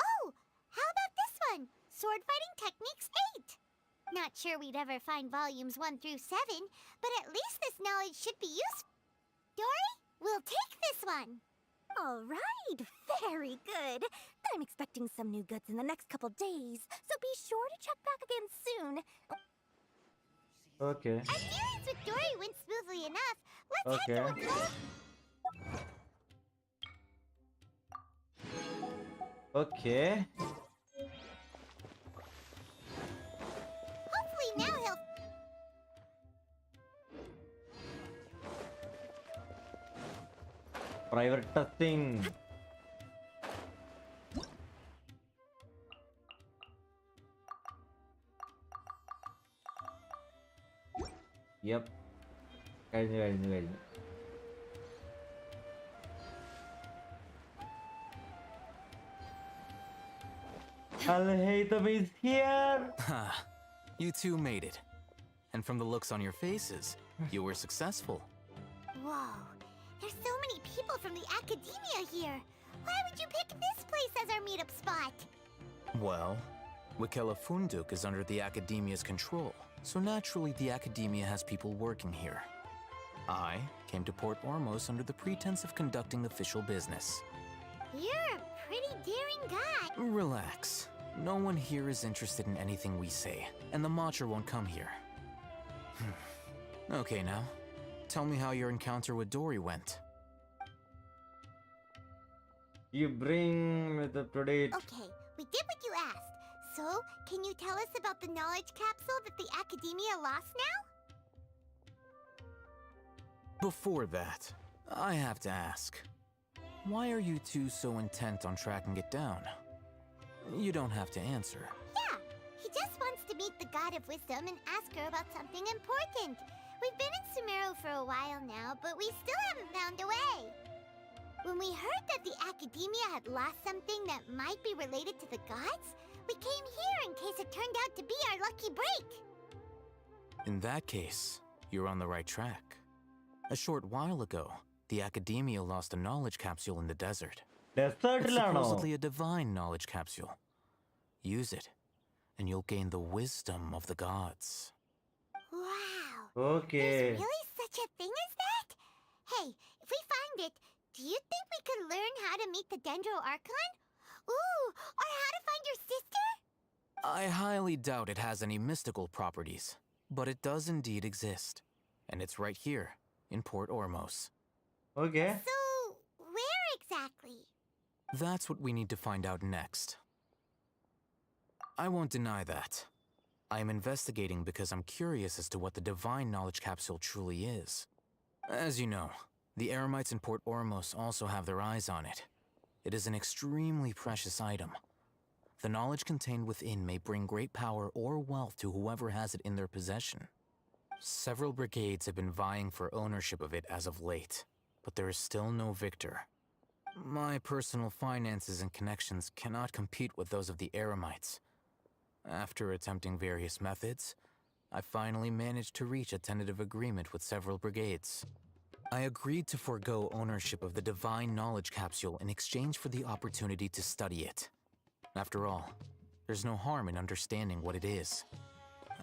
Oh, how about this one? Sword Fighting Techniques 8. Not sure we'd ever find volumes 1 through 7, but at least this knowledge should be useful. Dory, we'll take this one. All right, very good. I'm expecting some new goods in the next couple days, so be sure to check back again soon. Okay. Adherence with Dory went smoothly enough. Let's Okay. head to a close. Okay. Hopefully now he'll... Private testing. Yup, കഴിഞ്ഞു. Al-Haytham is here. You two made it. And from the looks on your faces, you were successful. Whoa, there's so many people from the academia here. Why would you pick this place as our meetup spot? Well, Wikela Funduk is under the academia's control, so naturally the academia has people working here. I came to Port Ormos under the pretense of conducting official business. You're a pretty daring guy. Relax. No one here is interested in anything we say, and the Matcha won't come here. Okay, now, tell me how your encounter with Dory went. You bring the predate. Okay, we did what you asked. So, can you tell us about the knowledge capsule that the academia lost now? Before that, I have to ask, why are you two so intent on tracking it down? You don't have to answer. Yeah, he just wants to meet the God of Wisdom and ask her about something important. We've been in SUMERU for a while now, but we still haven't found a way. When we heard that the academia had lost something that might be related to the gods, we came here in case it turned out to be our lucky break. In that case, you're on the right track. A short while ago, the academia lost a knowledge capsule in the desert. It's supposedly a divine knowledge capsule. Use it, and you'll gain the wisdom of the gods. Wow. Okay. There's really such a thing as that? Hey, if we find it, do you think we could learn how to meet the Dendro Archon? Ooh, or how to find your sister? I highly doubt it has any mystical properties, but it does indeed exist. And it's right here, in Port Ormos. Okay. So, where exactly? That's what we need to find out next. I won't deny that. I am investigating because I'm curious as to what the divine knowledge capsule truly is. As you know, the Eremites in Port Ormos also have their eyes on it. It is an extremely precious item. The knowledge contained within may bring great power or wealth to whoever has it in their possession. Several brigades have been vying for ownership of it as of late, but there is still no victor. My personal finances and connections cannot compete with those of the Eremites. After attempting various methods, I finally managed to reach a tentative agreement with several brigades. I agreed to forego ownership of the divine knowledge capsule in exchange for the opportunity to study it. After all, there's no harm in understanding what it is.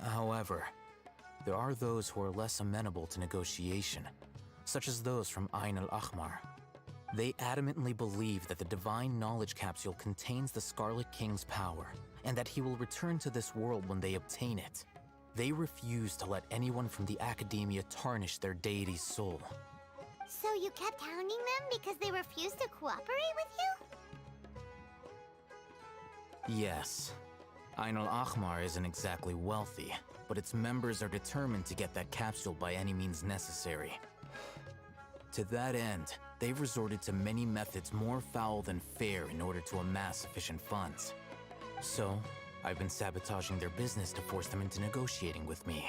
However, there are those who are less amenable to negotiation, such as those from Ain al-Ahmar. They adamantly believe that the divine knowledge capsule contains the Scarlet King's power, and that he will return to this world when they obtain it. They refuse to let anyone from the academia tarnish their deity's soul. So you kept hounding them because they refused to cooperate with you? Yes. Ain al-Ahmar isn't exactly wealthy, but its members are determined to get that capsule by any means necessary. To that end, they've resorted to many methods more foul than fair in order to amass sufficient funds. So, I've been sabotaging their business to force them into negotiating with me.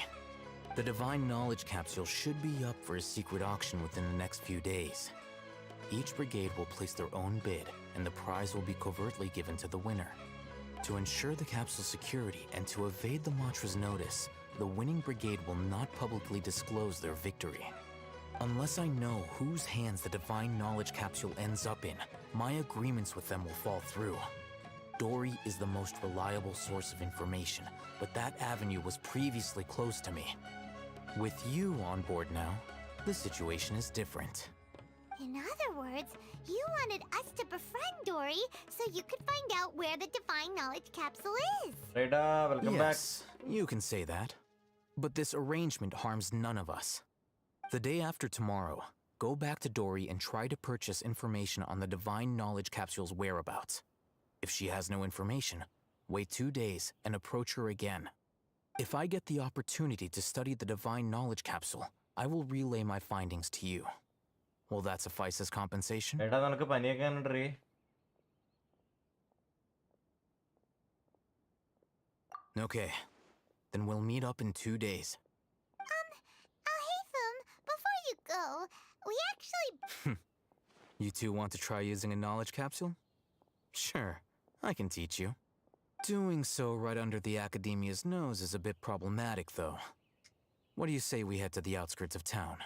The divine knowledge capsule should be up for a secret auction within the next few days. Each brigade will place their own bid, and the prize will be covertly given to the winner. To ensure the capsule's security and to evade the mantra's notice, the winning brigade will not publicly disclose their victory. Unless I know whose hands the divine knowledge capsule ends up in, my agreements with them will fall through. Dory is the most reliable source of information, but that avenue was previously closed to me. With you on board now, the situation is different. In other words, you wanted us to befriend Dory so you could find out where the divine knowledge capsule is. Reda, welcome back. Yes, you can say that. But this arrangement harms none of us. The day after tomorrow, go back to Dory and try to purchase information on the divine knowledge capsule's whereabouts. If she has no information, wait 2 days and approach her again. If I get the opportunity to study the divine knowledge capsule, I will relay my findings to you. Will that suffice as compensation? എടാ നിനക്ക് പനിയൊക്കെ ഉണ്ടേ. Okay, then we'll meet up in 2 days. babe! You two want to try using a knowledge capsule? Sure, I can teach you. Doing so right under the Academia's nose is a bit problematic, though. What do you say we head to the outskirts of town?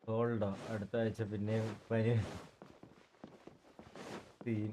ഹോൾഡോ അടുത്ത ആഴ്ച പിന്നെയും പനി scene.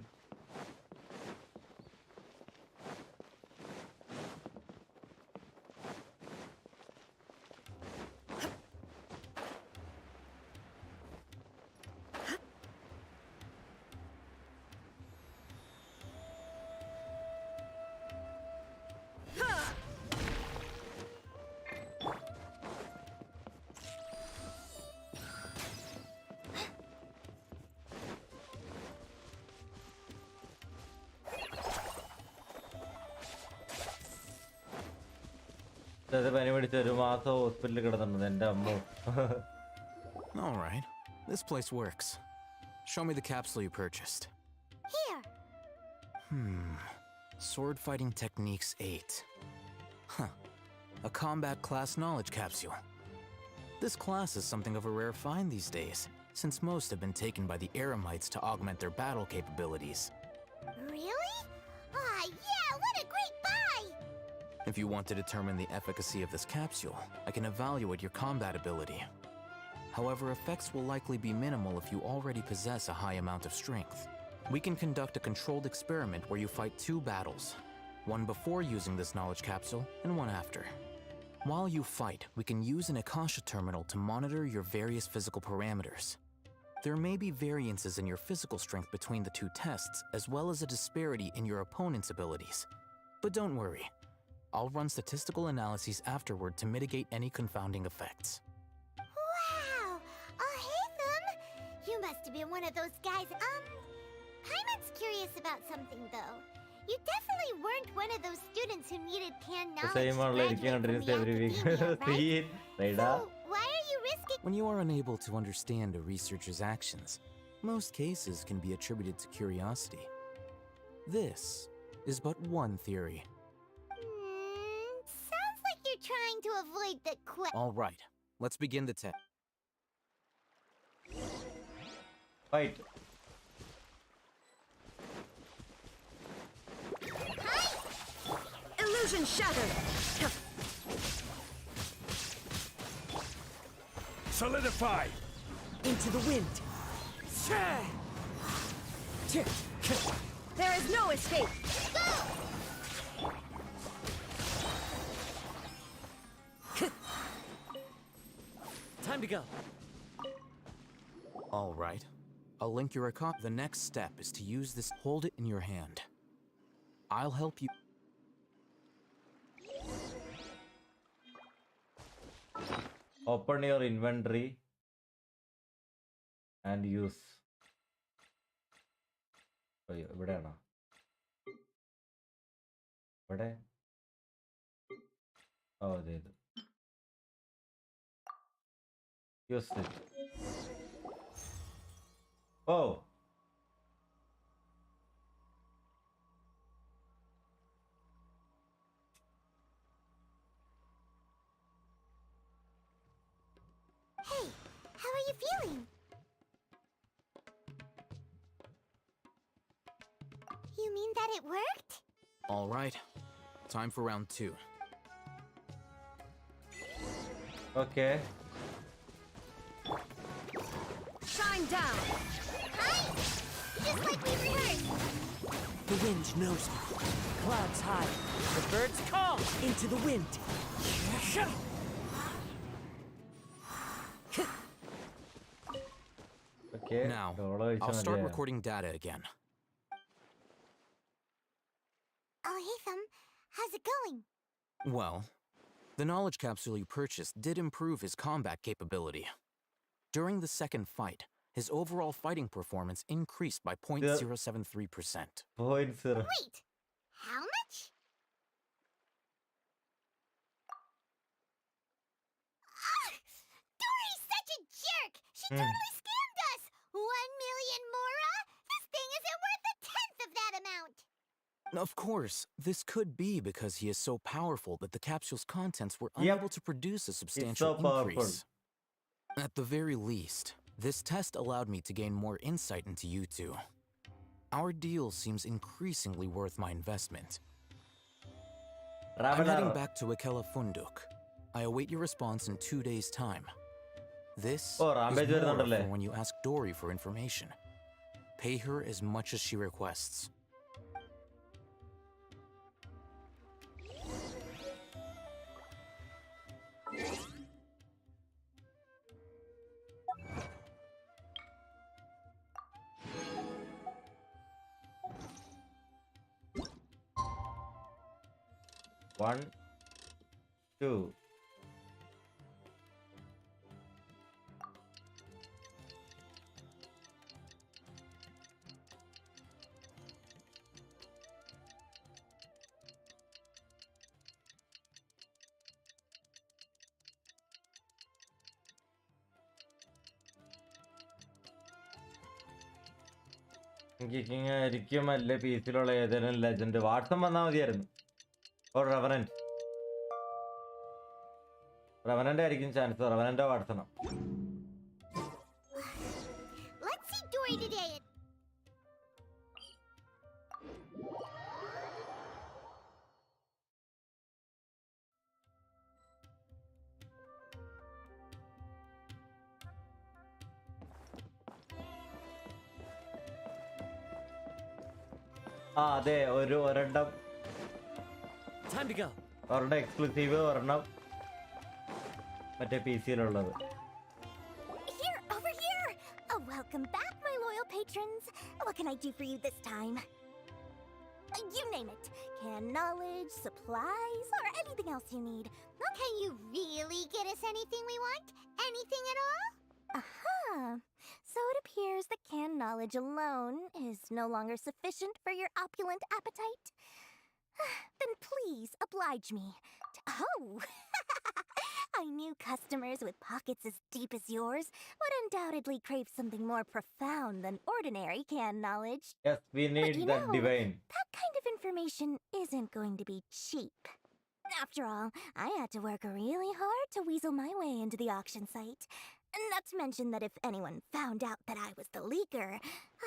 പനി പിടിച്ച് ഒരു മാസം ഹോസ്പിറ്റലിൽ കിടന്നിട്ടുണ്ട് എൻ്റെ അമ്മ. Alright, this place works. Show me the capsule you purchased. Here! Sword Fighting Techniques 8. Huh. A combat class knowledge capsule. This class is something of a rare find these days, since most have been taken by the Eremites to augment their battle capabilities. Really? Ah, yeah, what a great buy! If you want to determine the efficacy of this capsule, I can evaluate your combat ability. However, effects will likely be minimal if you already possess a high amount of strength. We can conduct a controlled experiment where you fight 2 battles, one before using this knowledge capsule and one after. While you fight, we can use an Akasha terminal to monitor your various physical parameters. There may be variances in your physical strength between the 2 tests, as well as a disparity in your opponent's abilities. But don't worry, I'll run statistical analyses afterward to mitigate any confounding effects. Wow! Oh, hey, Thumb! You must have been one of those guys. Paimon's curious about something, though. You definitely weren't one of those students who needed pan knowledge same to ആണല്ലോ എനിക്ക് graduate from continues the every week academia, right? Scene റൈഡാ. So, why are you risking... When you are unable to understand a researcher's actions, most cases can be attributed to curiosity. This is but one theory. Sounds like you're trying to avoid the All right, let's begin the test. Fight. Illusion shattered! Solidify! Into the wind! There is no escape! Time to go. All right, I'll link your account. The next step is to use this. Hold it in your hand. I'll help you. Open your inventory and use. അയ്യോ ഇവിടെയാണോ? ഇവിടെ അതെ ഇത് use it. Oh Hey, how are you feeling? You mean that it worked? All right, time for round 2. Okay. Shine down! Hi! Just like we rehearsed! The wind knows me. Clouds high. The birds call into the wind. Okay. Now, dollar I'll കഴിച്ചാൽ start മതിയാ. recording data again. Oh, hey, Thumb. How's it going? Well, the knowledge capsule you purchased did improve his combat capability. During the second fight, his overall fighting performance increased by 0.073%. 0.0. Wait, how much? Dory's such a jerk! She totally scammed us! 1 million mora? Of course, this could be because he is so powerful that the capsule's contents were Yep. unable to produce a It's substantial so powerful. increase. At the very least, this test allowed me to gain more insight into you two. Our deal seems increasingly worth my investment. I'm heading Ravener. back to Ikela Funduk. I await your response in 2 days' time. This Oh, is Rampage more വരുന്നുണ്ടല്ലേ? for when you ask Dory for information. Pay her as much as she requests. One, two. എനിക്കും അല്ലേ പീസിലുള്ള ഏതെങ്കിലും legend Watson വന്നാൽ മതിയായിരുന്നു. Or റെവനന്റ്. റെവനന്റ് ആയിരിക്കും chance. റെവനന്റോ വാട്സണോ? Let's see Dory today. ആ അതെ, ഒരെണ്ണം Time to go. ഒരെണ്ണം എക്സ്ക്ലൂസീവ്, ഒരെണ്ണം മറ്റേ P സിയിലുള്ളത്. Here, over here! Welcome back, my loyal patrons. What can I do for you this time? You name it. Canned knowledge, supplies, or anything else you need. Can you really get us anything we want? Anything at all? Uh-huh. So it appears that canned knowledge alone is no longer sufficient for your opulent appetite. Then please oblige me. Oh! I knew customers with pockets as deep as yours would undoubtedly crave something more profound than ordinary canned knowledge. Yes, we need you that know, divine. That kind of information isn't going to be cheap. After all, I had to work really hard to weasel my way into the auction site. Not to mention that if anyone found out that I was the leaker,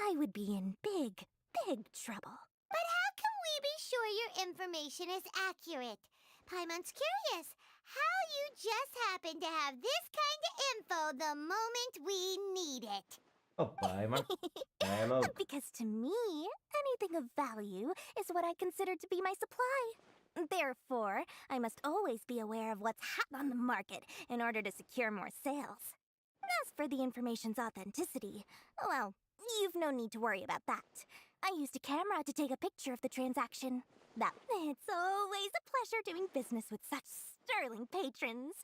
I would be in big, big trouble. But how can we be sure your information is accurate? Paimon's curious how you just happen to have this kind of info the moment we need it. Oh, Paimon. Dialogue. Because to me, anything of value is what I consider to be my supply. Therefore, I must always be aware of what's hot on the market in order to secure more sales. As for the information's authenticity, well, you've no need to worry about that. I used a camera to take a picture of the transaction. It's always a pleasure doing business with such sterling patrons.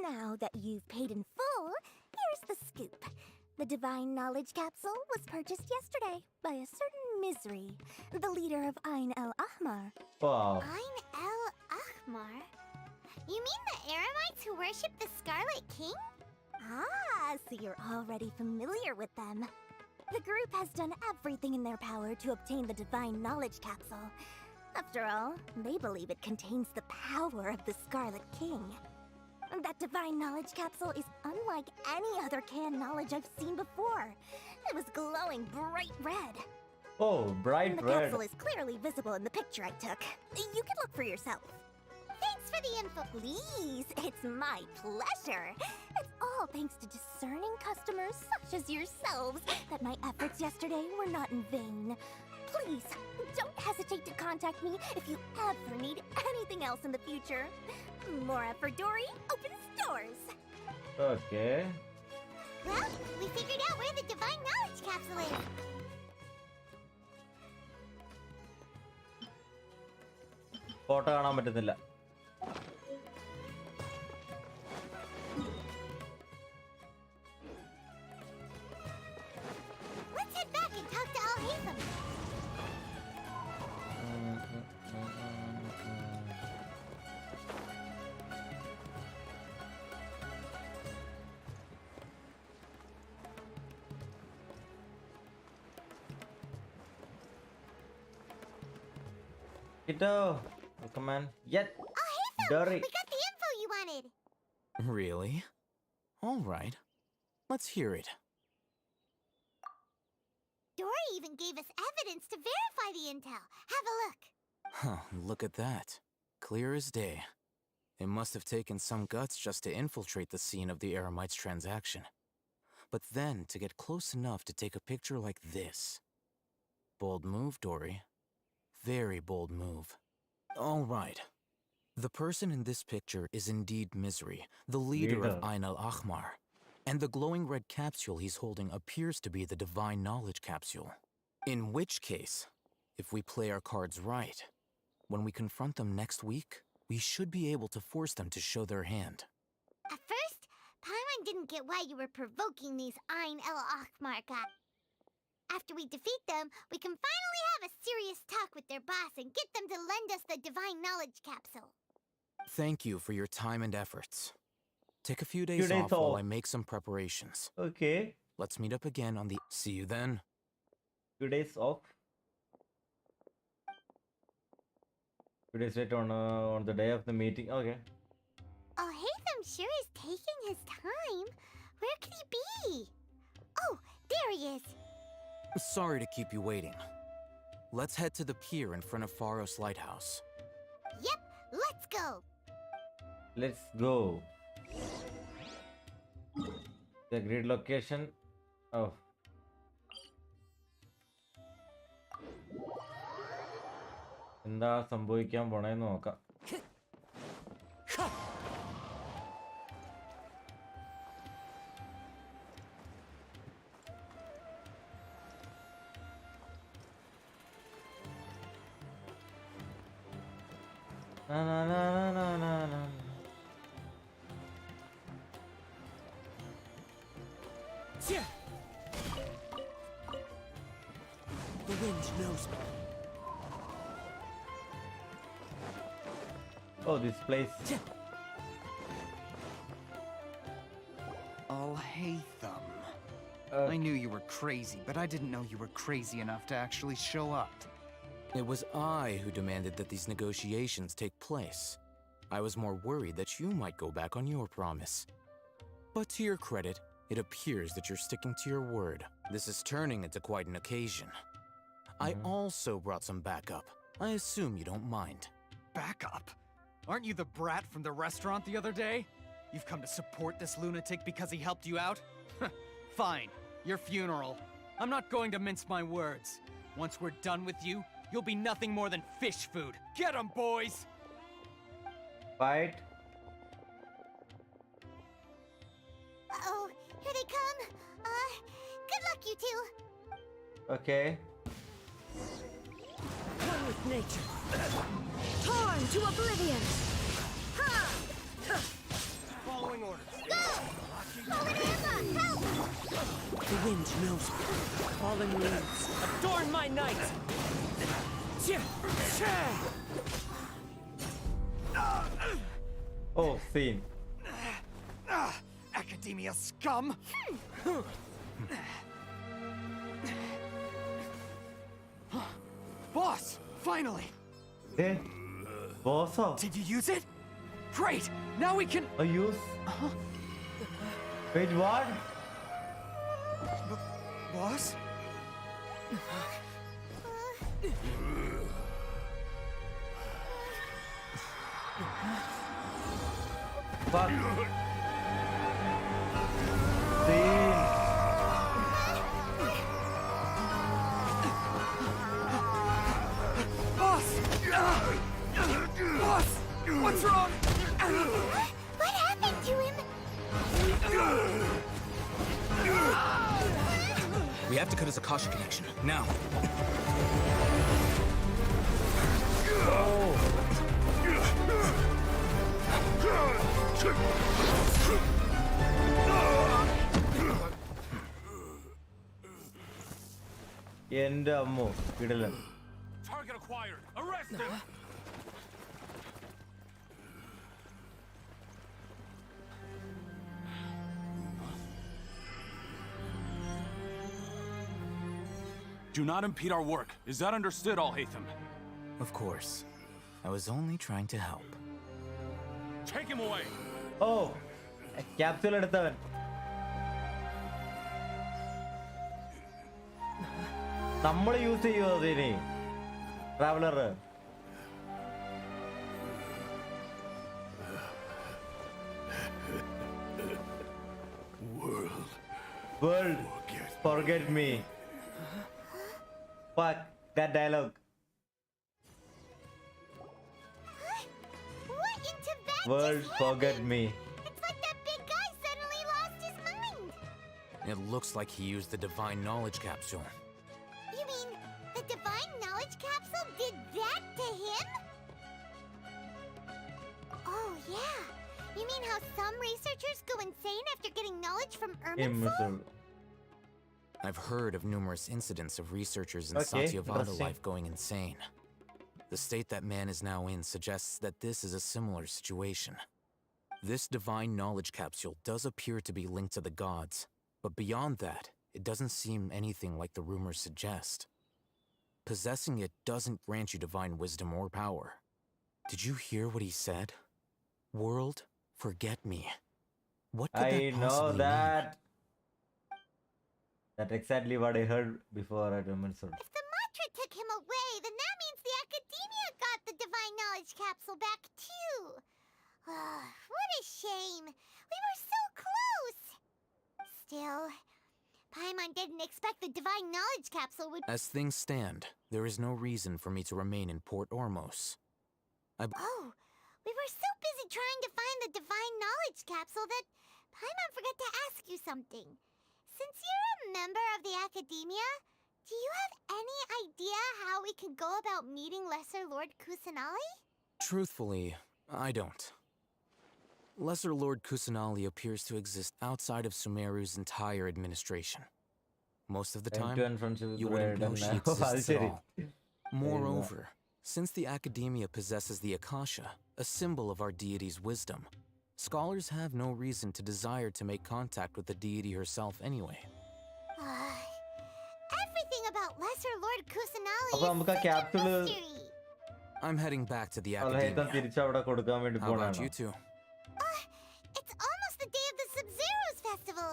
Now that you've paid in full, here's the scoop. The Divine Knowledge Capsule was purchased yesterday by a certain Misery, the leader of Ain el-Ahmar. Wow. Ain el-Ahmar? You mean the Aramites who worship the Scarlet King? Ah, so you're already familiar with them. The group has done everything in their power to obtain the Divine Knowledge Capsule. After all, they believe it contains the power of the Scarlet King. That Divine Knowledge Capsule is unlike any other canned knowledge I've seen before. It was glowing bright red. Oh, bright The red. capsule is clearly visible in the picture I took. You can look for yourself. Thanks for the info. Please, it's my pleasure. It's all thanks to discerning customers such as yourselves that my efforts yesterday were not in vain. Please, don't hesitate to contact me if you ever need anything else in the future. More effort, Dory, opens doors. Okay. Well, we figured out where the Divine Knowledge Capsule is. Photo കാണാൻ പറ്റുന്നില്ല. Let's head back and talk to Al-Haytham. Kiddo, welcome man. Yet, Oh, hey, Phil! Dory. We got the info you wanted! Really? All right. Let's hear it. Dory even gave us evidence to verify the intel. Have a look. Huh, look at that. Clear as day. It must have taken some guts just to infiltrate the scene of the Eremites transaction. But then to get close enough to take a picture like this. Bold move, Dory. Very bold move. All right. The person in this picture is indeed Misery, the leader of Ain al-Ahmar. And the glowing red capsule he's holding appears to be the Divine Knowledge Capsule. In which case, if we play our cards right, when we confront them next week, we should be able to force them to show their hand. At first, Paimon didn't get why you were provoking these Ain el-Ahmar guys. After we defeat them, we can finally have a serious talk with their boss and get them to lend us the Divine Knowledge Capsule. Thank you for your time and efforts. Take a few days off while I make some preparations. Okay. Let's meet up again on the... See you then. 2 days off. 2 days later on the day of the meeting. Okay. Oh, Haytham sure is taking his time. Where could he be? Oh, there he is. Sorry to keep you waiting. Let's head to the pier in front of Pharos Lighthouse. Yep, let's go. Let's go. The agreed location. Oh. എന്താ സംഭവിക്കാൻ പോണേന്ന് നോക്കാം. Na na na na na na. The wind knows me. Oh, this place. Oh, Haytham. I knew you were crazy, but I didn't know you were crazy enough to actually show up. It was I who demanded that these negotiations take place. I was more worried that you might go back on your promise. But to your credit, it appears that you're sticking to your word. This is turning into quite an occasion. I also brought some backup. I assume you don't mind. Backup? Aren't you the brat from the restaurant the other day? You've come to support this lunatic because he helped you out? Fine, your funeral. I'm not going to mince my words. Once we're done with you, you'll be nothing more than fish food. Get 'em, boys! Fight. Uh-oh, here they come. Good luck, you two. Okay. One with nature. Torn to oblivion! Following orders. The wind knows me. Fallen leaves. Adorn my night! Oh, scene. Academia scum! Boss! Finally! Hey, boss. Did you use it? Great! Now we can... A use? Wait, what? Boss? Fuck. Scene. Boss! Boss! What's wrong? What happened to him? We have to cut his Akasha connection, now. എൻ്റെ അമ്മോ കിടലൻ. Target acquired. Arrest him. Do not impede our work. Is that understood, Al-Haytham? Of course. I was only trying to help. Take him away. Oh, capsule എടുത്തവൻ. നമ്മൾ use ചെയ്യുമോ അതിന് traveller? World, forget me. Fuck that dialogue. What in Tibet World, just forget happened? me. It's like that big guy suddenly lost his mind. It looks like he used the divine knowledge capsule. You mean the divine knowledge capsule did that to him? Oh yeah. You mean how some researchers go insane after getting knowledge from Irminsul? I've heard of numerous incidents of researchers in Okay, Satyavada interesting. life going insane. The state that man is now in suggests that this is a similar situation. This divine knowledge capsule does appear to be linked to the gods, but beyond that, it doesn't seem anything like the rumors suggest. Possessing it doesn't grant you divine wisdom or power. Did you hear what he said? World, forget me. What could I that know possibly that. That's exactly what I heard before I mentioned. If the mantra took him away, then that means the academia got the divine knowledge capsule back too. What a shame. We were so close. Still, Paimon didn't expect the divine knowledge capsule would... As things stand, there is no reason for me to remain in Port Ormos. Oh, we were so busy trying to find the divine knowledge capsule that Paimon forgot to ask you something. Since you're a member of the academia, do you have any idea how we can go about meeting Lesser Lord Kusanali? Truthfully, I don't. Lesser Lord Kusanali appears to exist outside of SUMERU's entire administration. Most of the time, you wouldn't know she exists at all. Moreover, since the academia possesses the Akasha, a symbol of our deity's wisdom, scholars have no reason to desire to make contact with the deity herself anyway. Everything about Lesser Lord Kusanali അപ്പോൾ നമുക്ക് ആ is such a mystery. I'm heading back to the അൽഹൈത്തം academia. തിരിച്ചവിടെ കൊടുക്കാൻ വേണ്ടി How about പോണാണ്. you two? It's almost the day of the Sub-Zero's festival.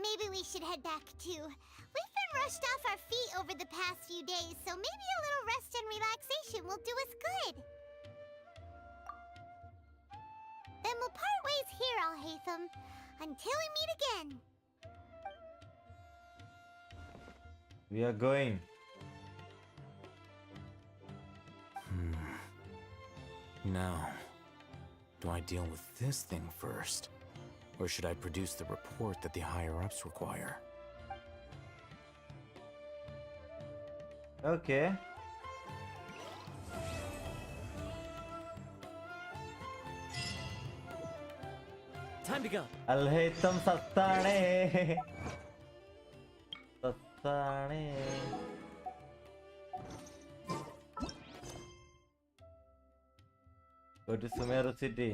Maybe we should head back too. We've been rushed off our feet over the past few days, so maybe a little rest and relaxation will do us good. Then we'll part ways here, Alhaitham, until we meet again. We are going. Now, do I deal with this thing first? Or should I produce the report that the higher-ups require? Okay. Time to go. അൽഹൈത്തം സത്താണേ. സത്താണേ. Go to Sumeru City.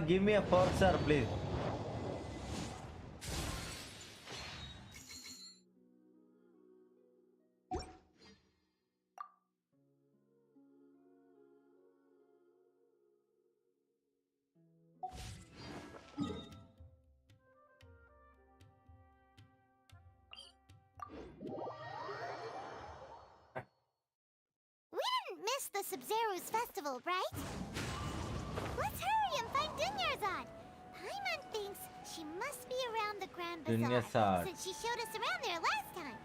Give me a 4-star, please. Miss the Sub-Zero's festival, right? Let's hurry and find Dunyarzad. Paimon thinks she must be around the Grand Bazaar Dunyarzad. since she showed us around there last time.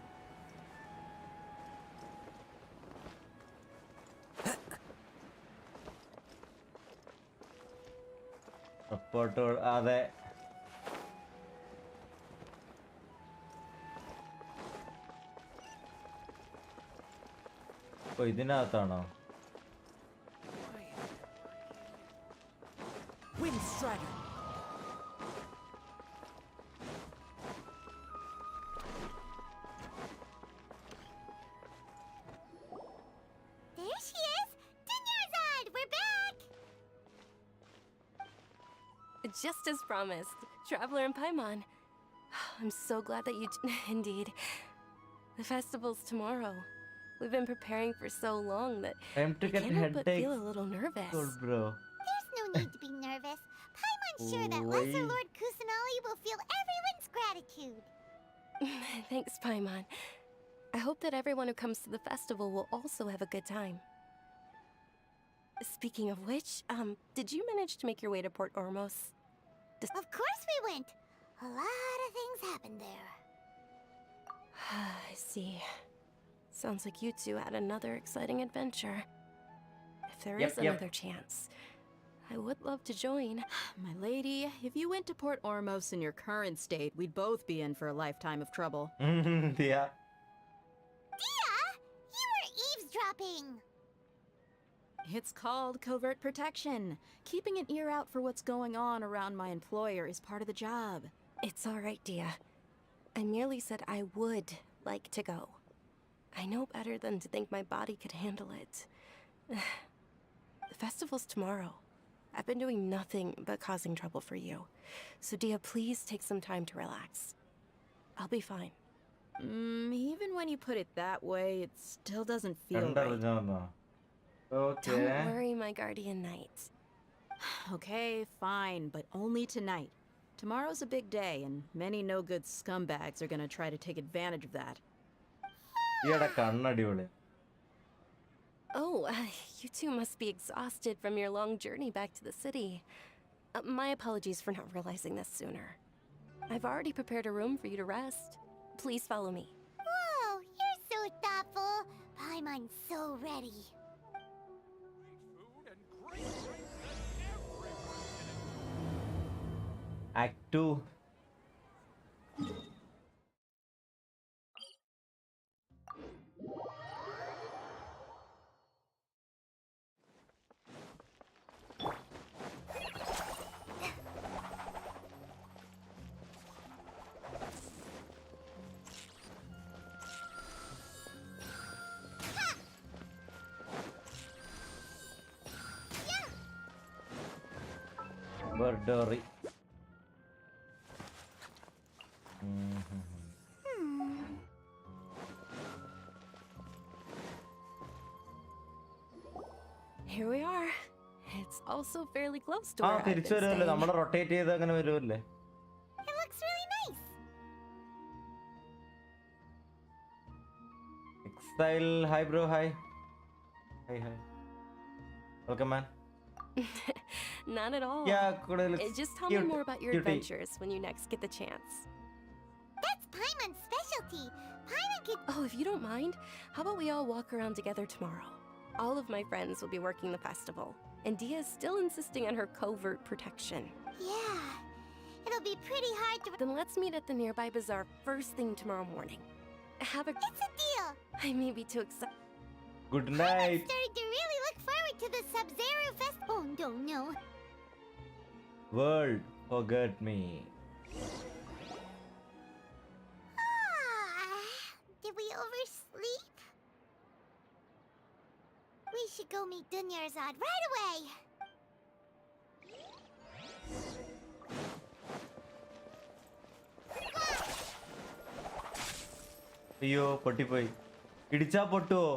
Reporter, അതെ. ഓ ഇതിനകത്താണോ? Wind Strider. There she is! Dunyarzad! We're back! Just as promised, Traveler and Paimon. I'm so glad that you... Indeed. The festival's tomorrow. We've been preparing for so long that Time to I get can't help but headaches. feel a little nervous. Good, bro. There's no need to be nervous. Paimon's sure that Oi. Lesser Lord Kusanali will feel everyone's gratitude. Thanks, Paimon. I hope that everyone who comes to the festival will also have a good time. Speaking of which, did you manage to make your way to Port Ormos? Of course we went. A lot of things happened there. I see. Sounds like you two had another exciting adventure. If there is another chance, I would love to join. My lady, if you went to Port Ormos in your current state, we'd both be in for a lifetime of trouble. Yeah. Dia! You were eavesdropping! It's called covert protection. Keeping an ear out for what's going on around my employer is part of the job. It's all right, Dia. I merely said I would like to go. I know better than to think my body could handle it. The festival's tomorrow. I've been doing nothing but causing trouble for you. So Dia, please take some time to relax. I'll be fine. Even when you put it that way, it still doesn't feel right. Okay. Don't worry, my guardian knight. Okay, fine, but only tonight. Tomorrow's a big day, and many no-good scumbags are gonna try to take advantage of that. Oh, you two must be exhausted from your long journey back to the city. My apologies for not realizing this sooner. I've already prepared a room for you to rest. Please follow me. Whoa, you're so thoughtful. Paimon's so ready. Act 2. Berdori. Here we are. It's also fairly close to where I've been തിരിച്ചു വരുമല്ലേ staying. നമ്മൾ rotate ചെയ്ത് അങ്ങനെ വരുമല്ലേ It looks really nice. Exile, hi bro, hi. Hi. Welcome man. Not at all. Yeah, could Just tell me more about your adventures when you next get the chance. That's Paimon's specialty. Paimon could... Oh, if you don't mind, how about we all walk around together tomorrow? All of my friends will be working the festival, and Dia is still insisting on her covert protection. Yeah, it'll be pretty hard to... Then let's meet at the nearby bazaar first thing tomorrow morning. Have a... It's a deal. I may be too excited. Good I'm night. starting to really look forward to the Sub-Zero Fest... Oh, no. World, forget me. Did we oversleep? We should go meet Dunyarzad right away. അയ്യോ പൊട്ടിപ്പോയി ഇടിച്ചാ പൊട്ടുവോ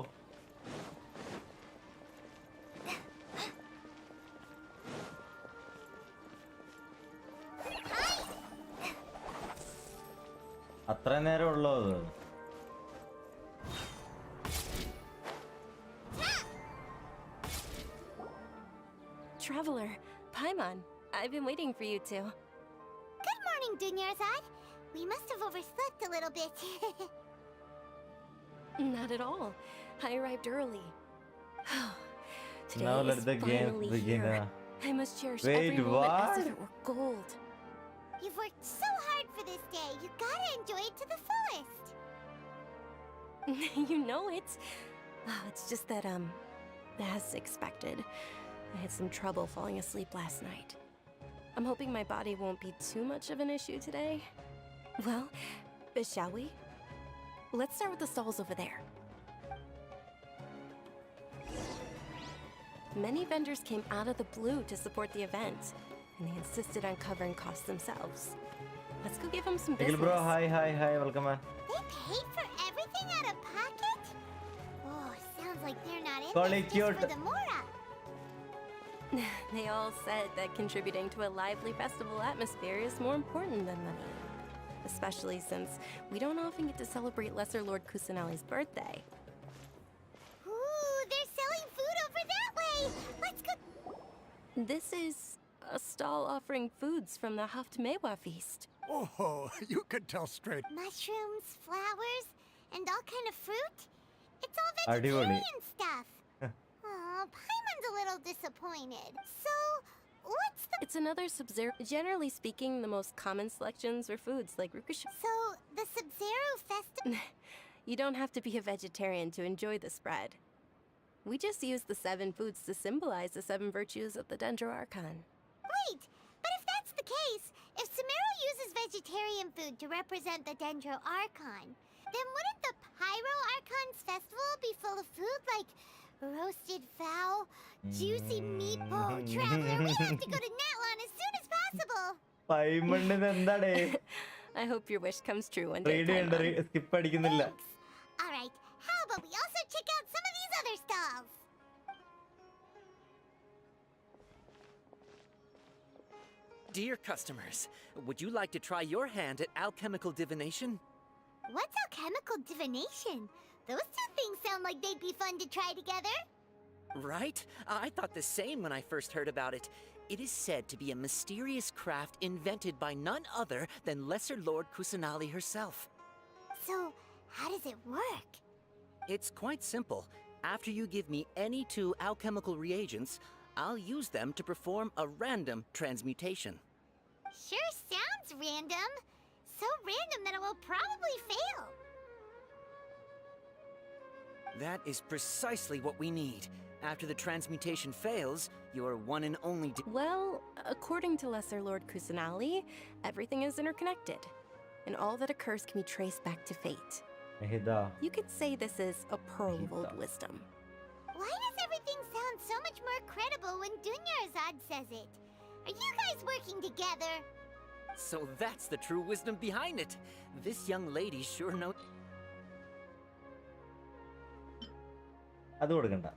അത്ര നേരം ഉള്ളോ അത് Traveler, Paimon, I've been waiting for you two. Good morning, Dunyarzad. We must have overslept a little bit. Not at all. I arrived early. Today Now let is the game finally begin. here. I must cherish Wait, every moment as if what? it were gold. You've worked so hard for this day. You gotta enjoy it to the fullest. You know it. Oh, it's just that, as expected, I had some trouble falling asleep last night. I'm hoping my body won't be too much of an issue today. Well, shall we? Let's start with the stalls over there. Many vendors came out of the blue to support the event, and they insisted on covering costs themselves. Let's go give him some Nikhil business. bro, hi, welcome man. They paid for everything out of pocket? Oh, sounds like they're not in Call this it just for cute. the Mora. They all said that contributing to a lively festival atmosphere is more important than money. Especially since we don't often get to celebrate Lesser Lord Kusanali's birthday. Ooh, they're selling food over that way. Let's go. This is a stall offering foods from the Haft Mewa feast. Oh, you could tell straight. Mushrooms, flowers, and all kind of fruit. It's all Adivoli. vegetarian stuff. Oh, Paimon's a little disappointed. So, what's the... It's another Sub-Zero. Generally speaking, the most common selections are foods like Rukushu. So, the Sub-Zero festival... You don't have to be a vegetarian to enjoy the spread. We just use the 7 foods to symbolize the 7 virtues of the Dendro Archon. Wait, but if that's the case, if SUMERU uses vegetarian food to represent the Dendro Archon, then wouldn't the Pyro Archon's festival be full of food like roasted fowl, juicy meat? Oh, Traveler, we have to go to Natlan as soon as possible! Paimon endade? I hope your wish comes true one day. Read and skip അടിക്കുന്നില്ല. Alright, how about we also check out some of these other stalls? Dear customers, would you like to try your hand at alchemical divination? What's alchemical divination? Those two things sound like they'd be fun to try together. Right? I thought the same when I first heard about it. It is said to be a mysterious craft invented by none other than Lesser Lord Kusanali herself. So, how does it work? It's quite simple. After you give me any 2 alchemical reagents, I'll use them to perform a random transmutation. Sure sounds random. So random that it will probably fail. That is precisely what we need. After the transmutation fails, your one and only Well, according to Lesser Lord Kusanali, everything is interconnected, and all that occurs can be traced back to fate. Nihida. You could say this is a pearl of old wisdom. Why does everything sound so much more credible when Dunyarzad says it? Are you guys working together? So that's the true wisdom behind it. This young lady sure knows. അത് കൊടുക്കണ്ട.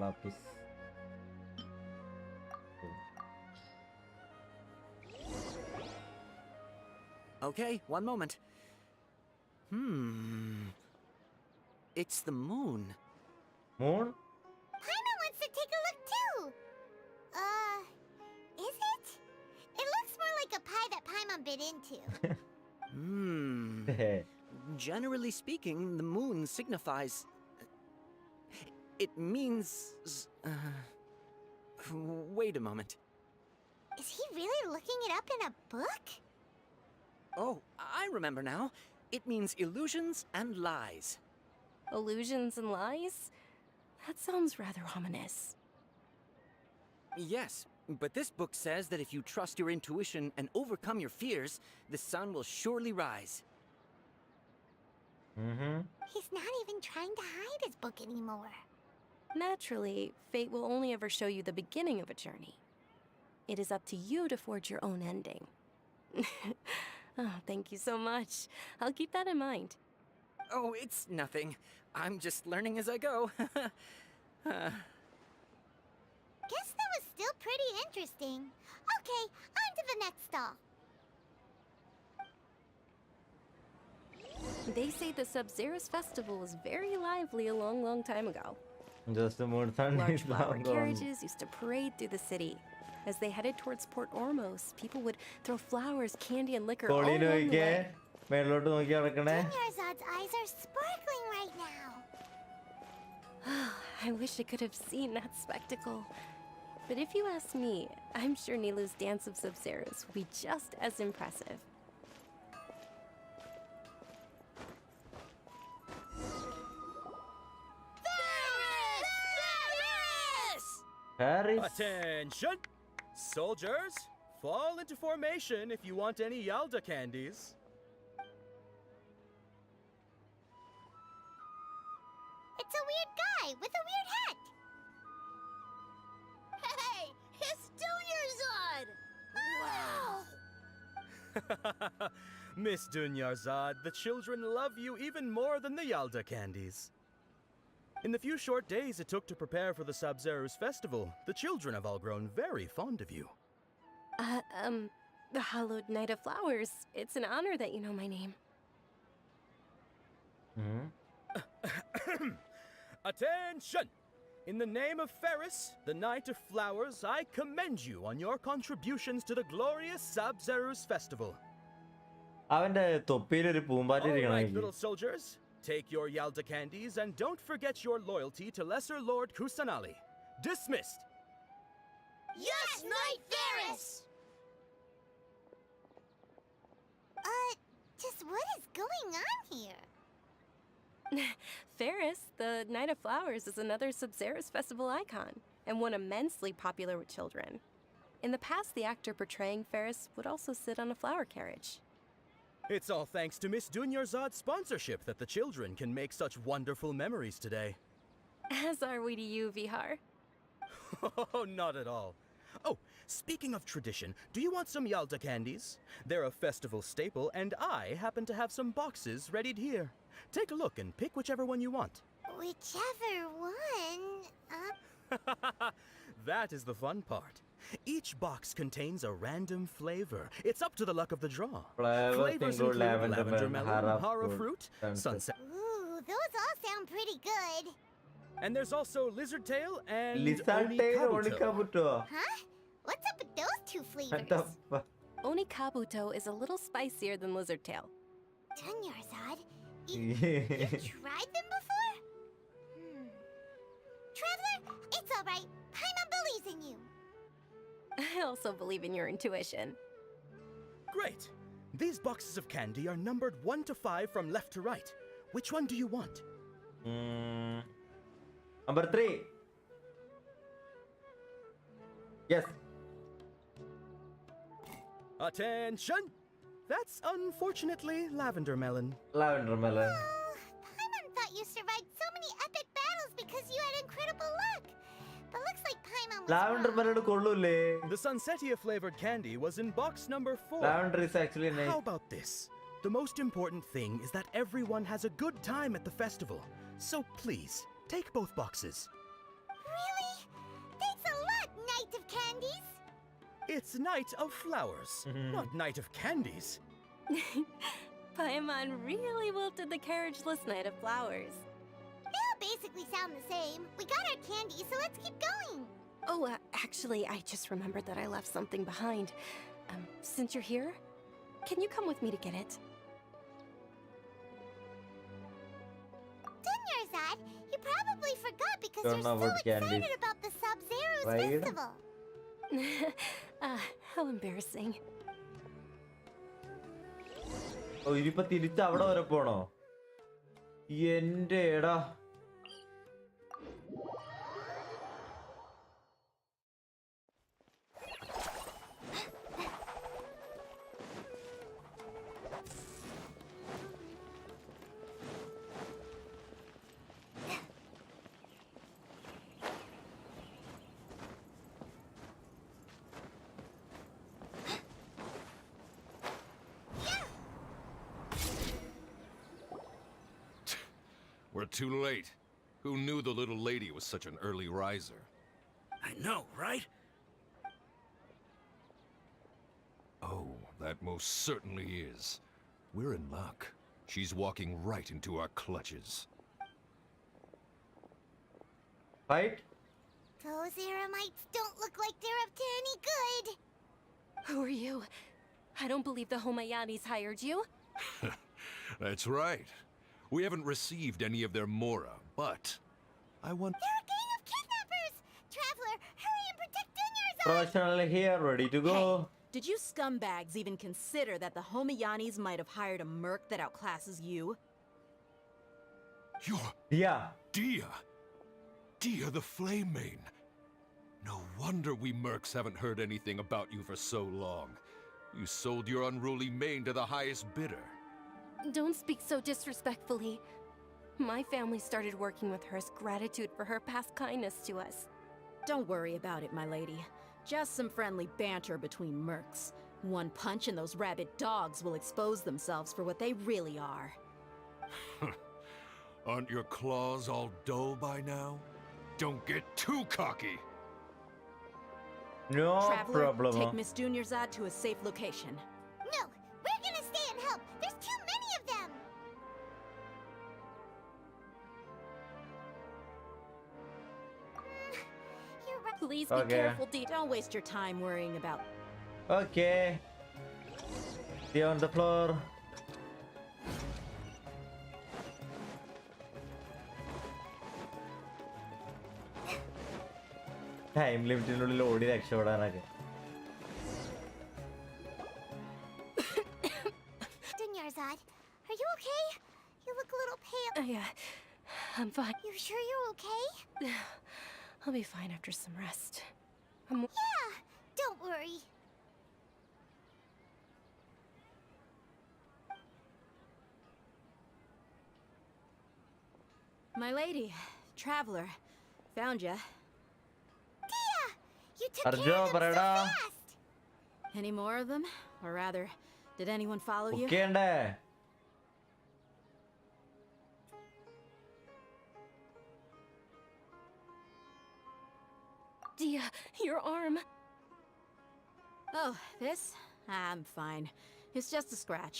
Lapis. Okay, one moment. It's the moon. Moon? Paimon wants to take a look too. Is it? It looks more like a pie that Paimon bit into. Generally speaking, the moon signifies... It means... Wait a moment. Is he really looking it up in a book? Oh, I remember now. It means illusions and lies. Illusions and lies? That sounds rather ominous. Yes, but this book says that if you trust your intuition and overcome your fears, the sun will surely rise. He's not even trying to hide his book anymore. Naturally, fate will only ever show you the beginning of a journey. It is up to you to forge your own ending. Oh, thank you so much. I'll keep that in mind. Oh, it's nothing. I'm just learning as I go. Guess that was still pretty interesting. Okay, on to the next stall. They say the Sub-Zero's festival was very lively a long, long time ago. Just a mood sun Large is flower long gone. carriages used to parade through the city. As they headed towards Port Ormos, people would throw flowers, candy, and liquor all കോളീന് along the നോക്കിയേ way. മേലോട്ട് നോക്കി നടക്കണേ. Dunyarzad's eyes are sparkling right now. I wish I could have seen that spectacle. But if you ask me, I'm sure Nilu's dance of Sub-Zeros will be just as impressive. Harris. Attention! Soldiers, fall into formation if you want any Yalda candies. It's a weird guy with a weird hat. Hey, His Dunyarzad! Wow! Miss Dunyarzad, the children love you even more than the Yalda candies. In the few short days it took to prepare for the Sabzeruz festival, the children have all grown very fond of you. The Hallowed Knight of Flowers. It's an honor that you know my name. Attention! In the name of Ferris, the Knight of Flowers, I commend you on your contributions to the glorious Sabzeruz festival. അവന്റെ തൊപ്പിയിലൊരു പൂമ്പാറ്റ All right, ഇരിക്കണം little soldiers, take your Yalda candies and don't forget your loyalty to Lesser Lord Kusanali. Dismissed! Yes, Knight Ferris! Just what is going on here? Ferris, the Knight of Flowers, is another Sabzeruz festival icon, and one immensely popular with children. In the past, the actor portraying Ferris would also sit on a flower carriage. It's all thanks to Miss Dunyarzad's sponsorship that the children can make such wonderful memories today. As are we to you, Vihar. Oh, not at all. Oh, speaking of tradition, do you want some Yalda candies? They're a festival staple, and I happen to have some boxes readied here. Take a look and pick whichever one you want. Whichever one. That is the fun part. Each box contains a random flavor. It's up to the luck of the draw. Flavors include lavender melon, hara fruit, sunset. Ooh, those all sound pretty good. And there's also lizard tail and Lizard tail, onikabuto. Huh? What's up with those two flavors? Onikabuto is a little spicier than lizard tail. Dunyarzad, you've tried them before? Traveler, it's all right. Paimon believes in you. I also believe in your intuition. Great. These boxes of candy are numbered 1 to 5 from left to right. Which one do you want? Number 3. Yes. Attention! That's unfortunately lavender melon. Lavender melon. Paimon thought you survived so many epic battles because you had incredible luck. But looks like Paimon was Lavender wrong. melon kollule. The Sunsetia flavored candy was in box number 4. Lavender is actually nice. How about this? The most important thing is that everyone has a good time at the festival. So please, take both boxes. Really? Thanks a lot, Knight of Candies. It's Night of Flowers, not Night of Candies. Paimon really wilted the carriageless Knight of Flowers. They all basically sound the same. We got our candy, so let's keep going. Oh, actually, I just remembered that I left something behind. Since you're here, can you come with me to get it? Dunyarzad, you probably forgot because Don't you're know so about candies. excited about the Sabzeruz Right? festival. How embarrassing. ഓ ഇനിയിപ്പോ തിരിച്ച് അവിടെ വരെ പോണോ? എന്റെ എടാ. We're too late. Who knew the little lady was such an early riser? I know, right? Oh, that most certainly is. We're in luck. She's walking right into our clutches. Fight? Those Eremites don't look like they're up to any good. Who are you? I don't believe the Homayanis hired you. That's right. We haven't received any of their mora, but I want... They're a gang of kidnappers! Traveler, hurry and protect Dunyarzad! Professional here, ready to go. Did you scumbags even consider that the Homayanis might have hired a merc that outclasses you? You're... Yeah. Dia! Dia the Flame Main! No wonder we mercs haven't heard anything about you for so long. You sold your unruly mane to the highest bidder. Don't speak so disrespectfully. My family started working with her as gratitude for her past kindness to us. Don't worry about it, my lady. Just some friendly banter between mercs. One punch and those rabid dogs will expose themselves for what they really are. Aren't your claws all dull by now? Don't get too cocky! No Traveler, problem. take Miss Dunyarzad to a safe location. No, we're gonna stay and help. There's too many of them. You're right. Please be Okay. careful, Dia. Don't waste your time worrying about. Okay. Stay on the floor. Time ലിമിറ്റിനുള്ളിൽ ഓടി രക്ഷപ്പെടാനൊക്കെ. Dunyarzad, are you okay? You look a little pale. Yeah, I'm fine. You sure you're okay? I'll be fine after some rest. Yeah, don't worry. My lady, traveler, found ya. Dia, you took Arjo, care of them so parada. fast. Any more of them? Or rather, did anyone follow you? ഒക്കെയുണ്ടേ. Dia, your arm. Oh, this? I'm fine. It's just a scratch.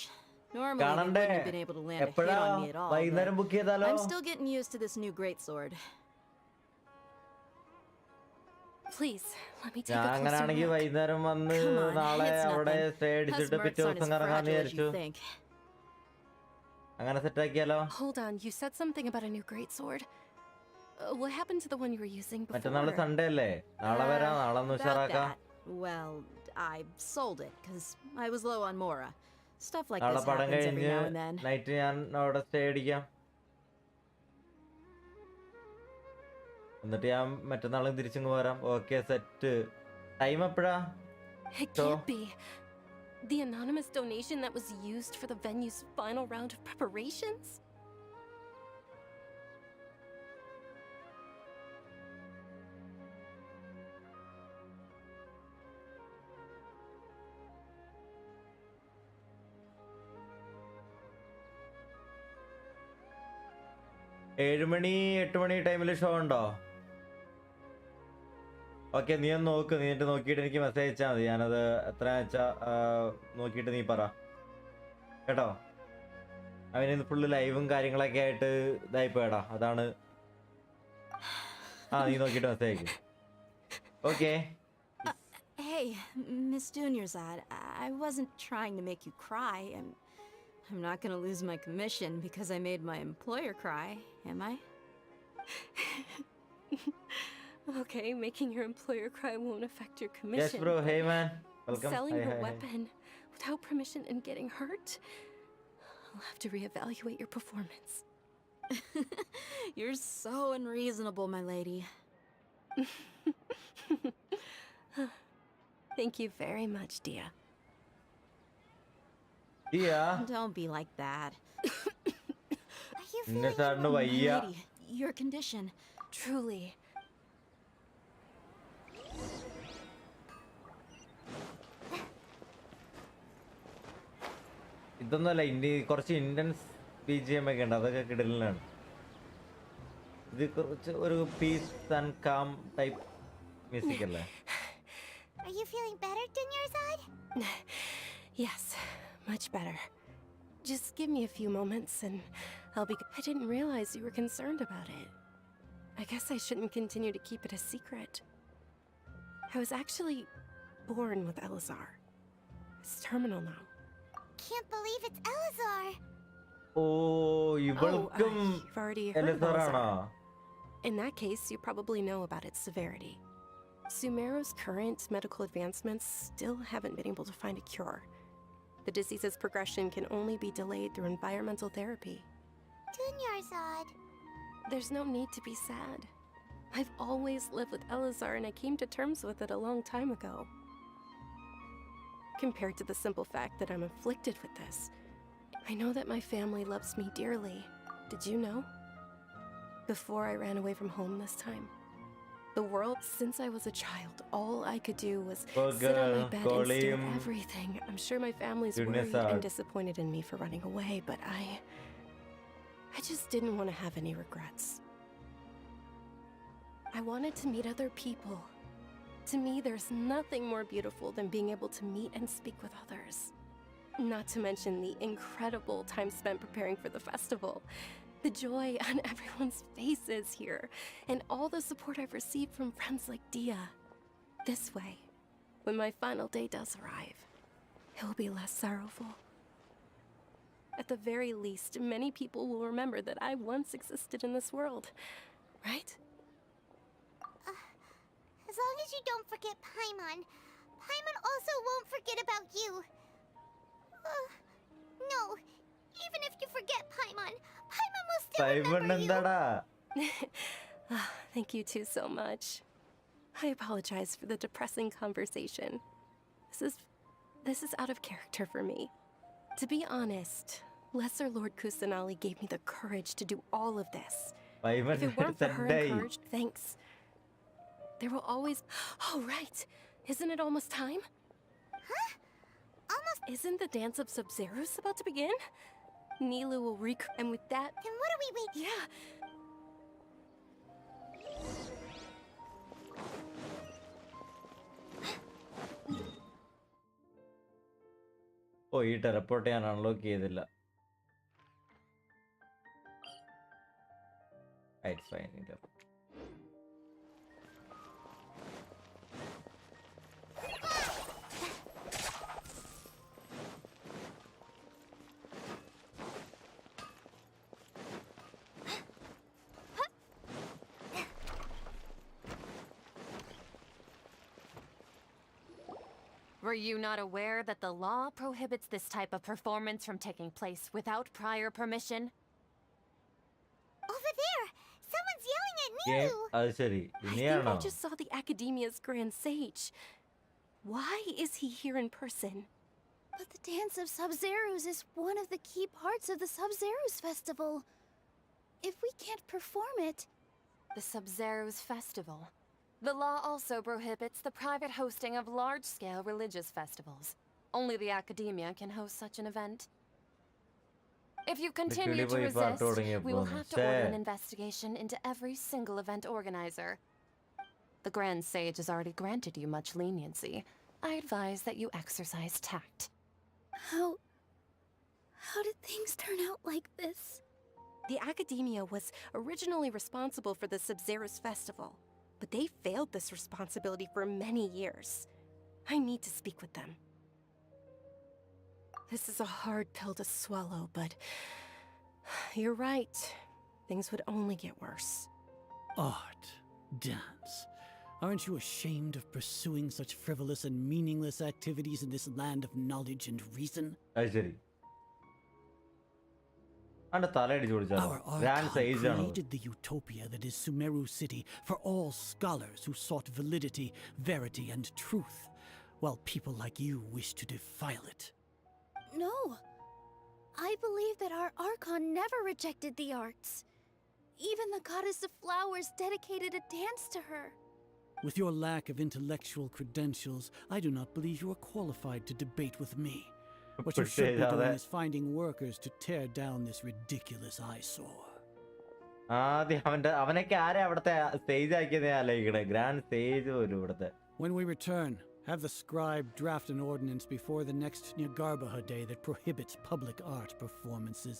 Normally, they കാണണ്ടേ? wouldn't have been able to land a hit എപ്പോഴാ? on me at all. വൈകുന്നേരം but book ചെയ്താലോ? I'm still getting used to this new greatsword. Please, let me take ഞാൻ a closer അങ്ങനാണെങ്കിൽ look. വൈകുന്നേരം വന്ന് Come on, നാളെ it's അവിടെ nothing. Stay അടിച്ചിട്ട് Us പിറ്റേ mercs aren't ദിവസം as കറങ്ങാന്ന് fragile as you വിചാരിച്ചു. think. അങ്ങനെ സെറ്റാക്കിയാലോ? Hold on, you said something about a new greatsword. What happened to the one you were using before? മറ്റന്നാള് Sunday അല്ലേ? നാളെ വരാം, നാളെ ഒന്ന് About ഉഷാറാക്കാം. that. Well, I sold it because I was low on Mora. Stuff like നാളെ this പടം happens every കഴിഞ്ഞ് now and then. നൈറ്റ് ഞാൻ അവിടെ സ്റ്റേ അടിക്കാം. എന്നിട്ട് ഞാൻ മറ്റന്നാളും തിരിച്ചിങ്ങ് വരാം. Okay set. ടൈം എപ്പോഴാ? It can't be. The anonymous donation that was used for the venue's final round of preparations? ഏഴ് മണി 8 മണി ടൈമിൽ ഷോ ഉണ്ടോ? ഓക്കെ, നീ ഒന്ന് നോക്ക്. നീ എന്നിട്ട് നോക്കിയിട്ട് എനിക്ക് മെസ്സേജ് അയച്ചാൽ മതി. ഞാനത് എത്രയാണെന്ന് വെച്ചാൽ നോക്കിയിട്ട് നീ പറ കേട്ടോ. അവന് ഫുള്ള് ലൈവും കാര്യങ്ങളൊക്കെ ആയിട്ട് ഇതായിപ്പോയടാ. അതാണ്. നീ നോക്കിയിട്ട് മെസ്സേജ് അയക്കും. Okay. Hey, Miss Dunyarzad, I wasn't trying to make you cry. I'm not gonna lose my commission because I made my employer cry, am I? Okay, making your employer cry won't affect your commission. Yes, bro. Hey, man. Welcome. Selling Hi, your hi, hi. weapon without permission and getting hurt? I'll have to reevaluate your performance. You're so unreasonable, my lady. Thank you very much, Dia. Yeah. Don't be like that. Are you ഇന്നെ feeling സാറിന് വയ്യ. Lady, your condition. Truly. ഇതൊന്നുമല്ല, കുറച്ച് intense BGM ഒക്കെ ഉണ്ട്. അതൊക്കെ കിടലിനാണ്. ഇത് കുറച്ച് ഒരു piece and calm type music അല്ലേ? Are you feeling better, Dunyarzad? Yes, much better. Just give me a few moments and I'll be. I didn't realize you were concerned about it. I guess I shouldn't continue to keep it a secret. I was actually born with Elazar. It's terminal now. Can't believe it's Elazar. ഇവൾക്കും You've already heard of എലിസറാണോ? Elazar. In that case, you probably know about its severity. SUMERU's current medical advancements still haven't been able to find a cure. The disease's progression can only be delayed through environmental therapy. Dunyarzad. There's no need to be sad. I've always lived with Elazar and I came to terms with it a long time ago. Compared to the simple fact that I'm afflicted with this, I know that my family loves me dearly. Did you know? Before I ran away from home this time. The world, since I was a child, all I could do was sit on my bed and stare at everything. I'm sure my family's worried and disappointed in me for running away, but I just didn't want to have any regrets. I wanted to meet other people. To me, there's nothing more beautiful than being able to meet and speak with others. Not to mention the incredible time spent preparing for the festival. The joy on everyone's faces here, and all the support I've received from friends like Dia. This way, when my final day does arrive, it will be less sorrowful. At the very least, many people will remember that I once existed in this world, right? As long as you don't forget Paimon. Paimon also won't forget about you. No, even if you forget Paimon, Paimon will still remember you. Thank you two so much. I apologize for the depressing conversation. This is out of character for me. To be honest, Lesser Lord Kusanali gave me the courage to do all of this. If it weren't for her encouragement, thanks. There will always... Oh, right. Isn't it almost time? Huh? Almost... Isn't the dance of Sub-Zeros about to begin? Nilu will and with that... Then what are we waiting? Yeah. ഓ ഈ ടെലപ്പോർട്ട് ഞാൻ unlock ചെയ്തില്ല. It's fine. Were you not aware that the law prohibits this type of performance from taking place without prior permission? Over there! Someone's yelling at Nilu! അത് ശരി. I think I just saw the Academia's Grand Sage. Why is he here in person? But the Dance of Sub-Zeros is one of the key parts of the Sub-Zeros Festival. If we can't perform it... The Sub-Zeros Festival. The law also prohibits the private hosting of large-scale religious festivals. Only the Academia can host such an event. If you continue to resist, we will have to order an investigation into every single event organizer. The Grand Sage has already granted you much leniency. I advise that you exercise tact. How did things turn out like this? The Academia was originally responsible for the Sub-Zeros Festival, but they failed this responsibility for many years. I need to speak with them. This is a hard pill to swallow, but you're right. Things would only get worse. Art, dance. Aren't you ashamed of pursuing such frivolous and meaningless activities in this land of knowledge and reason? Our Archon created the utopia that is Sumeru City for all scholars who sought validity, verity, and truth, while people like you wish to defile it. No. I believe that our Archon never rejected the arts. Even the goddess of flowers dedicated a dance to her. With your lack of intellectual credentials, I do not believe you are qualified to debate with me. What you should be doing is finding workers to tear down this ridiculous eyesore. When we return, have the scribe draft an ordinance before the next Nyagarbha Day that prohibits public art performances.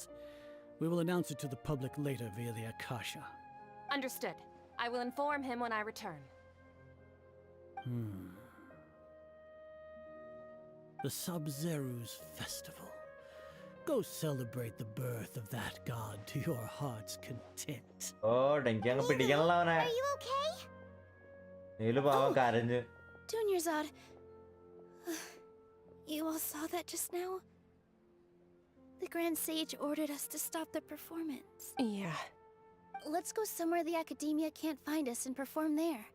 We will announce it to the public later via the Akasha. Understood. I will inform him when I return. The Sub-Zeros Festival. Go celebrate the birth of that god to your heart's content. Are you okay? Dunyarzad. You all saw that just now? The Grand Sage ordered us to stop the performance. Yeah. Let's go somewhere the Academia can't find us and perform there.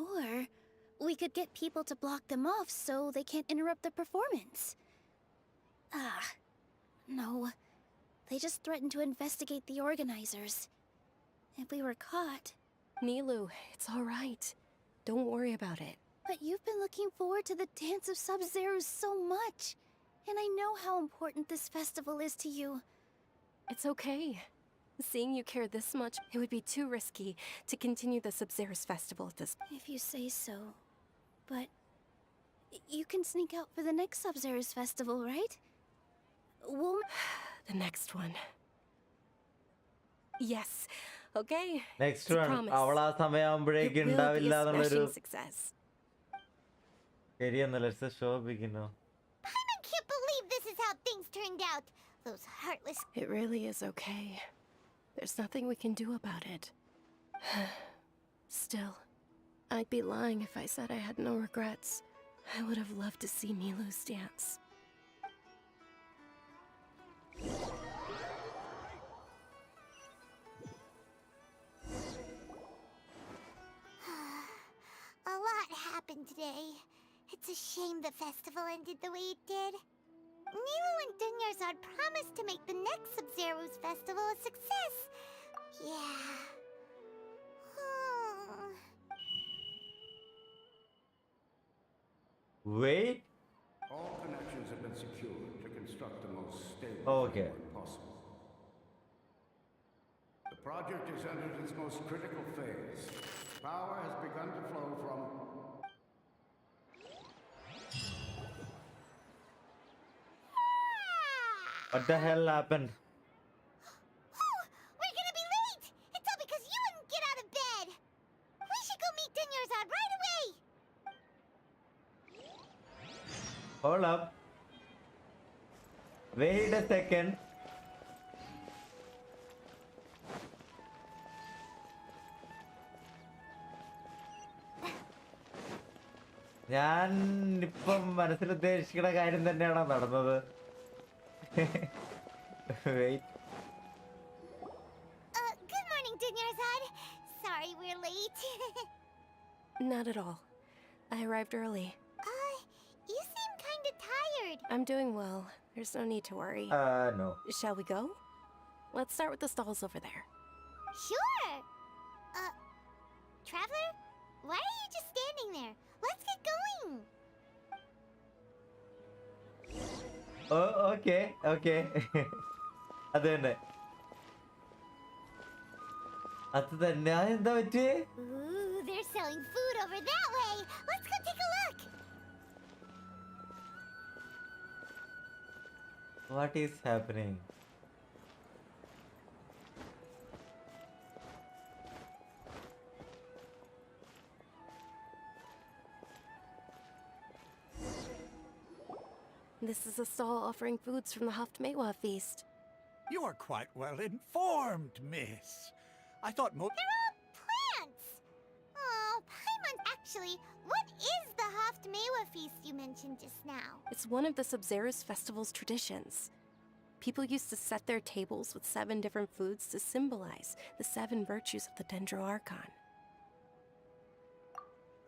Or we could get people to block them off so they can't interrupt the performance. No. They just threatened to investigate the organizers. If we were caught, Nilu, it's all right. Don't worry about it. But you've been looking forward to the Dance of Sub-Zero so much. And I know how important this festival is to you. It's okay. Seeing you care this much, it would be too risky to continue the Sub-Zero's festival at this point. If you say so. But you can sneak out for the next Sub-Zero's festival, right? We'll... The next one. Yes. Okay. Next It's a one. promise. അവളാ സമയമാകുമ്പോഴേക്ക് It will be ഉണ്ടാവില്ല a എന്നുള്ളൊരു smashing success. ശരിയെന്ന്. Let's show ബിഗിനോ. I can't believe this is how things turned out. Those heartless... It really is okay. There's nothing we can do about it. Still, I'd be lying if I said I had no regrets. I would have loved to see Milu's dance. A lot happened today. It's a shame the festival ended the way it did. Nilu and Dunyarzad promised to make the next Sub-Zero's festival a success. Yeah. Wait. All connections have been secured to construct the most stable Okay. framework possible. The project has entered its most critical phase. Power has begun to flow from... What the hell happened? We're gonna be late! It's all because you wouldn't get out of bed! We should go meet Dunyarzad right away! Hold up. Wait a second. ഞാൻ ഇപ്പം മനസ്സിൽ ഉദ്ദേശിക്കുന്ന കാര്യം തന്നെയാണോ നടന്നത്? Wait. Good morning, Dunyarzad. Sorry we're late. Not at all. I arrived early. You seem kinda tired. I'm doing well. There's no need to worry. No. Shall we go? Let's start with the stalls over there. Sure! Traveler? Why are you just standing there? Let's get going! Oh, okay, okay. അത് തന്നെ. അത് തന്നെ. അതെന്താ പറ്റിയേ? Ooh, they're selling food over that way. Let's go take a look. What is happening? This is a stall offering foods from the Haftmewa feast. You are quite well informed, miss. I thought They're all plants! Oh, Paimon, actually, what is the Haftmewa feast you mentioned just now? It's one of the Sub-Zero's festival's traditions. People used to set their tables with 7 different foods to symbolize the 7 virtues of the Dendro Archon.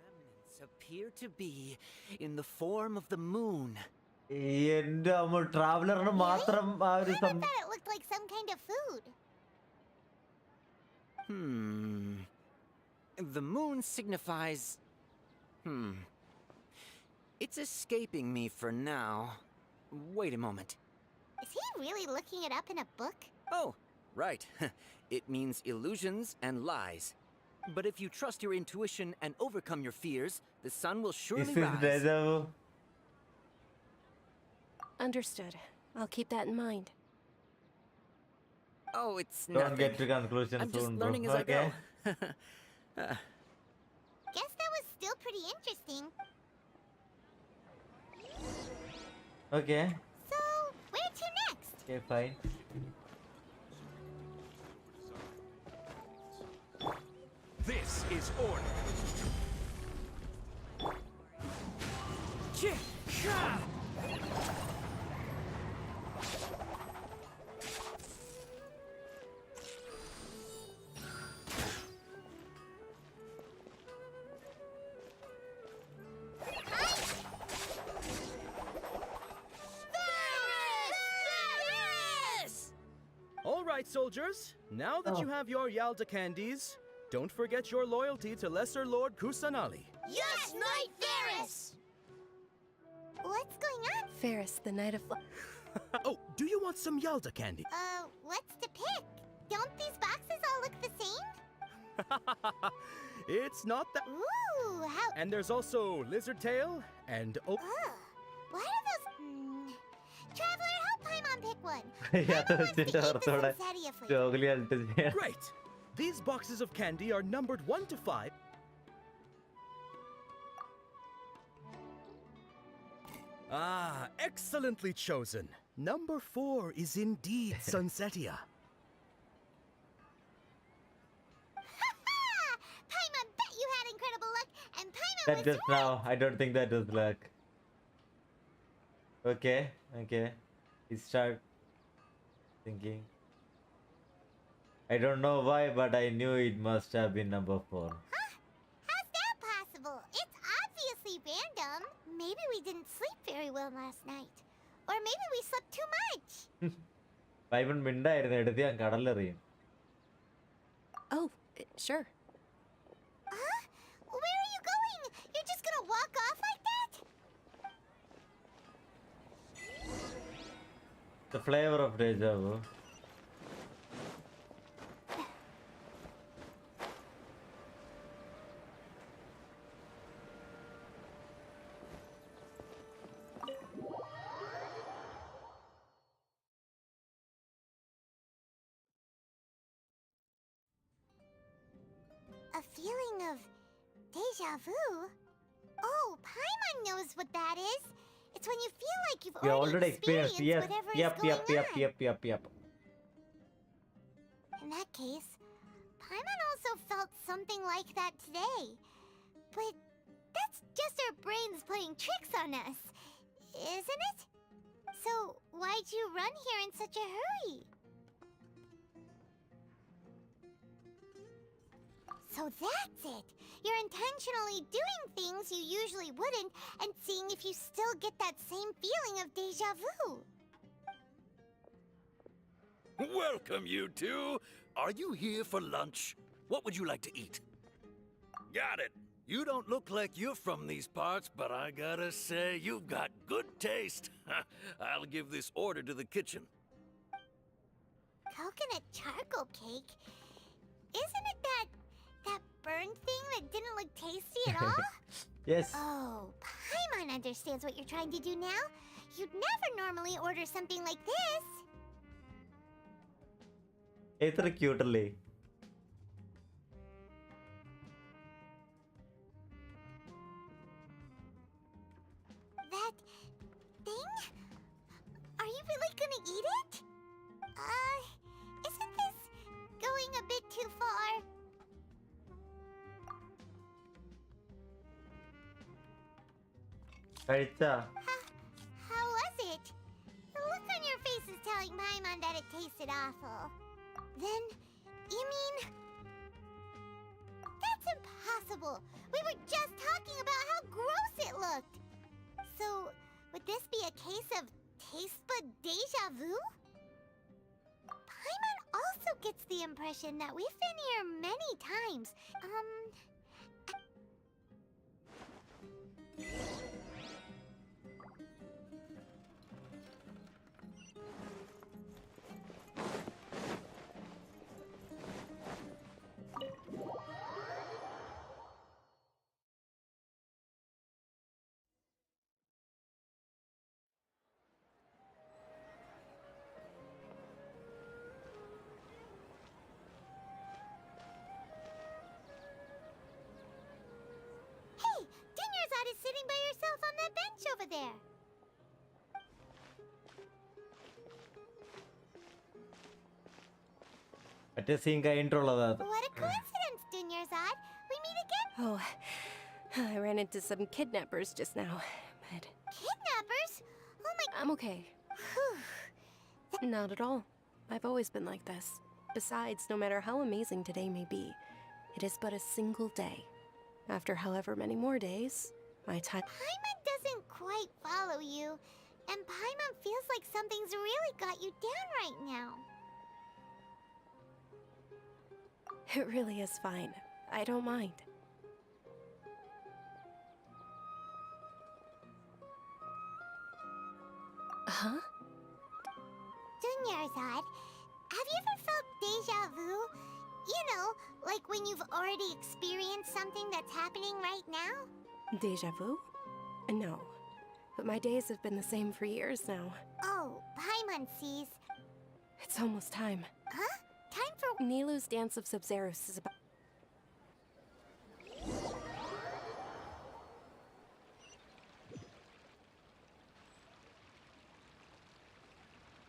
Remnants appear to be in the form of the moon. എന്റെ അമ്മ ട്രാവലറിന് മാത്രം ആ ഒരു I thought it looked like some kind of food. The moon signifies... It's escaping me for now. Wait a moment. Is he really looking it up in a book? Oh, right. It means illusions and lies. But if you trust your intuition and overcome your fears, the sun will surely rise. Understood. I'll keep that in mind. Oh, it's Don't nothing. get to conclusion I'm soon, just bro. learning as I Okay. go. Guess that was still pretty interesting. Okay. So, where to next? Okay, fine. This is order. All right, soldiers. Now that you have your Yalda candies, don't forget your loyalty to Lesser Lord Kusanali. Yes, Knight Varus! What's going on? Ferris, the Knight of... Oh, do you want some Yalda candy? What's to pick? Don't these boxes all look the same? It's not that... Ooh, how... And there's also Lizard Tail and... Oh, What are those... Traveler, help Paimon pick one. Great! These boxes of candy are numbered 1 to 5. Ah, excellently chosen. Number 4 is indeed Sunsetia. Paimon bet you had incredible luck, and Paimon That was just now. I don't think that was luck. Okay. He start thinking. I don't know why, but I knew it must have been number 4. How's that possible? It's obviously random. Maybe we didn't sleep very well last night. Or maybe we slept too much. Paimon മിണ്ടായിരുന്നു എടുത്ത് ഞാൻ കടലെറിയും. Oh, sure. Where are you going? You're just gonna walk off like that? The flavor of deja vu. A feeling of deja vu? Oh, Paimon knows what that is. It's when you feel like you've We already already experienced experienced. Yes. whatever Yep. is going on. In that case, Paimon also felt something like that today. But that's just our brains playing tricks on us, isn't it? So why'd you run here in such a hurry? So that's it! You're intentionally doing things you usually wouldn't and seeing if you still get that same feeling of deja vu. Welcome, you two. Are you here for lunch? What would you like to eat? Got it. You don't look like you're from these parts, but I gotta say, you've got good taste. I'll give this order to the kitchen. Coconut charcoal cake? Isn't it that burned thing that didn't look tasty at all? Yes. Oh, Paimon understands what you're trying to do now. You'd never normally order something like this. എത്ര ക്യൂട്ടല്ലേ. That thing? Are you really gonna eat it? Isn't this going a bit too far? കഴിച്ചാ? How was it? The look on your face is telling Paimon that it tasted awful. Then, you mean... That's impossible! We were just talking about how gross it looked! So, would this be a case of taste bud deja vu? Paimon also gets the impression that we've been here many times. Is sitting by yourself on that bench over there. മറ്റേ scene കഴിഞ്ഞിട്ടുള്ളതാ. What a coincidence, Dunyarzad. We meet again. Oh, I ran into some kidnappers just now, but... Kidnappers? Oh my... I'm okay. Not at all. I've always been like this. Besides, no matter how amazing today may be, it is but a single day. After however many more days, my time... Paimon doesn't quite follow you, and Paimon feels like something's really got you down right now. It really is fine. I don't mind. Huh? Dunyarzad, have you ever felt deja vu? You know, like when you've already experienced something that's happening right now? Deja vu? No. But my days have been the same for years now. Oh, Paimon sees. It's almost time. Huh? Time for Nilu's Dance of Zephyrus is about.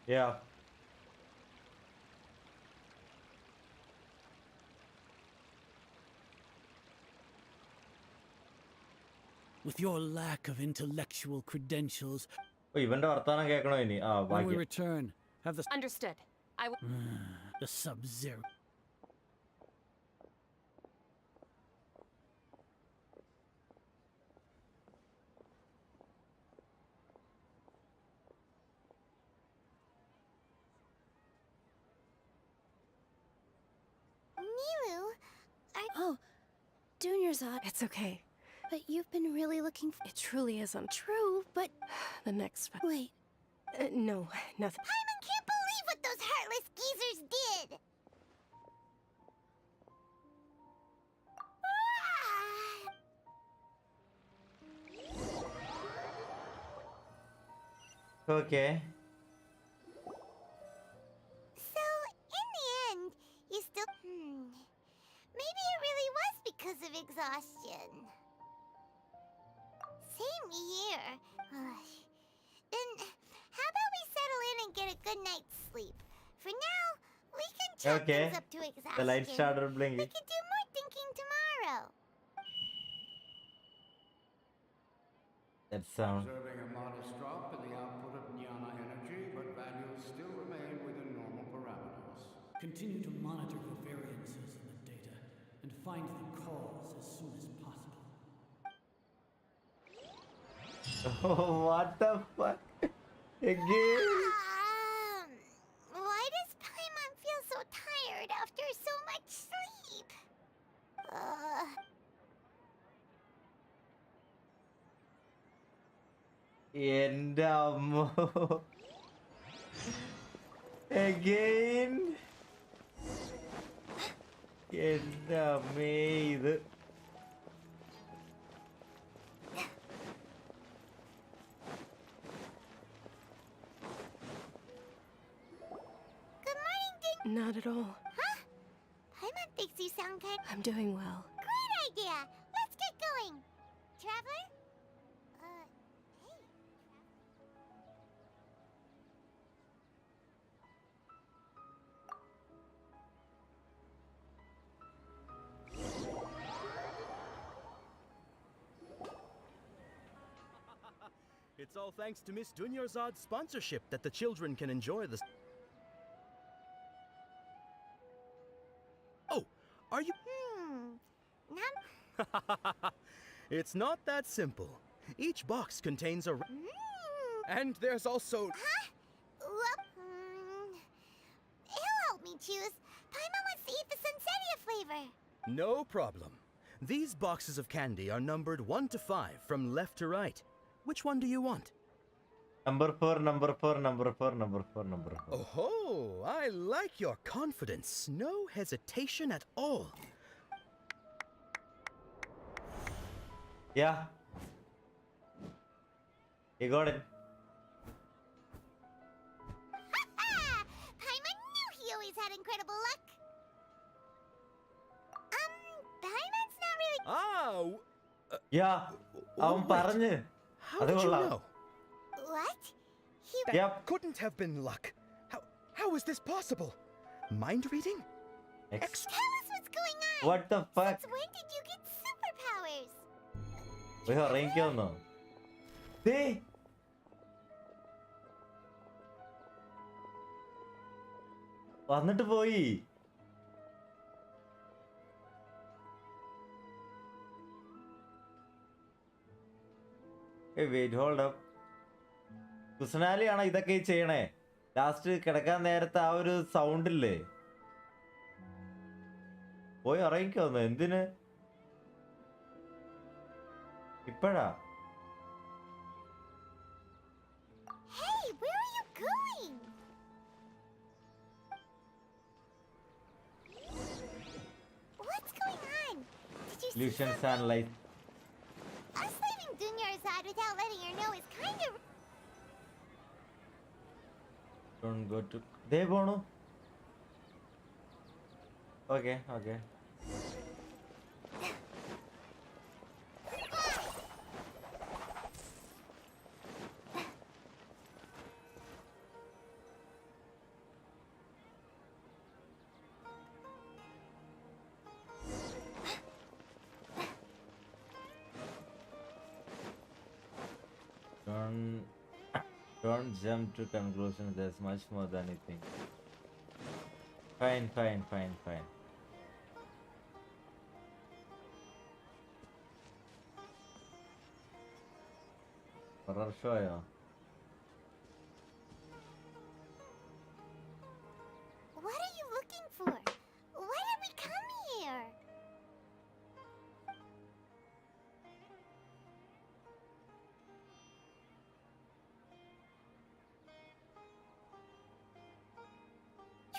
Yeah. With your lack of intellectual credentials, ഇവന്റെ വർത്താനം കേൾക്കണോ ഇനി? ആ when we ബാക്കി. return, have the Understood. I will. the Sub-Zero. Nilu, Oh, Dunyarzad. It's okay. But you've been really looking for. It truly isn't. True, but. The next. Wait. No, nothing. Paimon can't believe what those heartless geezers did! Okay. So, in the end, you still. Maybe it really was because of exhaustion. Same here. Then, how about we settle in and get a good night's sleep? For now, we can chalk Okay. things up to exhaustion. The light started blinking. We can do more thinking tomorrow. That sound. Observing a modest drop in the output of Jnana energy, but values still remain within normal parameters. Continue to monitor for variances in the data and find the cause as soon as possible. Oh, what the fuck? Again? Why does Paimon feel so tired after so much sleep? എന്റെ അമ്മോ. Again? എന്റെ അമ്മേ ഇത്. Good morning, Not at all. Huh? Paimon thinks you sound kind. I'm doing well. Great idea. Let's get going. Traveler? Hey. It's all thanks to Miss Dunyarzad's sponsorship that the children can enjoy this. Oh, are you? It's not that simple. Each box contains a. And there's also. Huh? Well, he'll help me choose. Paimon wants to eat the Sunsettia flavor. No problem. These boxes of candy are numbered 1 to 5 from left to right. Which one do you want? Number 4, number 4, number 4, number 4, number 4. Oh, I like your confidence. No hesitation at all. Yeah. You got it. Paimon knew he always had incredible luck. Paimon's not really. Yeah. അവൻ പറഞ്ഞു. How did you know? What? That couldn't have been luck. How is this possible? Mind reading? Tell us what's going on. What the fuck? Since when did you get superpowers? പോയി ഉറങ്ങിക്കൊന്നോ? ദേ. വന്നിട്ട് പോയി. Wait hold up. കുസനാലിയാണോ ഇതൊക്കെ ചെയ്യണേ? Last കിടക്കാൻ നേരത്തെ ആ ഒരു sound ഇല്ലേ? പോയി ഇറങ്ങിക്കോന്ന് എന്തിന് ഇപ്പഴാ? Hey, where are you going? What's going on? Did you see Illusions something? and light. Us leaving Dunyar's out without letting her know is kind of... Don't go to. They പോണു. Okay. Don't jump to conclusions. There's much more than you think. Fine. Horror show, yeah. What are you looking for? Why did we come here?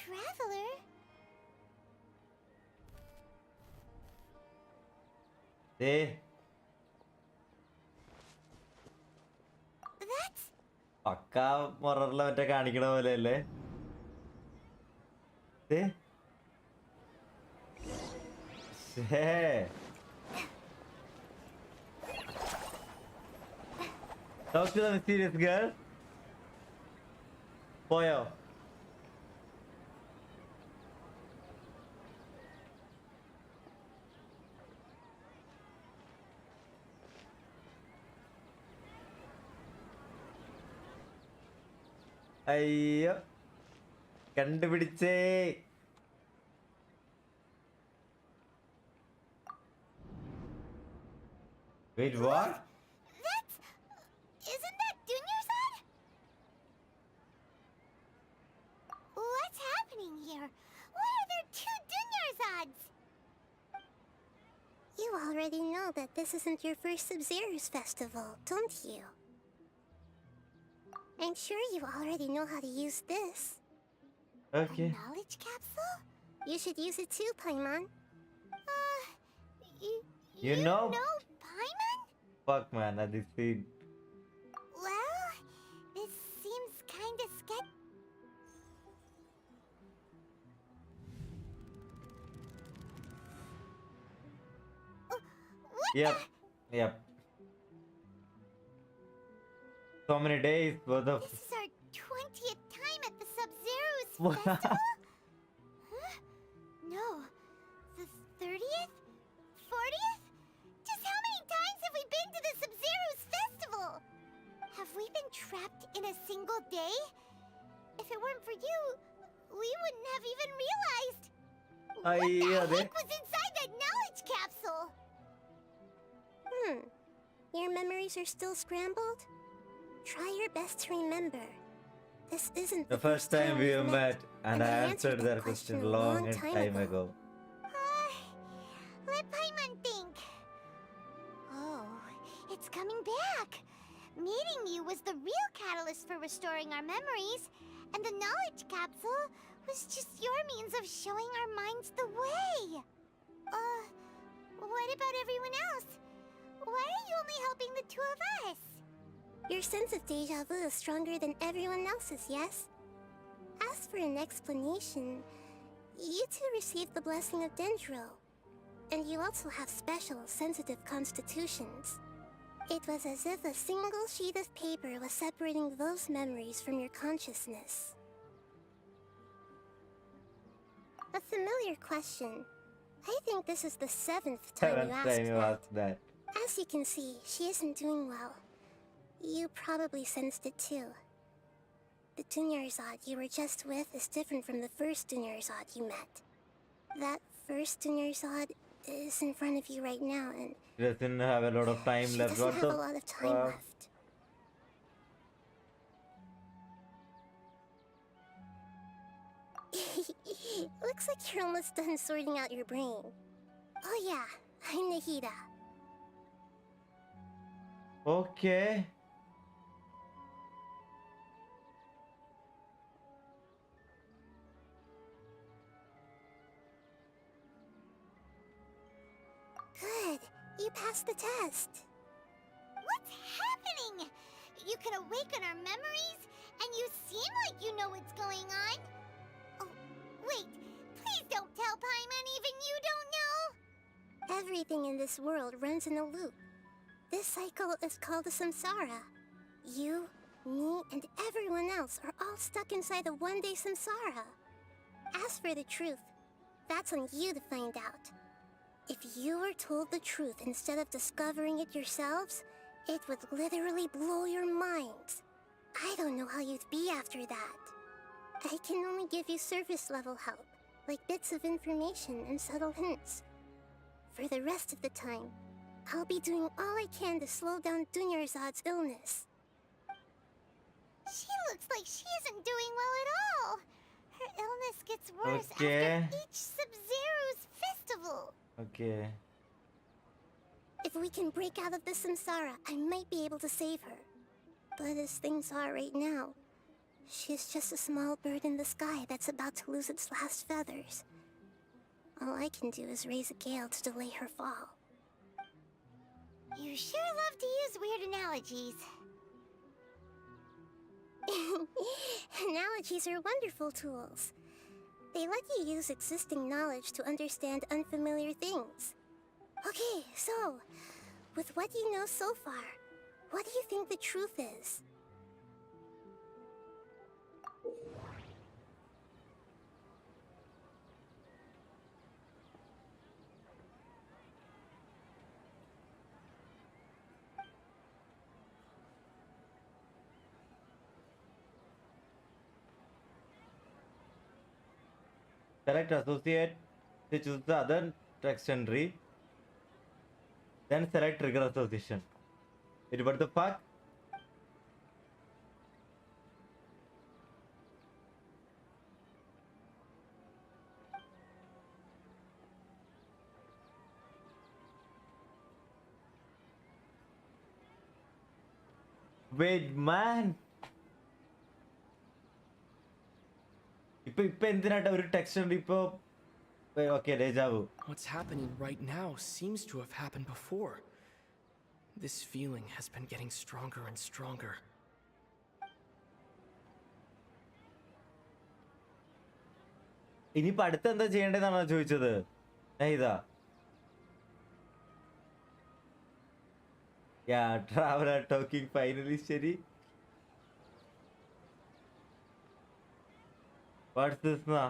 Traveler? Hey. That's... പക്കാ മൊററിലെ മറ്റേ കാണിക്കണ പോലെ അല്ലേ? Talk to the mysterious girl. പോയോ? അയ്യോ കണ്ടുപിടിച്ചേ. Wait, what? That's... Isn't that Dunyar's? What's happening here? Why are there two Dunyar's? You already know that this isn't your first Sub-Zero's festival, don't you? I'm sure you already know how to use this. Okay. A knowledge capsule? You should use it too, Paimon. You know? Paimon? Fuck man, that is scene. Well, this seems kinda sketchy. Yep. So many days worth of. This is our 20th time at the Sub-Zero's festival? Huh? No. The 30th? 40th? Just how many times have we been to the Sub-Zero's festival? Have we been trapped in a single day? If it weren't for you, we wouldn't have even realized. What the heck was inside that knowledge capsule? Your memories are still scrambled? Try your best to remember. This isn't The first time we met, and I answered that question a long time ago. Let Paimon think. Oh, it's coming back. Meeting you was the real catalyst for restoring our memories, and the knowledge capsule was just your means of showing our minds the way. What about everyone else? Why are you only helping the two of us? Your sense of deja vu is stronger than everyone else's, yes? As for an explanation, you two received the blessing of Dendro, and you also have special, sensitive constitutions. It was as if a single sheet of paper was separating those memories from your consciousness. A familiar question. I think this is the 7th time you asked that. As you can see, she isn't doing well. You probably sensed it too. The Dunyarzad you were just with is different from the first Dunyarzad you met. That first Dunyarzad is in front of you right now, and She doesn't have a lot of time she left. doesn't have a lot of time left. Looks like you're almost done sorting out your brain. Oh yeah, I'm Nahida. Okay. Good. You passed the test. What's happening? You can awaken our memories, and you seem like you know what's going on. Oh, wait. Please don't tell Paimon even you don't know. Everything in this world runs in a loop. This cycle is called a samsara. You, me, and everyone else are all stuck inside a one-day samsara. As for the truth, that's on you to find out. If you were told the truth instead of discovering it yourselves, it would literally blow your minds. I don't know how you'd be after that. I can only give you surface-level help, like bits of information and subtle hints. For the rest of the time, I'll be doing all I can to slow down Dunyarzad's illness. She looks like she isn't doing well at all. Her illness gets worse Okay. after each Sub-Zero's festival. Okay. If we can break out of the samsara, I might be able to save her. But as things are right now, she's just a small bird in the sky that's about to lose its last feathers. All I can do is raise a gale to delay her fall. You sure love to use weird analogies. Analogies are wonderful tools. They let you use existing knowledge to understand unfamiliar things. Okay, so, with what you know so far, what do you think the truth is? Select associate to choose the other text entry. Then select trigger association. What the fuck? Wait, man. Okay, deja vu. What's happening right now seems to have happened before. This feeling has been getting stronger and stronger. ഇനിയിപ്പോ അടുത്ത് എന്താ ചെയ്യേണ്ടതെന്നാണോ ചോദിച്ചത്? ഇതാ. Yeah, traveler talking finally ശരി. What's this now?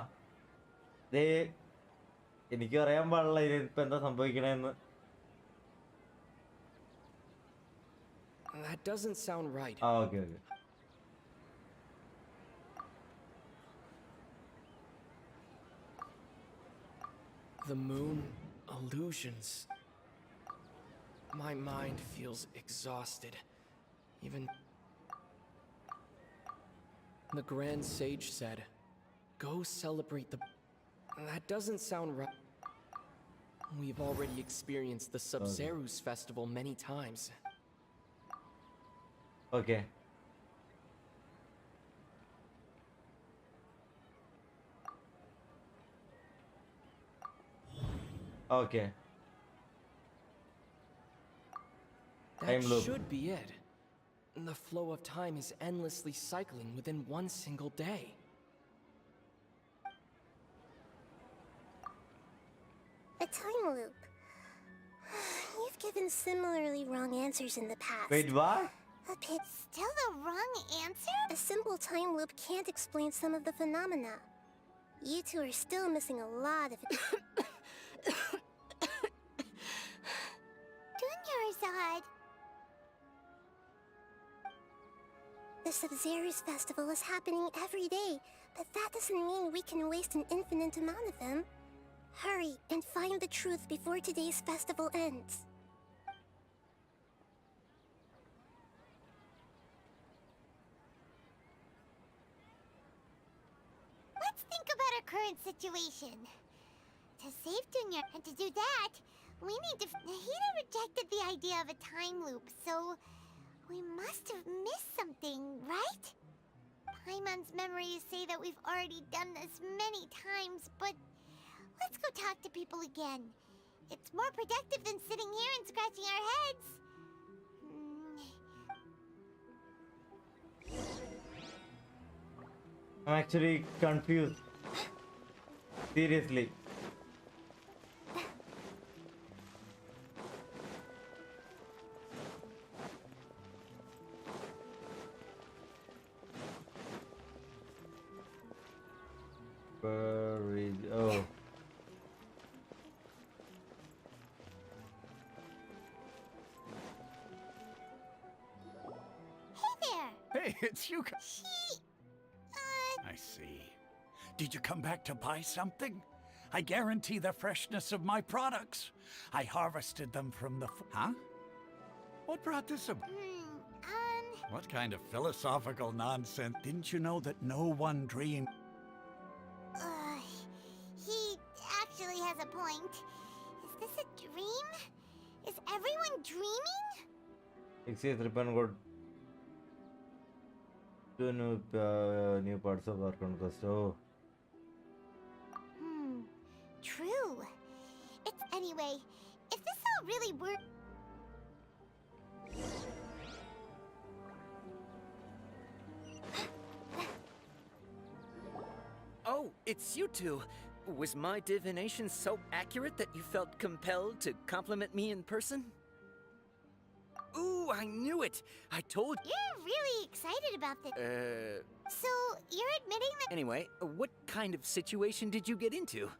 എനിക്ക് അറിയാൻ പാടില്ല ഇതിപ്പോ എന്താ സംഭവിക്കണേന്ന്. That doesn't sound right. Okay. The moon, illusions. My mind feels exhausted. Even the Grand Sage said, "Go celebrate the..." That doesn't sound right. We've already experienced the Sub-Zero's festival many times. Okay. Okay. That Time loop. should be it. The flow of time is endlessly cycling within one single day. A time loop. You've given similarly wrong answers in the past. Wait, what? It's still the wrong answer? A simple time loop can't explain some of the phenomena. You two are still missing a lot of it. Dunyarzad. The Sub-Zero's festival is happening every day, but that doesn't mean we can waste an infinite amount of them. Hurry and find the truth before today's festival ends. Let's think about a current situation. To save Dunya, and to do that, we need to... Nahida rejected the idea of a time loop, so... we must have missed something, right? Paimon's memories say that we've already done this many times, but... let's go talk to people again. It's more productive than sitting here and scratching our heads. I'm actually confused. Seriously. Where is... oh. Hey there! Hey, it's you. I see. Did you come back to buy something? I guarantee the freshness of my products. I harvested them from the... Huh? What brought this about? What kind of philosophical nonsense? Didn't you know that no one dreamed... He actually has a point. Is this a dream? Is everyone dreaming? Excess ribbon got 2 new parts of our conquest. Oh. True. It's... anyway, if this all really were... Oh, it's you two. Was my divination so accurate that you felt compelled to compliment me in person? Ooh, I knew it! I told... You're really excited about this. So, you're admitting that... Anyway, what kind of situation did you get into?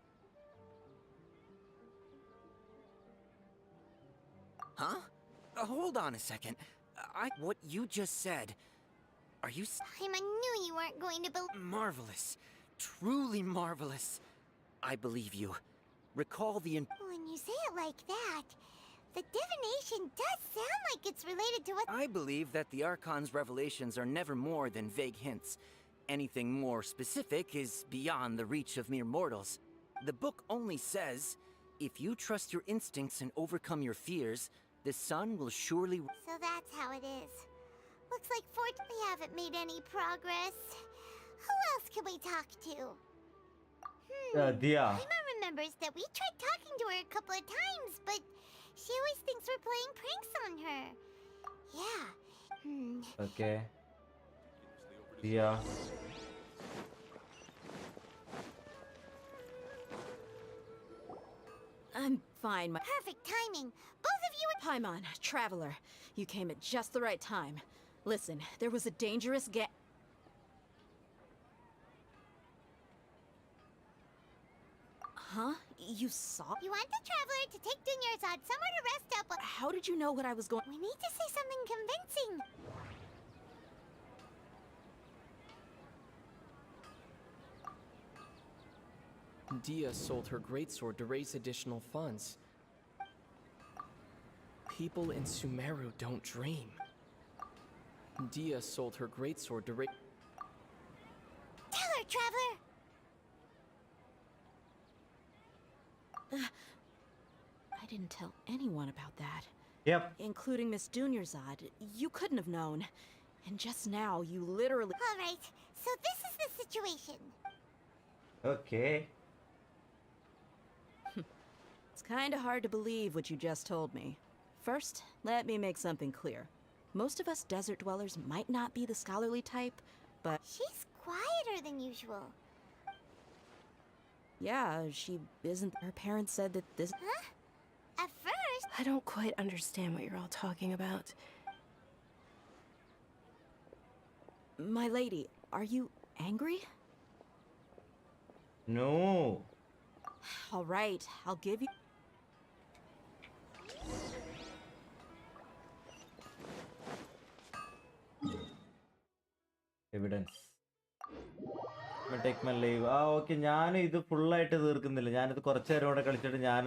Huh? Hold on a second. What you just said... Are you... I knew you weren't going to believe... Marvelous. Truly marvelous. I believe you. Recall the... When you say it like that, the divination does sound like it's related to what... I believe that the Archon's revelations are never more than vague hints. Anything more specific is beyond the reach of mere mortals. The book only says, if you trust your instincts and overcome your fears, the sun will surely... So that's how it is. Looks like we haven't made any progress. Who else can we talk to? Dia. Paima remembers that we tried talking to her a couple of times, but she always thinks we're playing pranks on her. Yeah. Okay. Dia. I'm fine. Perfect timing. Both of you... Paimon, Traveler, you came at just the right time. Listen, there was a dangerous Huh? You saw? You want the Traveler to take Dunyarzad somewhere to rest up... How did you know what I was going... We need to say something convincing. Dia sold her greatsword to raise additional funds. People in Sumeru don't dream. Dia sold her greatsword to raise... Tell her, Traveler! I didn't tell anyone about that. Yep. Including Miss Dunyarzad. You couldn't have known. And just now, you literally... Alright, so this is the situation. Okay. It's kinda hard to believe what you just told me. First, let me make something clear. Most of us desert dwellers might not be the scholarly type, but... She's quieter than usual. Yeah, she isn't... Her parents said that this... Huh? At first... I don't quite understand what you're all talking about. My lady, are you angry? No. All right, I'll give you... Evidence. Take my leave. Okay, ഞാൻ ഇത് full ആയിട്ട് തീർക്കുന്നില്ല. ഞാൻ ഇത് കുറച്ച് നേരം കൂടെ കളിച്ചിട്ട് ഞാൻ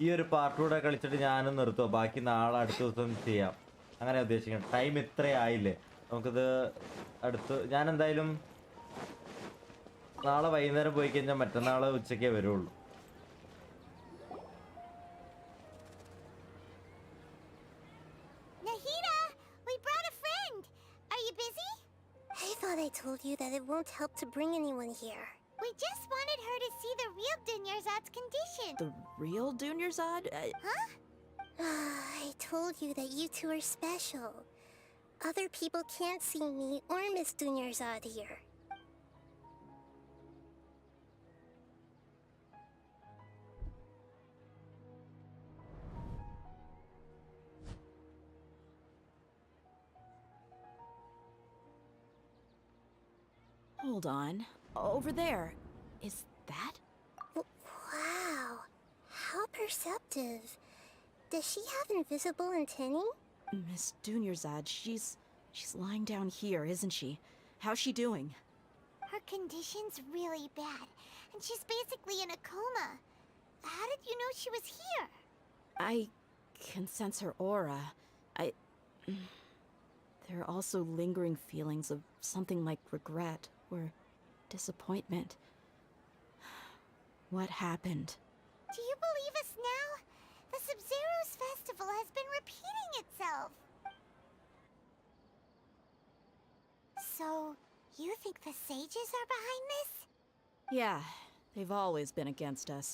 ഈ ഒരു പാർട്ട് കൂടെ കളിച്ചിട്ട് ഞാൻ നിർത്തും. ബാക്കി നാളെ അടുത്ത ദിവസം ചെയ്യാം. അങ്ങനെ ഉദ്ദേശിക്കണം. ടൈം ഇത്രേ ആയില്ലേ. നമുക്കിത് അടുത്ത് ഞാൻ എന്തായാലും നാളെ വൈകുന്നേരം പോയി കഴിഞ്ഞാൽ മറ്റന്നാൾ ഉച്ചയ്ക്കേ വരുള്ളൂ. Nahida, we brought a friend. Are you busy? I thought I told you that it won't help to bring anyone here. We just wanted her to see the real Dunyarzad's condition. The real Dunyarzad? Huh? I told you that you two are special. Other people can't see me or Miss Dunyarzad here. Hold on. Over there. Is that? Wow. How perceptive. Does she have invisible antennae? Miss Dunyarzad, she's lying down here, isn't she? How's she doing? Her condition's really bad, and she's basically in a coma. How did you know she was here? I can sense her aura. There are also lingering feelings of something like regret or disappointment. What happened? Do you believe us now? The SUMERU's festival has been repeating itself. So, you think the sages are behind this? Yeah, they've always been against us.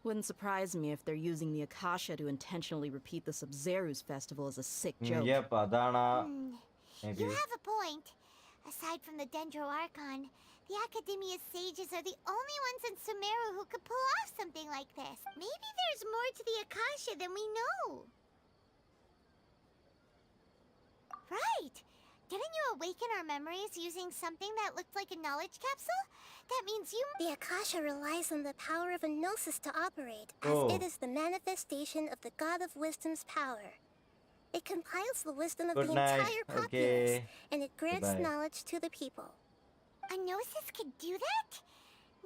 Wouldn't surprise me if they're using the Akasha to intentionally repeat the SUMERU's festival as a sick joke. Yep, Adana. You have a point. Aside from the Dendro Archon, the Academia's sages are the only ones in SUMERU who could pull off something like this. Maybe there's more to the Akasha than we know. Right. Didn't you awaken our memories using something that looked like a knowledge capsule? That means you... The Akasha relies on the power of a gnosis to operate, as it is the manifestation of the God of Wisdom's power. It compiles the wisdom of the entire populace, and it grants knowledge to the people. A gnosis could do that?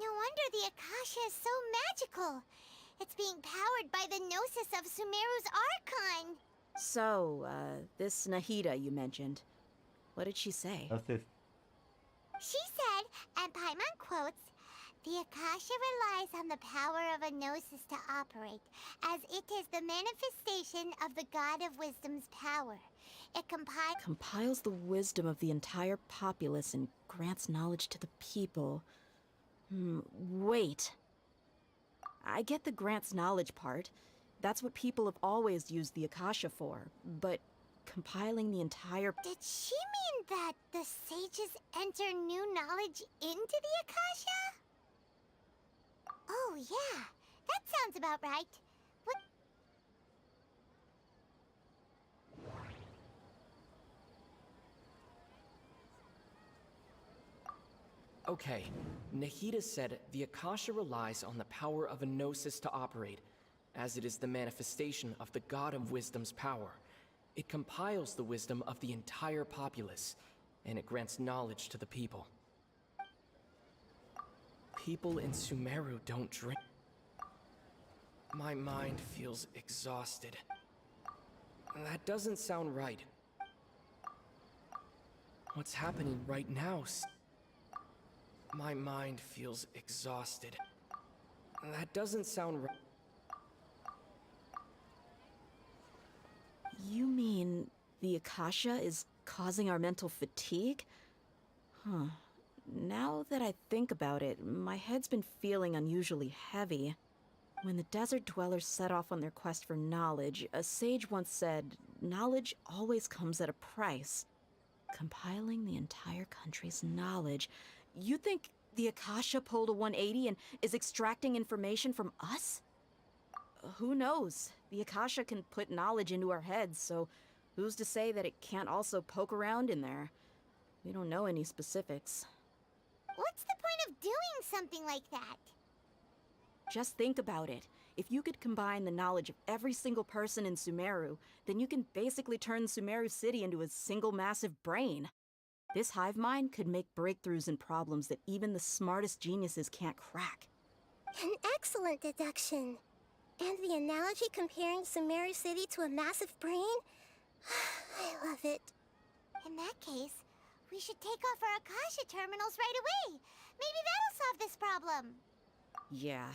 No wonder the Akasha is so magical. It's being powered by the gnosis of SUMERU's Archon. So, this Nahida you mentioned, what did she say? She said, and Paimon quotes, "The Akasha relies on the power of a gnosis to operate, as it is the manifestation of the God of Wisdom's power. It compiles the wisdom of the entire populace and grants knowledge to the people. Wait. I get the grants knowledge part. That's what people have always used the Akasha for, but compiling the entire... Did she mean that the sages enter new knowledge into the Akasha? Oh, yeah. That sounds about right. What? Okay, Nahida said the Akasha relies on the power of a gnosis to operate, as it is the manifestation of the God of Wisdom's power. It compiles the wisdom of the entire populace, and it grants knowledge to the people. People in SUMERU don't drink. My mind feels exhausted. That doesn't sound right. What's happening right now? My mind feels exhausted. That doesn't sound right. You mean the Akasha is causing our mental fatigue? Huh. Now that I think about it, my head's been feeling unusually heavy. When the desert dwellers set off on their quest for knowledge, a sage once said, knowledge always comes at a price. Compiling the entire country's knowledge. You think the Akasha pulled a 180 and is extracting information from us? Who knows? The Akasha can put knowledge into our heads, so who's to say that it can't also poke around in there? We don't know any specifics. What's the point of doing something like that? Just think about it. If you could combine the knowledge of every single person in SUMERU, then you can basically turn SUMERU City into a single massive brain. This hive mind could make breakthroughs in problems that even the smartest geniuses can't crack. An excellent deduction. And the analogy comparing SUMERU City to a massive brain? I love it. In that case, we should take off our Akasha terminals right away. Maybe that'll solve problem? Yeah,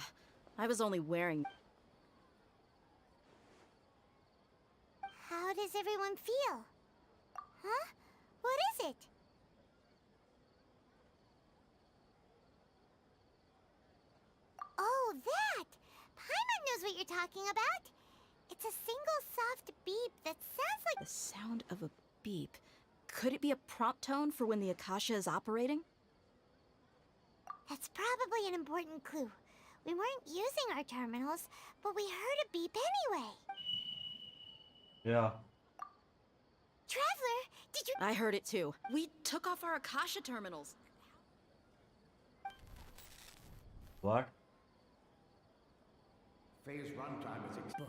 I was only wearing... How does everyone feel? Huh? What is it? Oh, that! Paimon knows what you're talking about. It's a single soft beep that sounds like... The sound of a beep. Could it be a prompt tone for when the Akasha is operating? That's probably an important clue. We weren't using our terminals, but we heard a beep anyway. Yeah. Traveler, did you... I heard it too. We took off our Akasha terminals. What? Phase runtime is expert.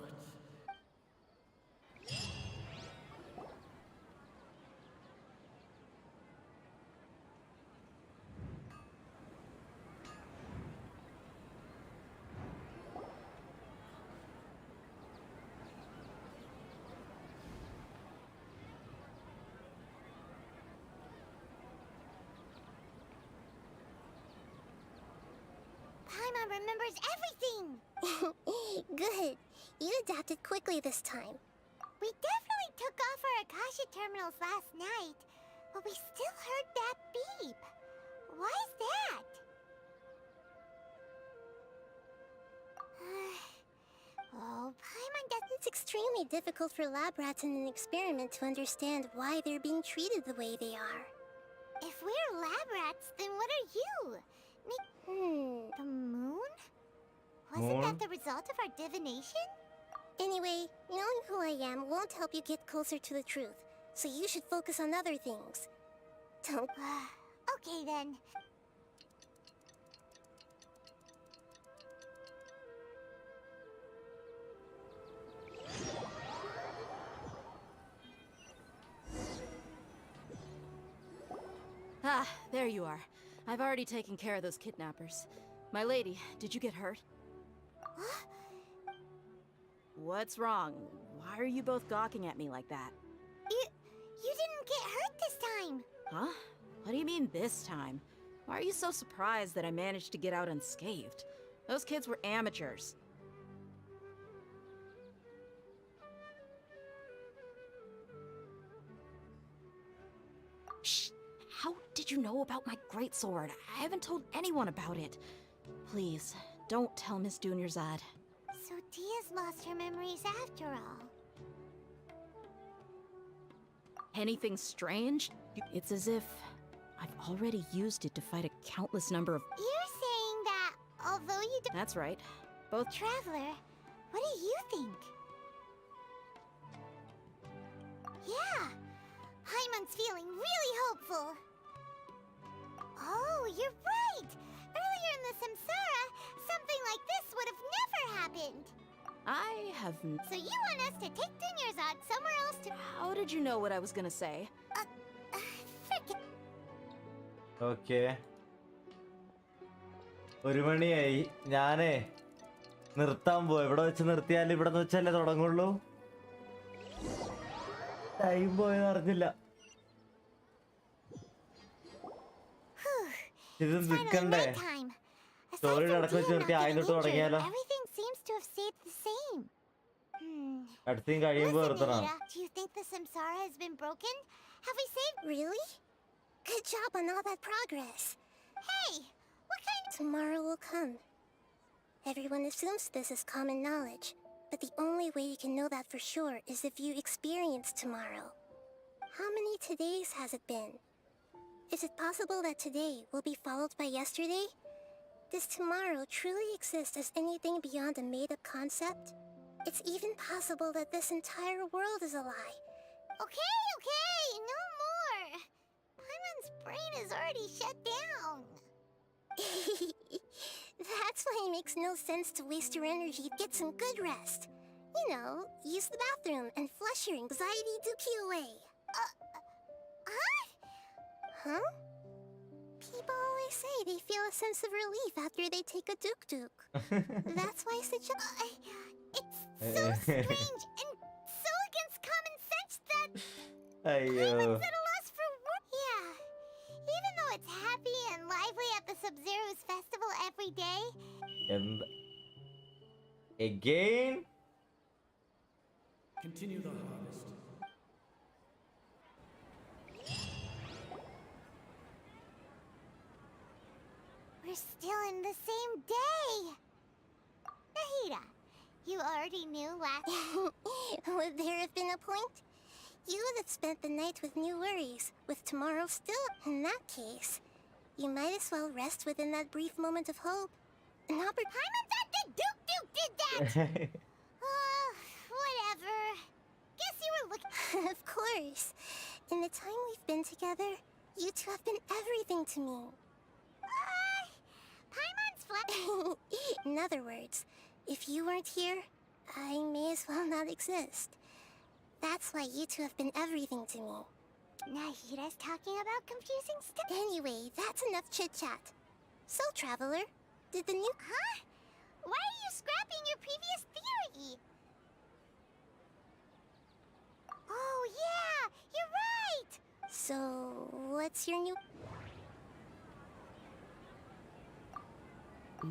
Paimon remembers everything! Good. You adapted quickly this time. We definitely took off our Akasha terminals last night, but we still heard that beep. Why is that? Oh, Paimon does... It's extremely difficult for lab rats in an experiment to understand why they're being treated the way they are. If we're lab rats, then what are you? The moon? Wasn't that the result of our divination? Anyway, knowing who I am won't help you get closer to the truth, so you should focus on other things. Don't... Okay then. Ah, there you are. I've already taken care of those kidnappers. My lady, did you get hurt? What's wrong? Why are you both gawking at me like that? You didn't get hurt this time! Huh? What do you mean this time? Why are you so surprised that I managed to get out unscathed? Those kids were amateurs. Shh! How did you know about my greatsword? I haven't told anyone about it. Please, don't tell Miss Dunyarzad. So Dia's lost her memories after all. Anything strange? It's as if I've already used it to fight a countless number of... You're saying that, although you don't... That's right. Both... Traveler, what do you think? Yeah, Paimon's feeling really hopeful. Oh, you're right! Earlier in the Samsara, something like this would have never happened. I have... So you want us to take Dunyarzad somewhere else to... How did you know what I was gonna say? Forget... Okay. ഒരു മണിയായി ഞാനേ നിർത്താൻ പോയി ഇവിടെ വെച്ച് നിർത്തിയാൽ ഇവിടെ വെച്ചല്ലേ തുടങ്ങുള്ളൂ ടൈം പോയെന്ന് അറിഞ്ഞില്ല ഇത് നിൽക്കണ്ടേ സ്റ്റോറി അടക്കം വെച്ച് നിർത്തി ആദ്യം തൊട്ട് തുടങ്ങിയാലോ Everything seems to have stayed the same. അടുത്തും കഴിയുമ്പോൾ നിർത്തണം Do you think the Samsara has been broken? Have we saved... Really? Good job on all that progress. Hey! What kind of... Tomorrow will come. Everyone assumes this is common knowledge, but the only way you can know that for sure is if you experience tomorrow. How many todays has it been? Is it possible that today will be followed by yesterday? Does tomorrow truly exist as anything beyond a made-up concept? It's even possible that this entire world is a lie. Okay, no more! Paimon's brain is already shut down. That's why it makes no sense to waste your energy. Get some good rest. You know, use the bathroom and flush your anxiety dookie away. Huh? People always say they feel a sense of relief after they take a duk-duk. That's why such a... It's so strange and so against common sense that... Paimon's at a loss for words. Yeah. Even though it's happy and lively at the Sub-Zero's festival every every day. And again? Continue the harvest. We're still in the same day. Nahida, you already knew last. Would there have been a point? You would have spent the night with new worries, with tomorrow still. In that case, you might as well rest within that brief moment of hope. An Paimon did that! Whatever. Guess you were looking. Of course. In the time we've been together, you two have been everything to me. Paimon's flat. In other words, if you weren't here, I may as well not exist. That's why you two have been everything to me. Nahida's talking about confusing stuff. Anyway, that's enough chit-chat. So, Traveler, did the new... Huh? Why are you scrapping your previous theory? Oh, yeah! You're right! So, what's your new...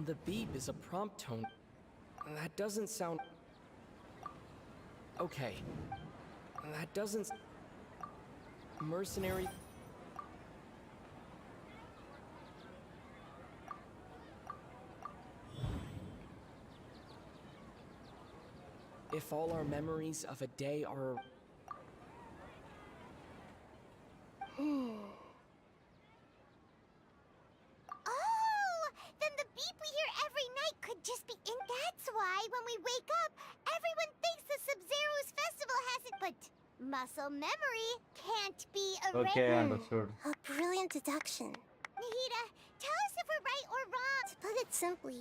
The beep is a prompt tone. That doesn't sound... Okay. That doesn't... Mercenary... If all our memories of a day are... Oh! Then the beep we hear every night could just be in. That's why when we wake up, everyone thinks the SUMERU's festival hasn't. But muscle memory can't be erased. Okay, understood. A brilliant deduction. Nahida, tell us if we're right or wrong. To put it simply,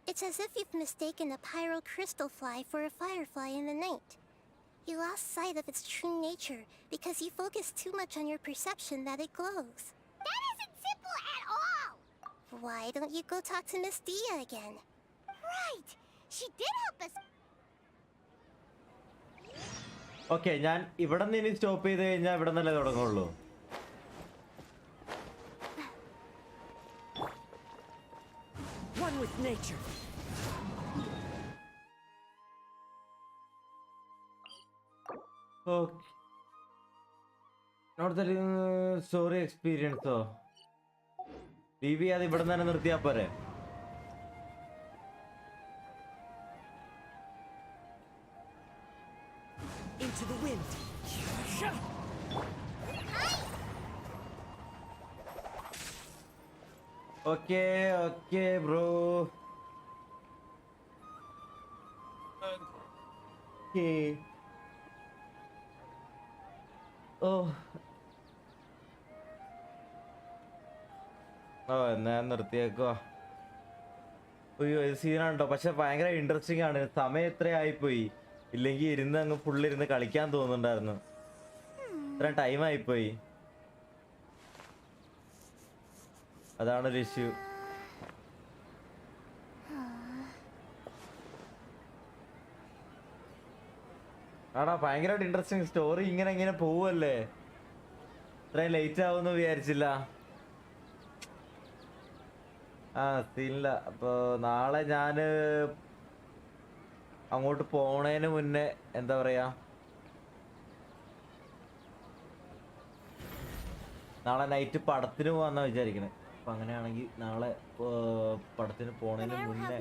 it's as if you've mistaken a pyro crystal fly for a firefly in the night. You lost sight of its true nature because you focused too much on your perception that it glows. That isn't simple at all! Why don't you go talk to Miss Dia again? Right! She did help us. Okay, ഞാൻ ഇവിടെ നിന്ന് ഇനി stop ചെയ്ത് കഴിഞ്ഞാൽ ഇവിടെ നിന്നല്ലേ തുടങ്ങുള്ളൂ. One with nature. Okay. Not that story experience though. TV അത് ഇവിടെ നിന്ന് തന്നെ നിർത്തിയാ പോരെ. Into the wind. Okay, okay, bro. Okay. Oh. എന്നാ നിർത്തിയേക്കോ. അയ്യോ ഇത് സീനാണോ, പക്ഷെ ഭയങ്കര ഇൻട്രസ്റ്റിംഗ് ആണ്. സമയം എത്രയായിപ്പോയി, ഇല്ലെങ്കിൽ ഇരുന്ന് അങ്ങ് ഫുള്ളിരുന്ന് കളിക്കാൻ തോന്നുന്നുണ്ടായിരുന്നു. ഇത്ര ടൈം ആയിപ്പോയി, അതാണൊരു ഇഷ്യൂ. ആടാ ഭയങ്കരമായിട്ട് ഇൻട്രസ്റ്റിംഗ് സ്റ്റോറി. ഇങ്ങനെ പോവല്ലേ, ഇത്രയും ലേറ്റ് ആവുമെന്ന് വിചാരിച്ചില്ല. സീനില്ല. അപ്പോൾ നാളെ ഞാൻ അങ്ങോട്ട് പോണേന് മുന്നേ എന്താ പറയാ, നാളെ നൈറ്റ് പടത്തിന് പോവാന്നാ വിചാരിക്കണേ. അപ്പൊ അങ്ങനെയാണെങ്കിൽ നാളെ പടത്തിന് പോണേന് മുന്നേ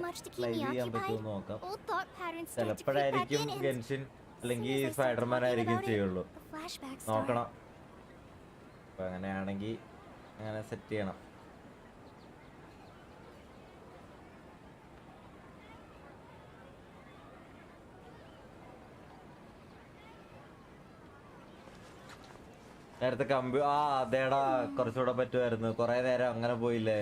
ലൈവ് ചെയ്യാൻ പറ്റുമെന്ന് നോക്കാം. ചിലപ്പോഴായിരിക്കും ഗെൻഷിൻ അല്ലെങ്കിൽ സ്പൈഡർമാൻ ആയിരിക്കും ചെയ്യുള്ളൂ, നോക്കണം. അപ്പൊ അങ്ങനെയാണെങ്കിൽ അങ്ങനെ സെറ്റ് ചെയ്യണം. നേരത്തെ അതേടാ കുറച്ചുകൂടെ പറ്റുമായിരുന്നു. കൊറേ നേരം അങ്ങനെ പോയില്ലേ.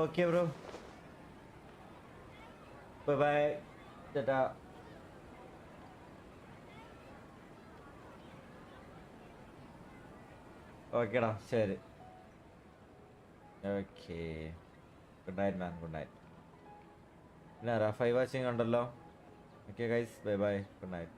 ഓക്കെ ബ്രോ, ബൈ ബൈ, ചേട്ടാ. ഓക്കേടാ, ശരി. ഓക്കെ, ഗുഡ് നൈറ്റ് മാൻ, ഗുഡ് നൈറ്റ്. പിന്നെ റഫൈ വാച്ചിങ് ഉണ്ടല്ലോ. Okay guys, bye bye, good night.